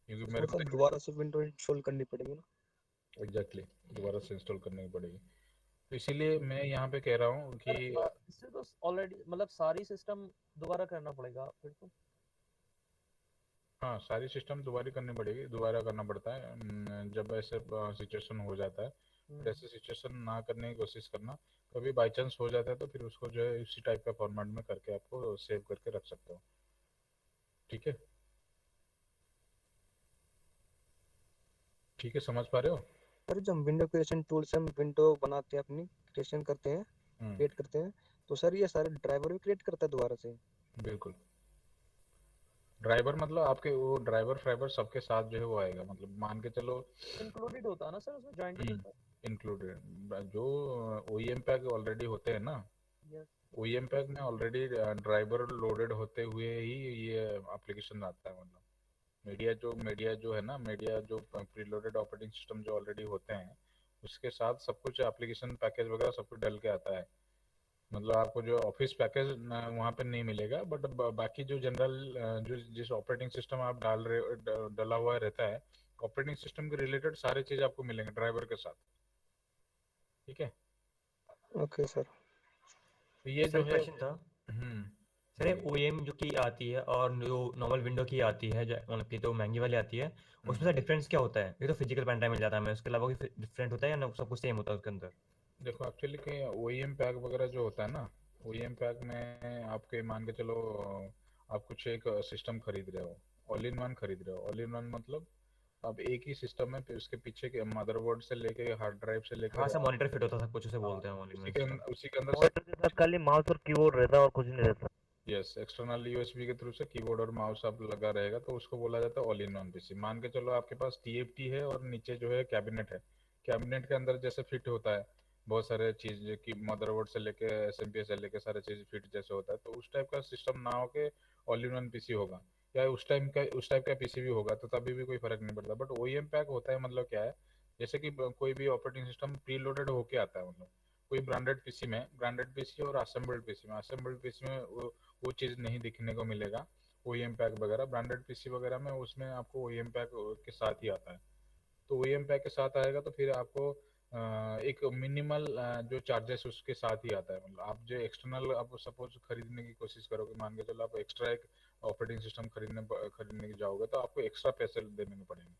S1: क्योंकि मेरे को
S13: मतलब दोबारा से विंडो इंस्टॉल करनी पड़ेगी ना?
S1: एग्जैक्टली दोबारा से इंस्टॉल करने की पड़ेगी। तो इसीलिए मैं यहाँ पे कह रहा हूँ कि
S14: इससे तो ऑलरेडी मतलब सारी सिस्टम दोबारा करना पड़ेगा फिर तो।
S1: हाँ, सारी सिस्टम दोबारा करनी पड़ेगी, दोबारा करना पड़ता है जब ऐसे सिचुएशन हो जाता है। फिर ऐसे सिचुएशन ना करने की कोशिश करना, कभी बाई चांस हो जाता है तो फिर उसको जो है उसी टाइप का फॉर्मेट में करके आपको सेव करके रख सकते हो, ठीक है। ठीक है, समझ पा रहे हो?
S13: सर जब हम विंडो क्रिएशन टूल से हम विंडो बनाते हैं, अपनी क्रिएशन करते हैं, क्रिएट करते हैं, तो सर ये सारे ड्राइवर भी क्रिएट करता है दोबारा से?
S1: बिल्कुल। ड्राइवर मतलब आपके वो ड्राइवर फ्राइवर सबके साथ जो है वो आएगा, मतलब मान के चलो
S14: इंक्लूडेड होता है ना सर उसमें, जॉइंट ही होता है।
S1: इंक्लूडेड जो OEM पैक ऑलरेडी होते हैं ना,
S14: यस
S1: OEM पैक में ऑलरेडी ड्राइवर लोडेड होते हुए ही ये एप्लीकेशन आता है। मतलब मीडिया जो है ना, मीडिया जो प्रीलोडेड ऑपरेटिंग सिस्टम जो ऑलरेडी होते हैं उसके साथ सब कुछ एप्लीकेशन पैकेज वगैरह सब कुछ डल के आता है। मतलब आपको जो ऑफिस पैकेज वहाँ पे नहीं मिलेगा, बट बाकी जो जनरल जो जिस ऑपरेटिंग सिस्टम आप डला हुआ रहता है, ऑपरेटिंग सिस्टम के रिलेटेड सारे चीज आपको मिलेंगे ड्राइवर के साथ, ठीक है।
S13: Okay sir.
S1: तो ये
S6: सर
S1: जो है
S6: क्वेश्चन था सर, ये OEM जो की आती है और जो नॉर्मल विंडो की आती है, मतलब की तो महंगी वाली आती है, उसमें सर डिफरेंस क्या होता है? ये तो फिजिकल पेन ड्राइव मिल जाता है हमें, उसके अलावा कोई डिफरेंट होता है या ना सब कुछ सेम होता है उसके अंदर?
S1: देखो एक्चुअली कि OEM पैक वगैरह जो होता है ना, OEM पैक में आपके मान के चलो आप कुछ एक सिस्टम खरीद रहे हो, ऑल इन वन खरीद रहे हो। ऑल इन वन मतलब अब एक ही सिस्टम है, फिर उसके पीछे के मदरबोर्ड से लेके हार्ड ड्राइव से लेके
S6: हाँ सर, मॉनिटर फिट होता है सब कुछ, उसे बोलते हैं
S1: उसी के अंदर
S2: मॉनिटर के साथ खाली माउस और कीबोर्ड रहता है और कुछ नहीं रहता।
S1: यस, एक्सटर्नल USB के थ्रू से कीबोर्ड और माउस आप लगा रहेगा, तो उसको बोला जाता है ऑल इन वन पीसी। मान के चलो आपके पास TFT है और नीचे जो है कैबिनेट है, कैबिनेट के अंदर जैसे फिट होता है बहुत सारे चीज की मदरबोर्ड से लेके SMP से लेके सारे चीज फिट जैसे होता है, तो उस टाइप का सिस्टम ना हो के ऑल इन वन पीसी होगा, या उस टाइप का पीसी भी होगा तो तभी भी कोई फर्क नहीं पड़ता। बट OEM पैक होता है मतलब क्या है, जैसे कि कोई भी ऑपरेटिंग सिस्टम प्री लोडेड होके आता है, मतलब कोई ब्रांडेड पीसी और असेंबल्ड पीसी में वो चीज़ नहीं दिखने को मिलेगा। OEM पैक वगैरह ब्रांडेड पीसी वगैरह में उसमें आपको OEM पैक के साथ ही आता है। तो OEM पैक के साथ आएगा तो फिर आपको एक मिनिमल जो चार्जेस उसके साथ ही आता है। मतलब आप जो एक्सटर्नल आप सपोज खरीदने की कोशिश करोगे, मान के चलो आप एक्स्ट्रा एक ऑपरेटिंग सिस्टम खरीदने की जाओगे तो आपको एक्स्ट्रा पैसे देने पड़ेंगे।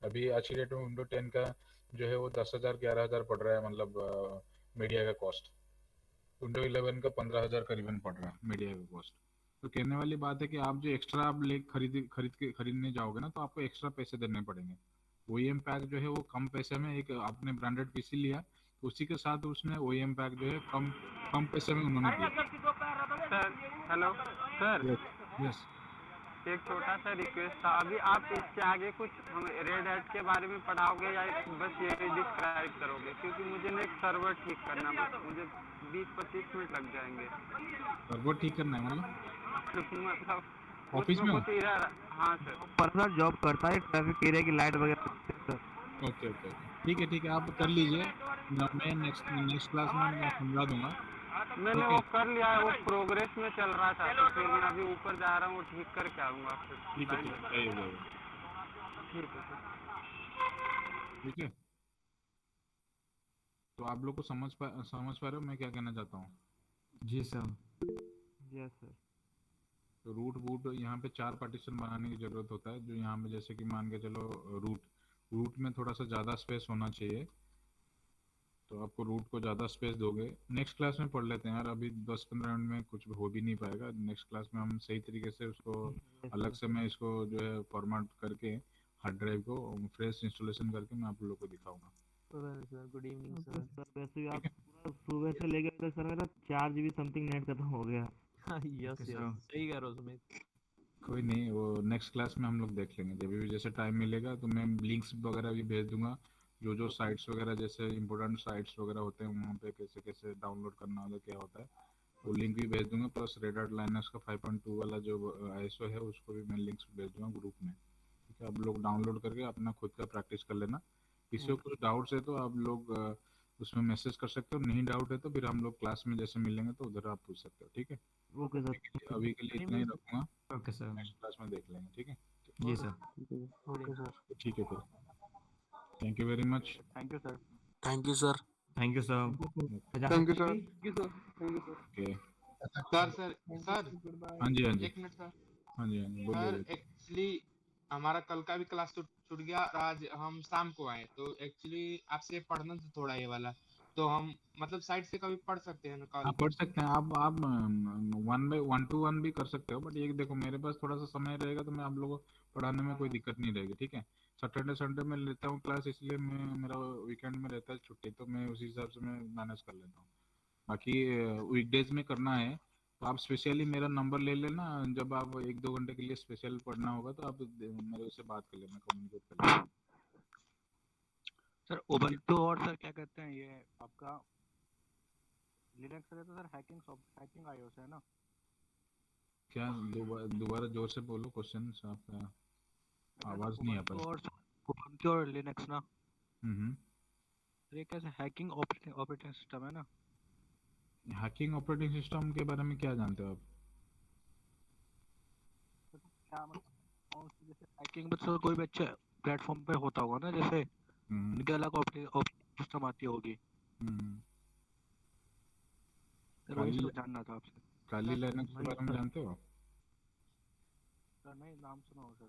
S1: अभी आज की डेट में विंडो 10 का जो है वो 10,000 11,000 पड़ रहा है, मतलब मीडिया का कॉस्ट। विंडो 11 का 15,000 करीबन पड़ रहा है मीडिया का कॉस्ट। तो कहने वाली बात है कि आप जो एक्स्ट्रा आप खरीदने जाओगे ना, तो आपको एक्स्ट्रा पैसे देने पड़ेंगे। OEM पैक जो है वो कम पैसे में, एक आपने ब्रांडेड पीसी लिया तो उसी के साथ उसने OEM पैक जो है कम पैसे में उन्होंने दिया।
S15: हेलो सर,
S1: यस
S15: एक छोटा सा रिक्वेस्ट था, अभी आप इसके आगे कुछ रेड हैट के बारे में पढ़ाओगे या बस ये डिस्क्राइब करोगे? क्योंकि मुझे ना एक सर्वर ठीक करना, बस मुझे 20-25 मिनट लग जाएंगे।
S1: सर्वर ठीक करना है
S15: मतलब
S1: ऑफिस में?
S15: कुछ इधर, हाँ सर।
S2: पर्सनल जॉब करता है, ट्रैफिक एरिया की लाइट वगैरह।
S1: ओके ठीक है आप कर लीजिए, मैं नेक्स्ट क्लास में मैं समझा दूंगा।
S15: मैंने वो कर लिया है, वो प्रोग्रेस में चल रहा था, तो फिर मैं अभी ऊपर जा रहा हूँ, वो ठीक करके आऊँगा फिर।
S1: ठीक है ठीक है। तो आप लोग को समझ पा रहे हो मैं क्या कहना चाहता हूँ?
S6: जी सर।
S2: Yes sir.
S1: तो रूट यहाँ पे 4 पार्टीशन बनाने की जरूरत होता है, जो यहाँ पे जैसे कि मान के चलो रूट में थोड़ा सा ज़्यादा स्पेस होना चाहिए, तो आपको रूट को ज़्यादा स्पेस दोगे। नेक्स्ट क्लास में पढ़ लेते हैं यार, अभी 10-15 मिनट में कुछ हो भी नहीं पाएगा। नेक्स्ट क्लास में हम सही तरीके से उसको अलग से मैं इसको जो है फॉर्मेट करके हार्ड ड्राइव को फ्रेश इंस्टॉलेशन करके मैं आप लोगों को दिखाऊंगा।
S14: Good evening sir.
S2: वैसे भी आप पूरा सुबह से लेके अभी तक सर मेरा 4 GB समथिंग नेट खत्म हो गया।
S14: यस सही कह रहे हो सुमित।
S1: कोई नहीं, वो नेक्स्ट क्लास में हम लोग देख लेंगे, जब भी जैसे टाइम मिलेगा तो मैं लिंक्स वगैरह भी भेज दूंगा, जो साइट्स वगैरह जैसे इंपॉर्टेंट साइट्स वगैरह होते हैं वहाँ पे कैसे डाउनलोड करना होता है, क्या होता है, वो लिंक भी भेज दूंगा। प्लस रेड हैट लाइनक्स का 5.2 वाला जो ISO है उसको भी मैं लिंक्स भेज दूंगा ग्रुप में, ठीक है। आप लोग डाउनलोड करके अपना खुद का प्रैक्टिस कर लेना। किसी को कुछ डाउट्स है तो आप लोग उसमें मैसेज कर सकते हो, नहीं डाउट है तो फिर हम लोग क्लास में जैसे मिलेंगे तो उधर आप पूछ सकते हो, ठीक है।
S2: Okay sir.
S1: अभी के लिए इतना ही रखूंगा।
S6: Okay sir.
S1: नेक्स्ट क्लास में देख लेंगे, ठीक है।
S6: जी सर।
S2: Okay sir.
S1: ठीक है फिर। Thank you very much.
S9: Thank you sir.
S8: Thank you sir.
S6: Thank you sir.
S11: Thank you sir.
S1: Okay.
S12: Sir
S1: हाँ जी, हाँ जी,
S12: एक मिनट सर।
S1: हाँ जी, हाँ जी, बोलिए
S12: सर
S1: बोलिए।
S12: एक्चुअली हमारा कल का भी क्लास छूट गया और आज हम शाम को आए, तो एक्चुअली आपसे पढ़ना था थोड़ा ये वाला, तो हम मतलब साइड से कभी पढ़ सकते हैं ना कल?
S1: आप पढ़ सकते हैं, आप 1 भी कर सकते हो, बट ये देखो मेरे पास थोड़ा सा समय रहेगा तो मैं आप लोगों को पढ़ाने में कोई दिक्कत नहीं रहेगी, ठीक है। सैटरडे संडे में लेता हूँ क्लास, इसलिए मैं मेरा वीकेंड में रहता है छुट्टी, तो मैं उसी हिसाब से मैं मैनेज कर लेता हूँ। बाकी वीकडेज में करना है तो आप स्पेशली मेरा नंबर ले लेना, जब आप 1-2 घंटे के लिए स्पेशल पढ़ना होगा तो आप मेरे से बात कर लेना, कम्युनिकेट कर लेना।
S16: सर उबंटू और सर क्या कहते हैं ये आपका लिनक्स है तो सर हैकिंग आईओएस है ना?
S1: क्या दोबारा जोर से बोलो क्वेश्चन, आपका आवाज नहीं आ पा रही।
S16: उबंटू और लिनक्स ना,
S1: हम्म।
S16: ये कैसे हैकिंग ऑपरेटिंग सिस्टम है ना?
S1: हैकिंग ऑपरेटिंग सिस्टम के बारे में क्या जानते हो आप?
S16: क्या मतलब जैसे हैकिंग में तो कोई भी अच्छे प्लेटफॉर्म पे होता होगा ना, जैसे उनके अलग ऑपरेटिंग सिस्टम आती होगी, तो वही सब जानना था आपसे।
S1: काली लाइनक्स के बारे में जानते हो?
S16: सर नहीं, नाम सुना हो सर।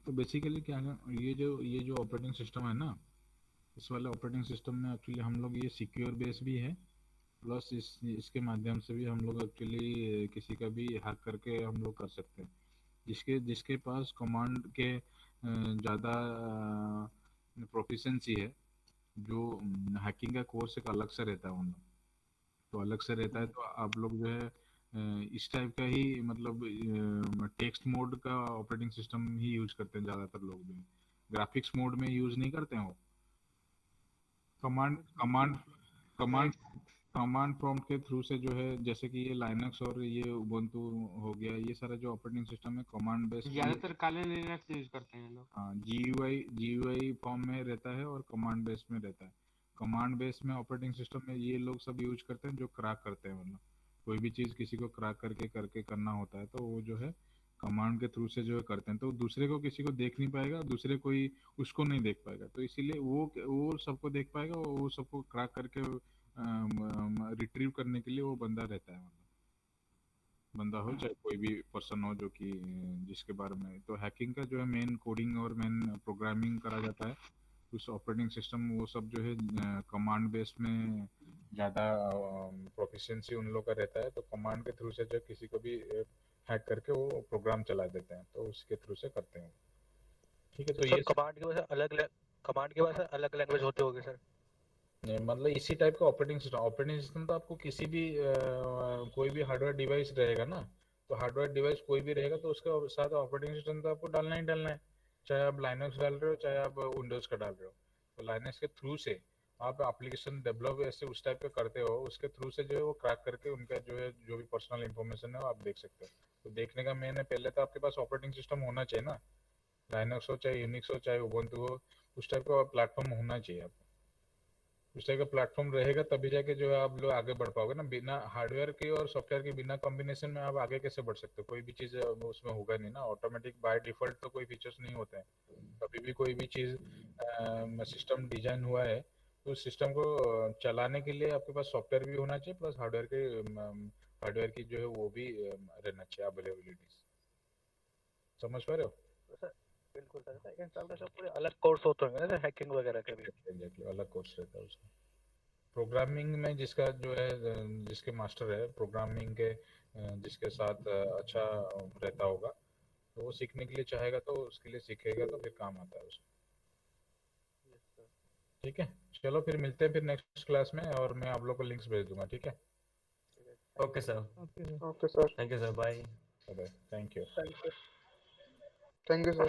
S1: तो बेसिकली क्या है, ये जो ऑपरेटिंग सिस्टम है ना, इस वाले ऑपरेटिंग सिस्टम में एक्चुअली हम लोग ये सिक्योर बेस भी है, प्लस इसके माध्यम से भी हम लोग एक्चुअली किसी का भी हैक करके हम लोग कर सकते हैं। जिसके पास कमांड के ज़्यादा प्रोफिशेंसी है, जो हैकिंग का कोर्स एक अलग से रहता है उन लोग, तो अलग से रहता है, तो आप लोग जो है इस टाइप का ही मतलब टेक्स्ट मोड का ऑपरेटिंग सिस्टम ही यूज करते हैं ज़्यादातर लोग, जो ग्राफिक्स मोड में यूज नहीं करते हैं वो। कमांड प्रॉम्प्ट के थ्रू से जो है, जैसे कि ये लाइनक्स और ये उबुंटू हो गया, ये सारा जो ऑपरेटिंग सिस्टम है कमांड बेस्ड,
S12: ज्यादातर काले लिनक्स यूज करते हैं लोग।
S1: हाँ, जीयूआई फॉर्म में रहता है और कमांड बेस में रहता है। कमांड बेस में ऑपरेटिंग सिस्टम में ये लोग सब यूज करते हैं जो क्रैक करते हैं, मतलब कोई भी चीज़ किसी को क्रैक करके करना होता है, तो वो जो है कमांड के थ्रू से जो है करते हैं, तो दूसरे को किसी को देख नहीं पाएगा, दूसरे कोई उसको नहीं देख पाएगा, तो इसीलिए वो सबको देख पाएगा, वो सबको क्रैक करके रिट्रीव करने के लिए वो बंदा रहता है, मतलब बंदा हो चाहे कोई भी पर्सन हो जो कि जिसके बारे में, तो हैकिंग का जो है मेन कोडिंग और मेन प्रोग्रामिंग करा जाता है, उस ऑपरेटिंग सिस्टम वो सब जो है कमांड बेस में ज़्यादा प्रोफिशिएंसी उन लोग का रहता है, तो कमांड के थ्रू से जो किसी को भी हैक करके वो प्रोग्राम चला देते हैं, तो उसके थ्रू से करते हैं, ठीक है। तो ये
S7: कमांड के वजह से अलग लैंग्वेज होते होंगे सर?
S1: मतलब इसी टाइप का ऑपरेटिंग सिस्टम तो आपको किसी भी कोई भी हार्डवेयर डिवाइस रहेगा ना, तो हार्डवेयर डिवाइस कोई भी रहेगा तो उसके साथ ऑपरेटिंग सिस्टम तो आपको डालना ही डालना है, चाहे आप लाइनक्स डाल रहे हो चाहे आप विंडोज का डाल रहे हो, तो लाइनक्स के थ्रू से आप एप्लीकेशन डेवलप ऐसे उस टाइप का करते हो, उसके थ्रू से जो है वो क्रैक करके उनका जो है जो भी पर्सनल इंफॉर्मेशन है वो आप देख सकते हो। तो देखने का मैंने पहले तो आपके पास ऑपरेटिंग सिस्टम होना चाहिए ना, लाइनक्स हो चाहे यूनिक्स हो चाहे उबुंटू हो, उस टाइप का प्लेटफॉर्म होना चाहिए आपको। उस टाइप का प्लेटफॉर्म रहेगा तभी जाके जो है आप लोग आगे बढ़ पाओगे ना, बिना हार्डवेयर के और सॉफ्टवेयर के बिना कॉम्बिनेशन में आप आगे कैसे बढ़ सकते हो? कोई भी चीज़ उसमें होगा नहीं ना, ऑटोमेटिक बाय डिफॉल्ट तो कोई फीचर्स नहीं होते हैं, कभी भी कोई भी चीज़ सिस्टम डिजाइन हुआ है तो उस सिस्टम को चलाने के लिए आपके पास सॉफ्टवेयर भी होना चाहिए, प्लस हार्डवेयर की जो है वो भी रहना चाहिए अवेलेबिलिटीज। समझ पा रहे हो?
S7: सर बिल्कुल सर, लेकिन सर का सब पूरे अलग कोर्स होते होंगे ना सर, हैकिंग वगैरह के भी?
S1: एग्जैक्टली, अलग कोर्स रहता है उसका। प्रोग्रामिंग में जिसका जो है जिसके मास्टर है प्रोग्रामिंग के, जिसके साथ अच्छा रहता होगा तो वो सीखने के लिए चाहेगा तो उसके लिए सीखेगा, तो फिर काम आता है उसमें। ठीक है, चलो फिर मिलते हैं फिर नेक्स्ट क्लास में, और मैं आप लोग को लिंक्स भेज दूंगा, ठीक है?
S6: Okay sir.
S11: Okay sir.
S6: Thank you sir, bye.
S1: Thank you.
S11: Thank you sir.